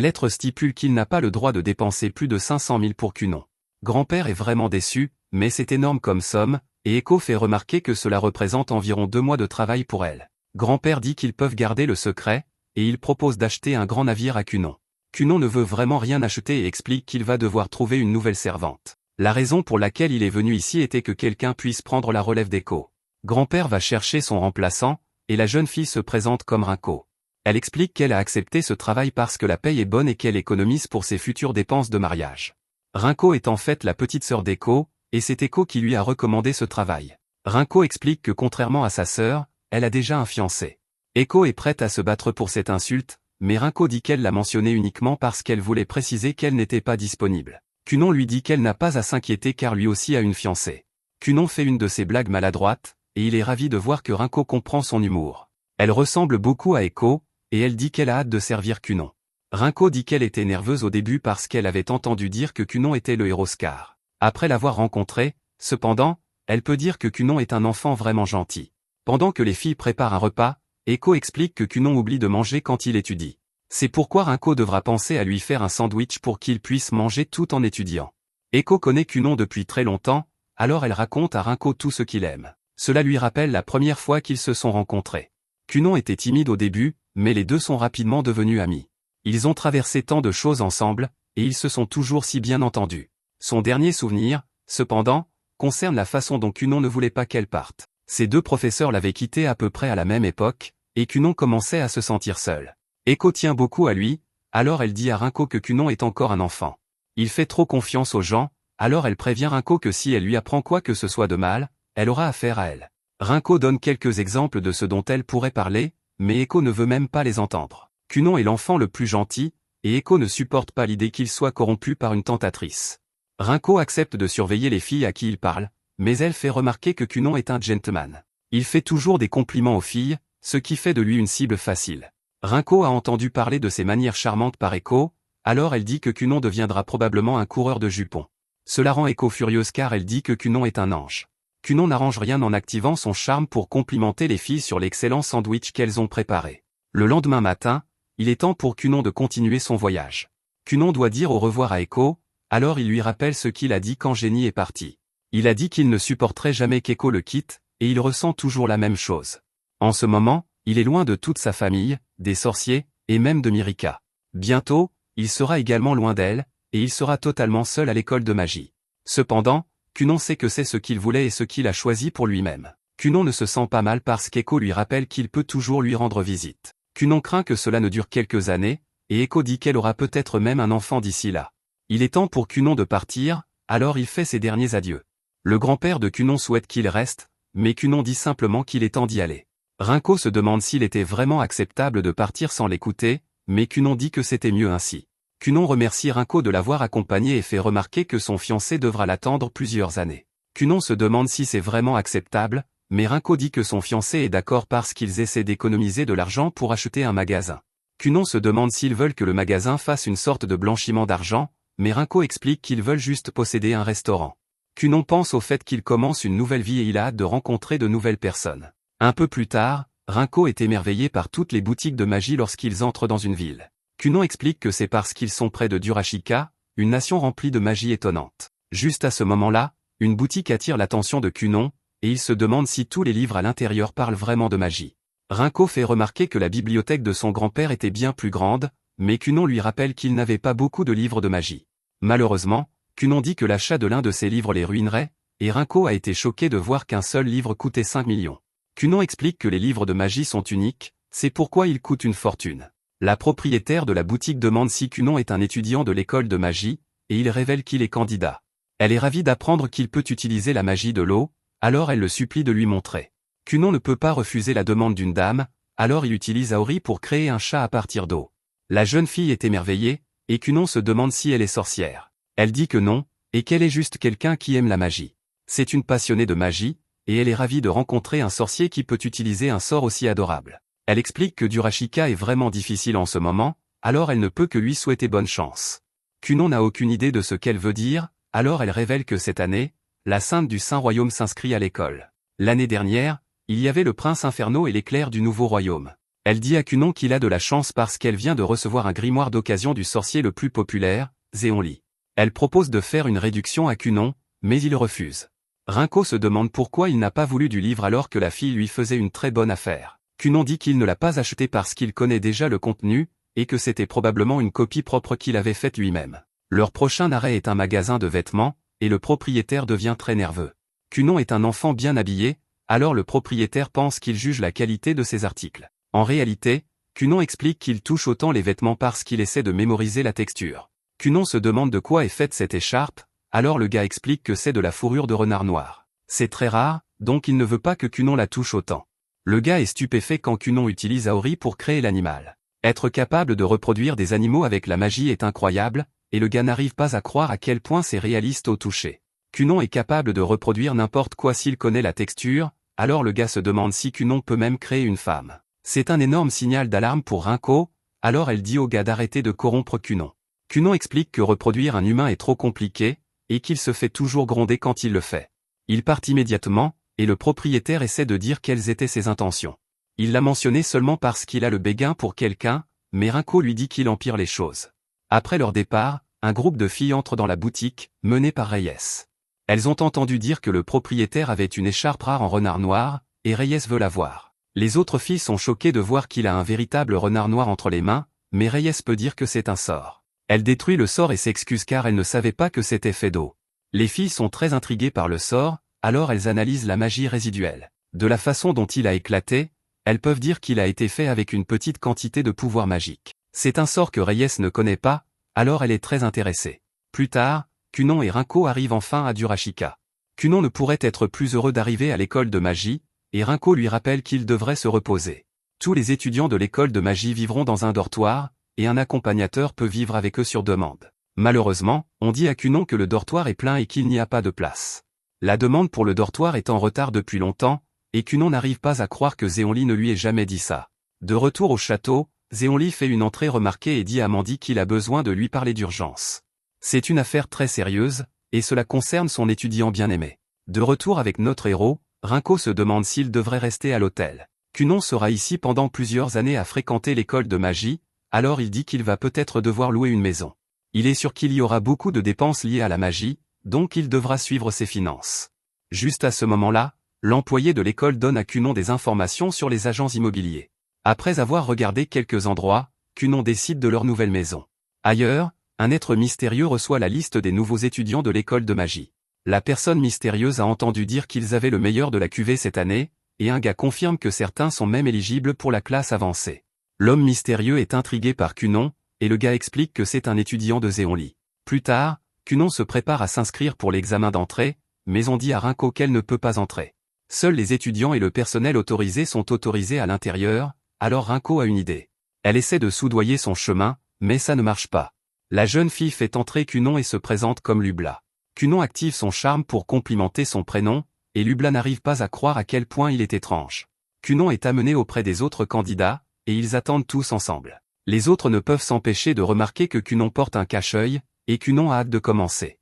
lettre stipule qu'il n'a pas le droit de dépenser plus de 500 000 pour Cunon. Grand-père est vraiment déçu, mais c'est énorme comme somme, et Eko fait remarquer que cela représente environ 2 mois de travail pour elle. Grand-père dit qu'ils peuvent garder le secret, et il propose d'acheter un grand navire à Cunon. Cunon ne veut vraiment rien acheter et explique qu'il va devoir trouver une nouvelle servante. La raison pour laquelle il est venu ici était que quelqu'un puisse prendre la relève d'Eko. Grand-père va chercher son remplaçant, et la jeune fille se présente comme Rinko. Elle explique qu'elle a accepté ce travail parce que la paye est bonne et qu'elle économise pour ses futures dépenses de mariage. Rinko est en fait la petite sœur d'Eko, et c'est Eko qui lui a recommandé ce travail. Rinko explique que contrairement à sa sœur, elle a déjà un fiancé. Eko est prête à se battre pour cette insulte, mais Rinko dit qu'elle l'a mentionné uniquement parce qu'elle voulait préciser qu'elle n'était pas disponible. Cunon lui dit qu'elle n'a pas à s'inquiéter car lui aussi a une fiancée. Cunon fait une de ses blagues maladroites, et il est ravi de voir que Rinko comprend son humour. Elle ressemble beaucoup à Eko, et elle dit qu'elle a hâte de servir Cunon. Rinko dit qu'elle était nerveuse au début parce qu'elle avait entendu dire que Cunon était le héros Scar. Après l'avoir rencontré, cependant, elle peut dire que Cunon est un enfant vraiment gentil. Pendant que les filles préparent un repas, Eko explique que Cunon oublie de manger quand il étudie. C'est pourquoi Rinko devra penser à lui faire un sandwich pour qu'il puisse manger tout en étudiant. Eko connaît Cunon depuis très longtemps, alors elle raconte à Rinko tout ce qu'il aime. Cela lui rappelle la première fois qu'ils se sont rencontrés. Cunon était timide au début, mais les deux sont rapidement devenus amis. Ils ont traversé tant de choses ensemble, et ils se sont toujours si bien entendus. Son dernier souvenir, cependant, concerne la façon dont Cunon ne voulait pas qu'elle parte. Ses deux professeurs l'avaient quittée à peu près à la même époque, et Cunon commençait à se sentir seul. Eiko tient beaucoup à lui, alors elle dit à Rinko que Cunon est encore un enfant. Il fait trop confiance aux gens, alors elle prévient Rinko que si elle lui apprend quoi que ce soit de mal, elle aura affaire à elle. Rinko donne quelques exemples de ce dont elle pourrait parler, mais Eiko ne veut même pas les entendre. Cunon est l'enfant le plus gentil, et Eiko ne supporte pas l'idée qu'il soit corrompu par une tentatrice. Rinko accepte de surveiller les filles à qui il parle, mais elle fait remarquer que Cunon est un gentleman. Il fait toujours des compliments aux filles, ce qui fait de lui une cible facile. Rinko a entendu parler de ses manières charmantes par Eiko, alors elle dit que Cunon deviendra probablement un coureur de jupons. Cela rend Eiko furieuse car elle dit que Cunon est un ange. Cunon n'arrange rien en activant son charme pour complimenter les filles sur l'excellent sandwich qu'elles ont préparé. Le lendemain matin, il est temps pour Cunon de continuer son voyage. Cunon doit dire au revoir à Eiko, alors il lui rappelle ce qu'il a dit quand Jenny est partie. Il a dit qu'il ne supporterait jamais qu'Eiko le quitte, et il ressent toujours la même chose. En ce moment, il est loin de toute sa famille, des sorciers, et même de Mirika. Bientôt, il sera également loin d'elle, et il sera totalement seul à l'école de magie. Cependant, Cunon sait que c'est ce qu'il voulait et ce qu'il a choisi pour lui-même. Cunon ne se sent pas mal parce qu'Eiko lui rappelle qu'il peut toujours lui rendre visite. Cunon craint que cela ne dure quelques années, et Eiko dit qu'elle aura peut-être même un enfant d'ici là. Il est temps pour Cunon de partir, alors il fait ses derniers adieux. Le grand-père de Cunon souhaite qu'il reste, mais Cunon dit simplement qu'il est temps d'y aller. Rinko se demande s'il était vraiment acceptable de partir sans l'écouter, mais Cunon dit que c'était mieux ainsi. Cunon remercie Rinko de l'avoir accompagné et fait remarquer que son fiancé devra l'attendre plusieurs années. Cunon se demande si c'est vraiment acceptable, mais Rinko dit que son fiancé est d'accord parce qu'ils essaient d'économiser de l'argent pour acheter un magasin. Cunon se demande s'ils veulent que le magasin fasse une sorte de blanchiment d'argent, mais Rinko explique qu'ils veulent juste posséder un restaurant. Cunon pense au fait qu'il commence une nouvelle vie et il a hâte de rencontrer de nouvelles personnes. Un peu plus tard, Rinko est émerveillé par toutes les boutiques de magie lorsqu'ils entrent dans une ville. Cunon explique que c'est parce qu'ils sont près de Durashika, une nation remplie de magie étonnante. Juste à ce moment-là, une boutique attire l'attention de Cunon, et il se demande si tous les livres à l'intérieur parlent vraiment de magie. Rinko fait remarquer que la bibliothèque de son grand-père était bien plus grande, mais Cunon lui rappelle qu'il n'avait pas beaucoup de livres de magie. Malheureusement, Cunon dit que l'achat de l'un de ses livres les ruinerait, et Rinko a été choqué de voir qu'un seul livre coûtait 5 millions. Cunon explique que les livres de magie sont uniques, c'est pourquoi ils coûtent une fortune. La propriétaire de la boutique demande si Cunon est un étudiant de l'école de magie, et il révèle qu'il est candidat. Elle est ravie d'apprendre qu'il peut utiliser la magie de l'eau, alors elle le supplie de lui montrer. Cunon ne peut pas refuser la demande d'une dame, alors il utilise Aori pour créer un chat à partir d'eau. La jeune fille est émerveillée, et Cunon se demande si elle est sorcière. Elle dit que non, et qu'elle est juste quelqu'un qui aime la magie. C'est une passionnée de magie, et elle est ravie de rencontrer un sorcier qui peut utiliser un sort aussi adorable. Elle explique que Durashika est vraiment difficile en ce moment, alors elle ne peut que lui souhaiter bonne chance. Cunon n'a aucune idée de ce qu'elle veut dire, alors elle révèle que cette année, la Sainte du Saint-Royaume s'inscrit à l'école. L'année dernière, il y avait le prince Inferno et l'éclair du nouveau royaume. Elle dit à Cunon qu'il a de la chance parce qu'elle vient de recevoir un grimoire d'occasion du sorcier le plus populaire, Zéonli. Elle propose de faire une réduction à Cunon, mais il refuse. Rinko se demande pourquoi il n'a pas voulu du livre alors que la fille lui faisait une très bonne affaire. Cunon dit qu'il ne l'a pas acheté parce qu'il connaît déjà le contenu, et que c'était probablement une copie propre qu'il avait faite lui-même. Leur prochain arrêt est un magasin de vêtements, et le propriétaire devient très nerveux. Cunon est un enfant bien habillé, alors le propriétaire pense qu'il juge la qualité de ses articles. En réalité, Cunon explique qu'il touche autant les vêtements parce qu'il essaie de mémoriser la texture. Cunon se demande de quoi est faite cette écharpe, alors le gars explique que c'est de la fourrure de renard noir. C'est très rare, donc il ne veut pas que Cunon la touche autant. Le gars est stupéfait quand Cunon utilise Aori pour créer l'animal. Être capable de reproduire des animaux avec la magie est incroyable, et le gars n'arrive pas à croire à quel point c'est réaliste au toucher. Cunon est capable de reproduire n'importe quoi s'il connaît la texture, alors le gars se demande si Cunon peut même créer une femme. C'est un énorme signal d'alarme pour Rinko, alors elle dit au gars d'arrêter de corrompre Cunon. Cunon explique que reproduire un humain est trop compliqué, et qu'il se fait toujours gronder quand il le fait. Il part immédiatement, et le propriétaire essaie de dire quelles étaient ses intentions. Il l'a mentionné seulement parce qu'il a le béguin pour quelqu'un, mais Rinko lui dit qu'il empire les choses. Après leur départ, un groupe de filles entre dans la boutique, mené par Reyes. Elles ont entendu dire que le propriétaire avait une écharpe rare en renard noir, et Reyes veut la voir. Les autres filles sont choquées de voir qu'il a un véritable renard noir entre les mains, mais Reyes peut dire que c'est un sort. Elle détruit le sort et s'excuse car elle ne savait pas que c'était fait d'eau. Les filles sont très intriguées par le sort, alors elles analysent la magie résiduelle. De la façon dont il a éclaté, Elles peuvent dire qu'il a été fait avec une petite quantité de pouvoir magique. C'est un sort que Reyes ne connaît pas, alors elle est très intéressée. Plus tard, Kunon et Rinko arrivent enfin à Durashika. Kunon ne pourrait être plus heureux d'arriver à l'école de magie, et Rinko lui rappelle qu'il devrait se reposer. Tous les étudiants de l'école de magie vivront dans un dortoir, et un accompagnateur peut vivre avec eux sur demande. Malheureusement, on dit à Kunon que le dortoir est plein et qu'il n'y a pas de place. La demande pour le dortoir est en retard depuis longtemps, et Kunon n'arrive pas à croire que Zéonli ne lui ait jamais dit ça. De retour au château, Zéonli fait une entrée remarquée et dit à Mandy qu'il a besoin de lui parler d'urgence. C'est une affaire très sérieuse, et cela concerne son étudiant bien-aimé. De retour avec notre héros, Rinko se demande s'il devrait rester à l'hôtel. Kunon sera ici pendant plusieurs années à fréquenter l'école de magie, alors il dit qu'il va peut-être devoir louer une maison. Il est sûr qu'il y aura beaucoup de dépenses liées à la magie, donc il devra suivre ses finances. Juste à ce moment-là, l'employé de l'école donne à Kunon des informations sur les agents immobiliers. Après avoir regardé quelques endroits, Kunon décide de leur nouvelle maison. Ailleurs, un être mystérieux reçoit la liste des nouveaux étudiants de l'école de magie. La personne mystérieuse a entendu dire qu'ils avaient le meilleur de la cuvée cette année, et un gars confirme que certains sont même éligibles pour la classe avancée. L'homme mystérieux est intrigué par Kunon, et le gars explique que c'est un étudiant de Zéonli. Plus tard, Kunon se prépare à s'inscrire pour l'examen d'entrée, mais on dit à Rinko qu'elle ne peut pas entrer. Seuls les étudiants et le personnel autorisé sont autorisés à l'intérieur, alors Rinko a une idée. Elle essaie de soudoyer son chemin, mais ça ne marche pas. La jeune fille fait entrer Kunon et se présente comme Lubla. Kunon active son charme pour complimenter son prénom, et Lubla n'arrive pas à croire à quel point il est étrange. Kunon est amené auprès des autres candidats, et ils attendent tous ensemble. Les autres ne peuvent s'empêcher de remarquer que Kunon porte un cache-œil, et Kunon a hâte de commencer.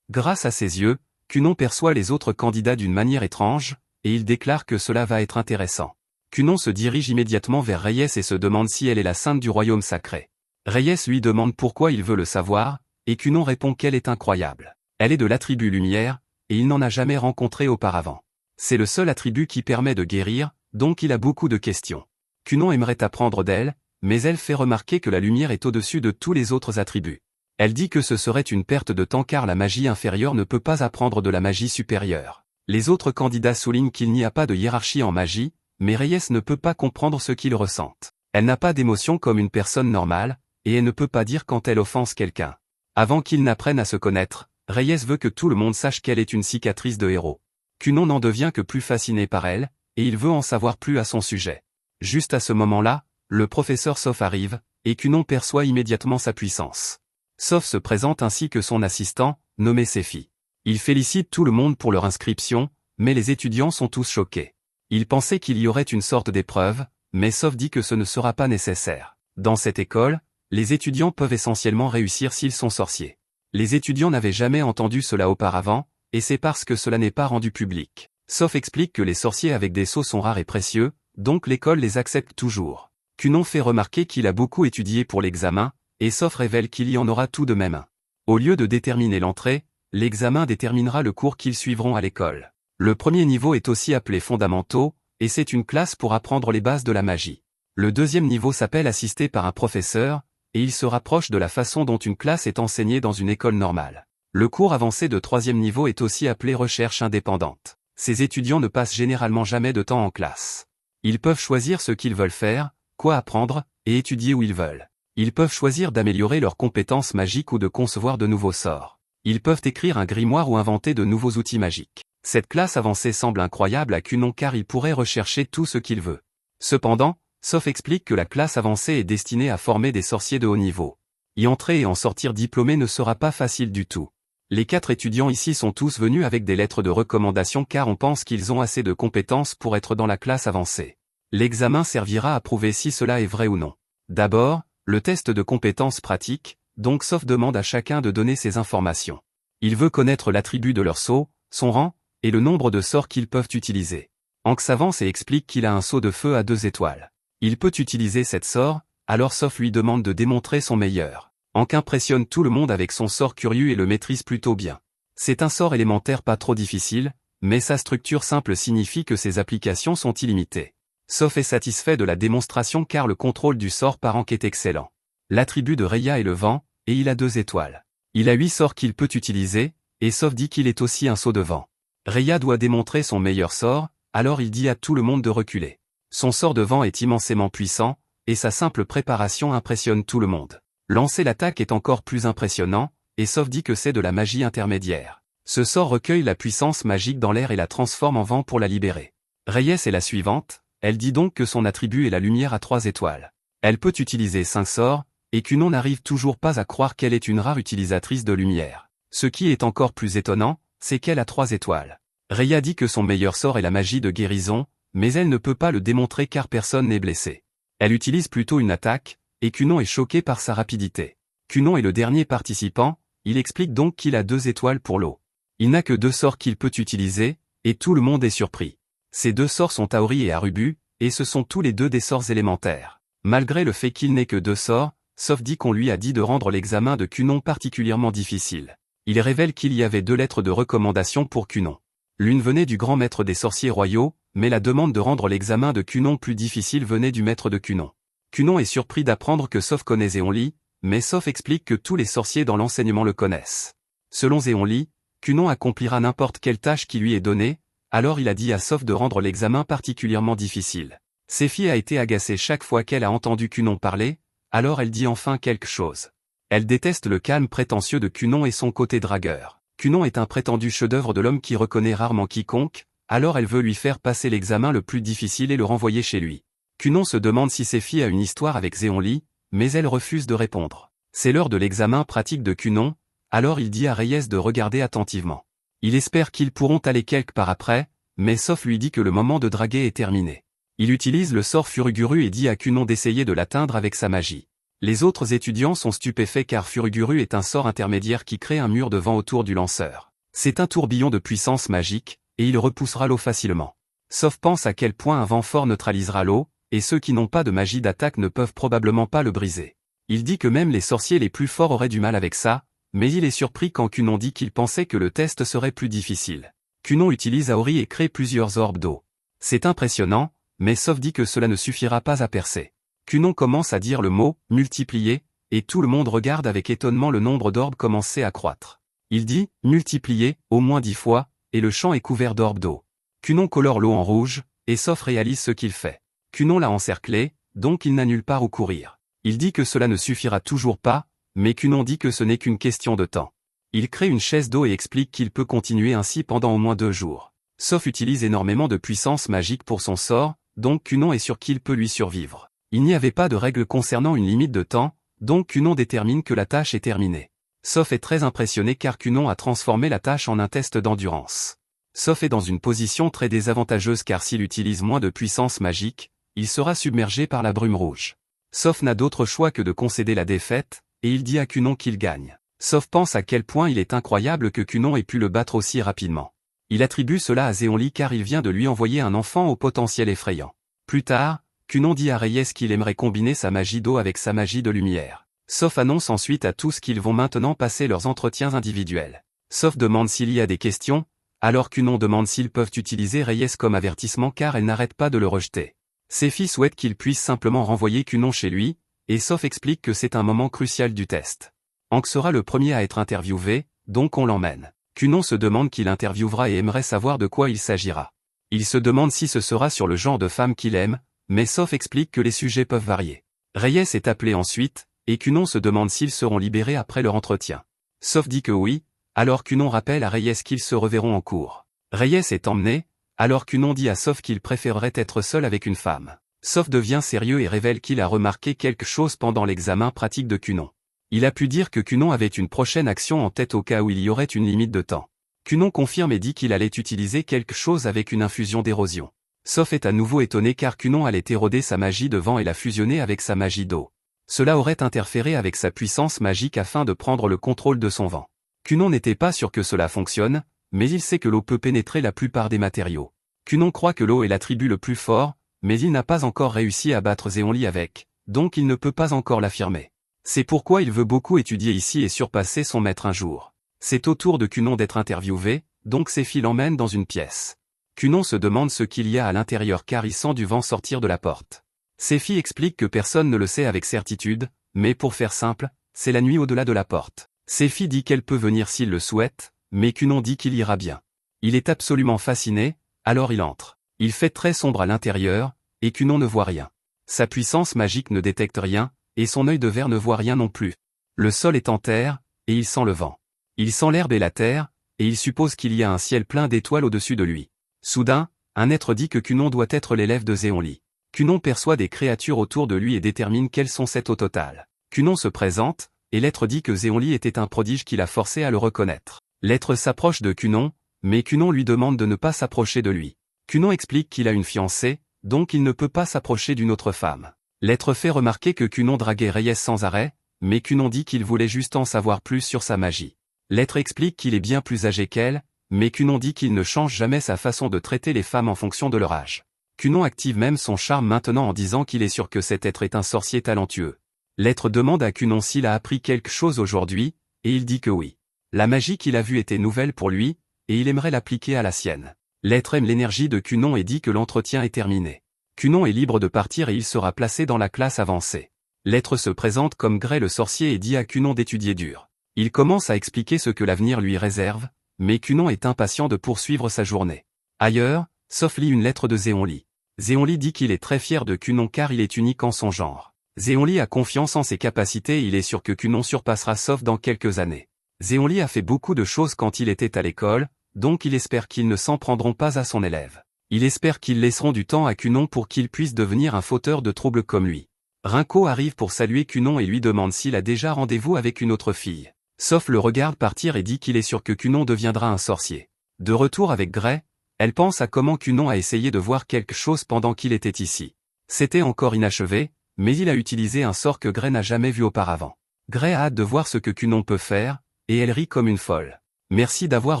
Grâce à ses yeux, Kunon perçoit les autres candidats d'une manière étrange, et il déclare que cela va être intéressant. Kunon se dirige immédiatement vers Reyes et se demande si elle est la sainte du royaume sacré. Reyes lui demande pourquoi il veut le savoir, et Kunon répond qu'elle est incroyable. Elle est de l'attribut lumière, et il n'en a jamais rencontré auparavant. C'est le seul attribut qui permet de guérir, donc il a beaucoup de questions. Kunon aimerait apprendre d'elle, mais elle fait remarquer que la lumière est au-dessus de tous les autres attributs. Elle dit que ce serait une perte de temps car la magie inférieure ne peut pas apprendre de la magie supérieure. Les autres candidats soulignent qu'il n'y a pas de hiérarchie en magie, mais Reyes ne peut pas comprendre ce qu'ils ressentent. Elle n'a pas d'émotion comme une personne normale, et elle ne peut pas dire quand elle offense quelqu'un. Avant qu'ils n'apprennent à se connaître, Reyes veut que tout le monde sache qu'elle est une cicatrice de héros. Kunon n'en devient que plus fasciné par elle, et il veut en savoir plus à son sujet. Juste à ce moment-là, le professeur Soph arrive, et Kunon perçoit immédiatement sa puissance. Soph se présente ainsi que son assistant, nommé Sephi. Il félicite tout le monde pour leur inscription, mais les étudiants sont tous choqués. Ils pensaient qu'il y aurait une sorte d'épreuve, mais Soph dit que ce ne sera pas nécessaire. Dans cette école, les étudiants peuvent essentiellement réussir s'ils sont sorciers. Les étudiants n'avaient jamais entendu cela auparavant, et c'est parce que cela n'est pas rendu public. Soph explique que les sorciers avec des sceaux sont rares et précieux, donc l'école les accepte toujours. Kunon fait remarquer qu'il a beaucoup étudié pour l'examen, et Soph révèle qu'il y en aura tout de même un. Au lieu de déterminer l'entrée, l'examen déterminera le cours qu'ils suivront à l'école. Le premier niveau est aussi appelé fondamentaux, et c'est une classe pour apprendre les bases de la magie. Le deuxième niveau s'appelle assisté par un professeur, et il se rapproche de la façon dont une classe est enseignée dans une école normale. Le cours avancé de troisième niveau est aussi appelé recherche indépendante. Ces étudiants ne passent généralement jamais de temps en classe. Ils peuvent choisir ce qu'ils veulent faire, quoi apprendre, et étudier où ils veulent. Ils peuvent choisir d'améliorer leurs compétences magiques ou de concevoir de nouveaux sorts. Ils peuvent écrire un grimoire ou inventer de nouveaux outils magiques. Cette classe avancée semble incroyable à Kunon car il pourrait rechercher tout ce qu'il veut. Cependant, Soph explique que la classe avancée est destinée à former des sorciers de haut niveau. Y entrer et en sortir diplômé ne sera pas facile du tout. Les 4 étudiants ici sont tous venus avec des lettres de recommandation car on pense qu'ils ont assez de compétences pour être dans la classe avancée. L'examen servira à prouver si cela est vrai ou non. D'abord, le test de compétences pratiques, donc Soph demande à chacun de donner ses informations. Il veut connaître l'attribut de leur sceau, son rang, et le nombre de sorts qu'ils peuvent utiliser. Hank s'avance et explique qu'il a un sceau de feu à 2 étoiles. Il peut utiliser cette sort, alors Soph lui demande de démontrer son meilleur. Hank impressionne tout le monde avec son sort curieux et le maîtrise plutôt bien. C'est un sort élémentaire pas trop difficile, mais sa structure simple signifie que ses applications sont illimitées. Soph est satisfait de la démonstration car le contrôle du sort par Hank est excellent. L'attribut de Reya est le vent, et il a 2 étoiles. Il a 8 sorts qu'il peut utiliser, et Soph dit qu'il est aussi un sceau de vent. Reya doit démontrer son meilleur sort, alors il dit à tout le monde de reculer. Son sort de vent est immensément puissant, et sa simple préparation impressionne tout le monde. Lancer l'attaque est encore plus impressionnant, et Soph dit que c'est de la magie intermédiaire. Ce sort recueille la puissance magique dans l'air et la transforme en vent pour la libérer. Reyes est la suivante, elle dit donc que son attribut est la lumière à 3 étoiles. Elle peut utiliser 5 sorts, et Kunon n'arrive toujours pas à croire qu'elle est une rare utilisatrice de lumière. Ce qui est encore plus étonnant, c'est qu'elle a 3 étoiles. Rhea dit que son meilleur sort est la magie de guérison, mais elle ne peut pas le démontrer car personne n'est blessé. Elle utilise plutôt une attaque, et Kunon est choqué par sa rapidité. Kunon est le dernier participant, il explique donc qu'il a 2 étoiles pour l'eau. Il n'a que 2 sorts qu'il peut utiliser, et tout le monde est surpris. Ces 2 sorts sont Aori et Arubu, et ce sont tous les 2 des sorts élémentaires. Malgré le fait qu'il n'ait que 2 sorts, Soph dit qu'on lui a dit de rendre l'examen de Kunon particulièrement difficile. Il révèle qu'il y avait 2 lettres de recommandation pour Kunon. L'une venait du grand maître des sorciers royaux, mais la demande de rendre l'examen de Kunon plus difficile venait du maître de Kunon. Kunon est surpris d'apprendre que Soph connaît Zéonli, mais Soph explique que tous les sorciers dans l'enseignement le connaissent. Selon Zéonli, Kunon accomplira n'importe quelle tâche qui lui est donnée, alors il a dit à Soph de rendre l'examen particulièrement difficile. Sephi a été agacée chaque fois qu'elle a entendu Kunon parler, alors elle dit enfin quelque chose. Elle déteste le calme prétentieux de Kunon et son côté dragueur. Kunon est un prétendu chef-d'œuvre de l'homme qui reconnaît rarement quiconque, alors elle veut lui faire passer l'examen le plus difficile et le renvoyer chez lui. Kunon se demande si Sephi a une histoire avec Zéonli, mais elle refuse de répondre. C'est l'heure de l'examen pratique de Kunon, alors il dit à Reyes de regarder attentivement. Il espère qu'ils pourront aller quelque part après, mais Soph lui dit que le moment de draguer est terminé. Il utilise le sort Furuguru et dit à Kunon d'essayer de l'atteindre avec sa magie. Les autres étudiants sont stupéfaits car Furuguru est un sort intermédiaire qui crée un mur de vent autour du lanceur. C'est un tourbillon de puissance magique, et il repoussera l'eau facilement. Soph pense à quel point un vent fort neutralisera l'eau, et ceux qui n'ont pas de magie d'attaque ne peuvent probablement pas le briser. Il dit que même les sorciers les plus forts auraient du mal avec ça, mais il est surpris quand Kunon dit qu'il pensait que le test serait plus difficile. Kunon utilise Aori et crée plusieurs orbes d'eau. C'est impressionnant, mais Soph dit que cela ne suffira pas à percer. Kunon commence à dire le mot « multiplier », et tout le monde regarde avec étonnement le nombre d'orbes commencer à croître. Il dit « multiplier » au moins 10 fois, et le champ est couvert d'orbes d'eau. Kunon colore l'eau en rouge, et Soph réalise ce qu'il fait. Kunon l'a encerclé, donc il n'a nulle part où courir. Il dit que cela ne suffira toujours pas, mais Kunon dit que ce n'est qu'une question de temps. Il crée une chaise d'eau et explique qu'il peut continuer ainsi pendant au moins 2 jours. Soph utilise énormément de puissance magique pour son sort, donc Kunon est sûr qu'il peut lui survivre. Il n'y avait pas de règle concernant une limite de temps, donc Kunon détermine que la tâche est terminée. Soph est très impressionné car Kunon a transformé la tâche en un test d'endurance. Soph est dans une position très désavantageuse car s'il utilise moins de puissance magique, il sera submergé par la brume rouge. Soph n'a d'autre choix que de concéder la défaite, et il dit à Kunon qu'il gagne. Soph pense à quel point il est incroyable que Kunon ait pu le battre aussi rapidement. Il attribue cela à Zéonli car il vient de lui envoyer un enfant au potentiel effrayant. Plus tard, Kunon dit à Reyes qu'il aimerait combiner sa magie d'eau avec sa magie de lumière. Soph annonce ensuite à tous qu'ils vont maintenant passer leurs entretiens individuels. Soph demande s'il y a des questions, alors Kunon demande s'ils peuvent utiliser Reyes comme avertissement car elle n'arrête pas de le rejeter. Sephi souhaite qu'il puisse simplement renvoyer Kunon chez lui, et Soph explique que c'est un moment crucial du test. Hank sera le premier à être interviewé, donc on l'emmène. Kunon se demande qui l'interviewera et aimerait savoir de quoi il s'agira. Il se demande si ce sera sur le genre de femme qu'il aime, mais Soph explique que les sujets peuvent varier. Reyes est appelé ensuite, et Kunon se demande s'ils seront libérés après leur entretien. Soph dit que oui, alors Kunon rappelle à Reyes qu'ils se reverront en cours. Reyes est emmené, alors Kunon dit à Soph qu'il préférerait être seul avec une femme. Soph devient sérieux et révèle qu'il a remarqué quelque chose pendant l'examen pratique de Kunon. Il a pu dire que Kunon avait une prochaine action en tête au cas où il y aurait une limite de temps. Kunon confirme et dit qu'il allait utiliser quelque chose avec une infusion d'érosion. Soph est à nouveau étonné car Kunon allait éroder sa magie de vent et la fusionner avec sa magie d'eau. Cela aurait interféré avec sa puissance magique afin de prendre le contrôle de son vent. Kunon n'était pas sûr que cela fonctionne, mais il sait que l'eau peut pénétrer la plupart des matériaux. Kunon croit que l'eau est l'attribut le plus fort, mais il n'a pas encore réussi à battre Zéonli avec, donc il ne peut pas encore l'affirmer. C'est pourquoi il veut beaucoup étudier ici et surpasser son maître un jour. C'est au tour de Kunon d'être interviewé, donc Sephi l'emmène dans une pièce. Kunon se demande ce qu'il y a à l'intérieur car il sent du vent sortir de la porte. Sephi explique que personne ne le sait avec certitude, mais pour faire simple, c'est la nuit au-delà de la porte. Sephi dit qu'elle peut venir s'il le souhaite, mais Kunon dit qu'il ira bien. Il est absolument fasciné, alors il entre. Il fait très sombre à l'intérieur, et Cunon ne voit rien. Sa puissance magique ne détecte rien, et son œil de verre ne voit rien non plus. Le sol est en terre, et il sent le vent. Il sent l'herbe et la terre, et il suppose qu'il y a un ciel plein d'étoiles au-dessus de lui. Soudain, un être dit que Cunon doit être l'élève de Zéonli. Cunon perçoit des créatures autour de lui et détermine quelles sont sept au total. Cunon se présente, et l'être dit que Zéonli était un prodige qui l'a forcé à le reconnaître. L'être s'approche de Cunon, mais Cunon lui demande de ne pas s'approcher de lui. Cunon explique qu'il a une fiancée, donc il ne peut pas s'approcher d'une autre femme. L'être fait remarquer que Cunon draguait Reyes sans arrêt, mais Cunon dit qu'il voulait juste en savoir plus sur sa magie. L'être explique qu'il est bien plus âgé qu'elle, mais Cunon dit qu'il ne change jamais sa façon de traiter les femmes en fonction de leur âge. Cunon active même son charme maintenant en disant qu'il est sûr que cet être est un sorcier talentueux. L'être demande à Cunon s'il a appris quelque chose aujourd'hui, et il dit que oui. La magie qu'il a vue était nouvelle pour lui, et il aimerait l'appliquer à la sienne. L'être aime l'énergie de Cunon et dit que l'entretien est terminé. Cunon est libre de partir et il sera placé dans la classe avancée. L'être se présente comme Gray le sorcier et dit à Cunon d'étudier dur. Il commence à expliquer ce que l'avenir lui réserve, mais Cunon est impatient de poursuivre sa journée. Ailleurs, Soph lit une lettre de Zéonli. Zéonli dit qu'il est très fier de Cunon car il est unique en son genre. Zéonli a confiance en ses capacités et il est sûr que Cunon surpassera Soph dans quelques années. Zéonli a fait beaucoup de choses quand il était à l'école, donc il espère qu'ils ne s'en prendront pas à son élève. Il espère qu'ils laisseront du temps à Cunon pour qu'il puisse devenir un fauteur de troubles comme lui. Rinko arrive pour saluer Cunon et lui demande s'il a déjà rendez-vous avec une autre fille. Soph le regarde partir et dit qu'il est sûr que Cunon deviendra un sorcier. De retour avec Gray, elle pense à comment Cunon a essayé de voir quelque chose pendant qu'il était ici. C'était encore inachevé, mais il a utilisé un sort que Gray n'a jamais vu auparavant. Gray a hâte de voir ce que Cunon peut faire, et elle rit comme une folle. Merci d'avoir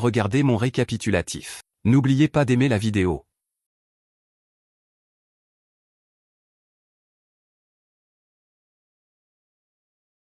regardé mon récapitulatif. N'oubliez pas d'aimer la vidéo.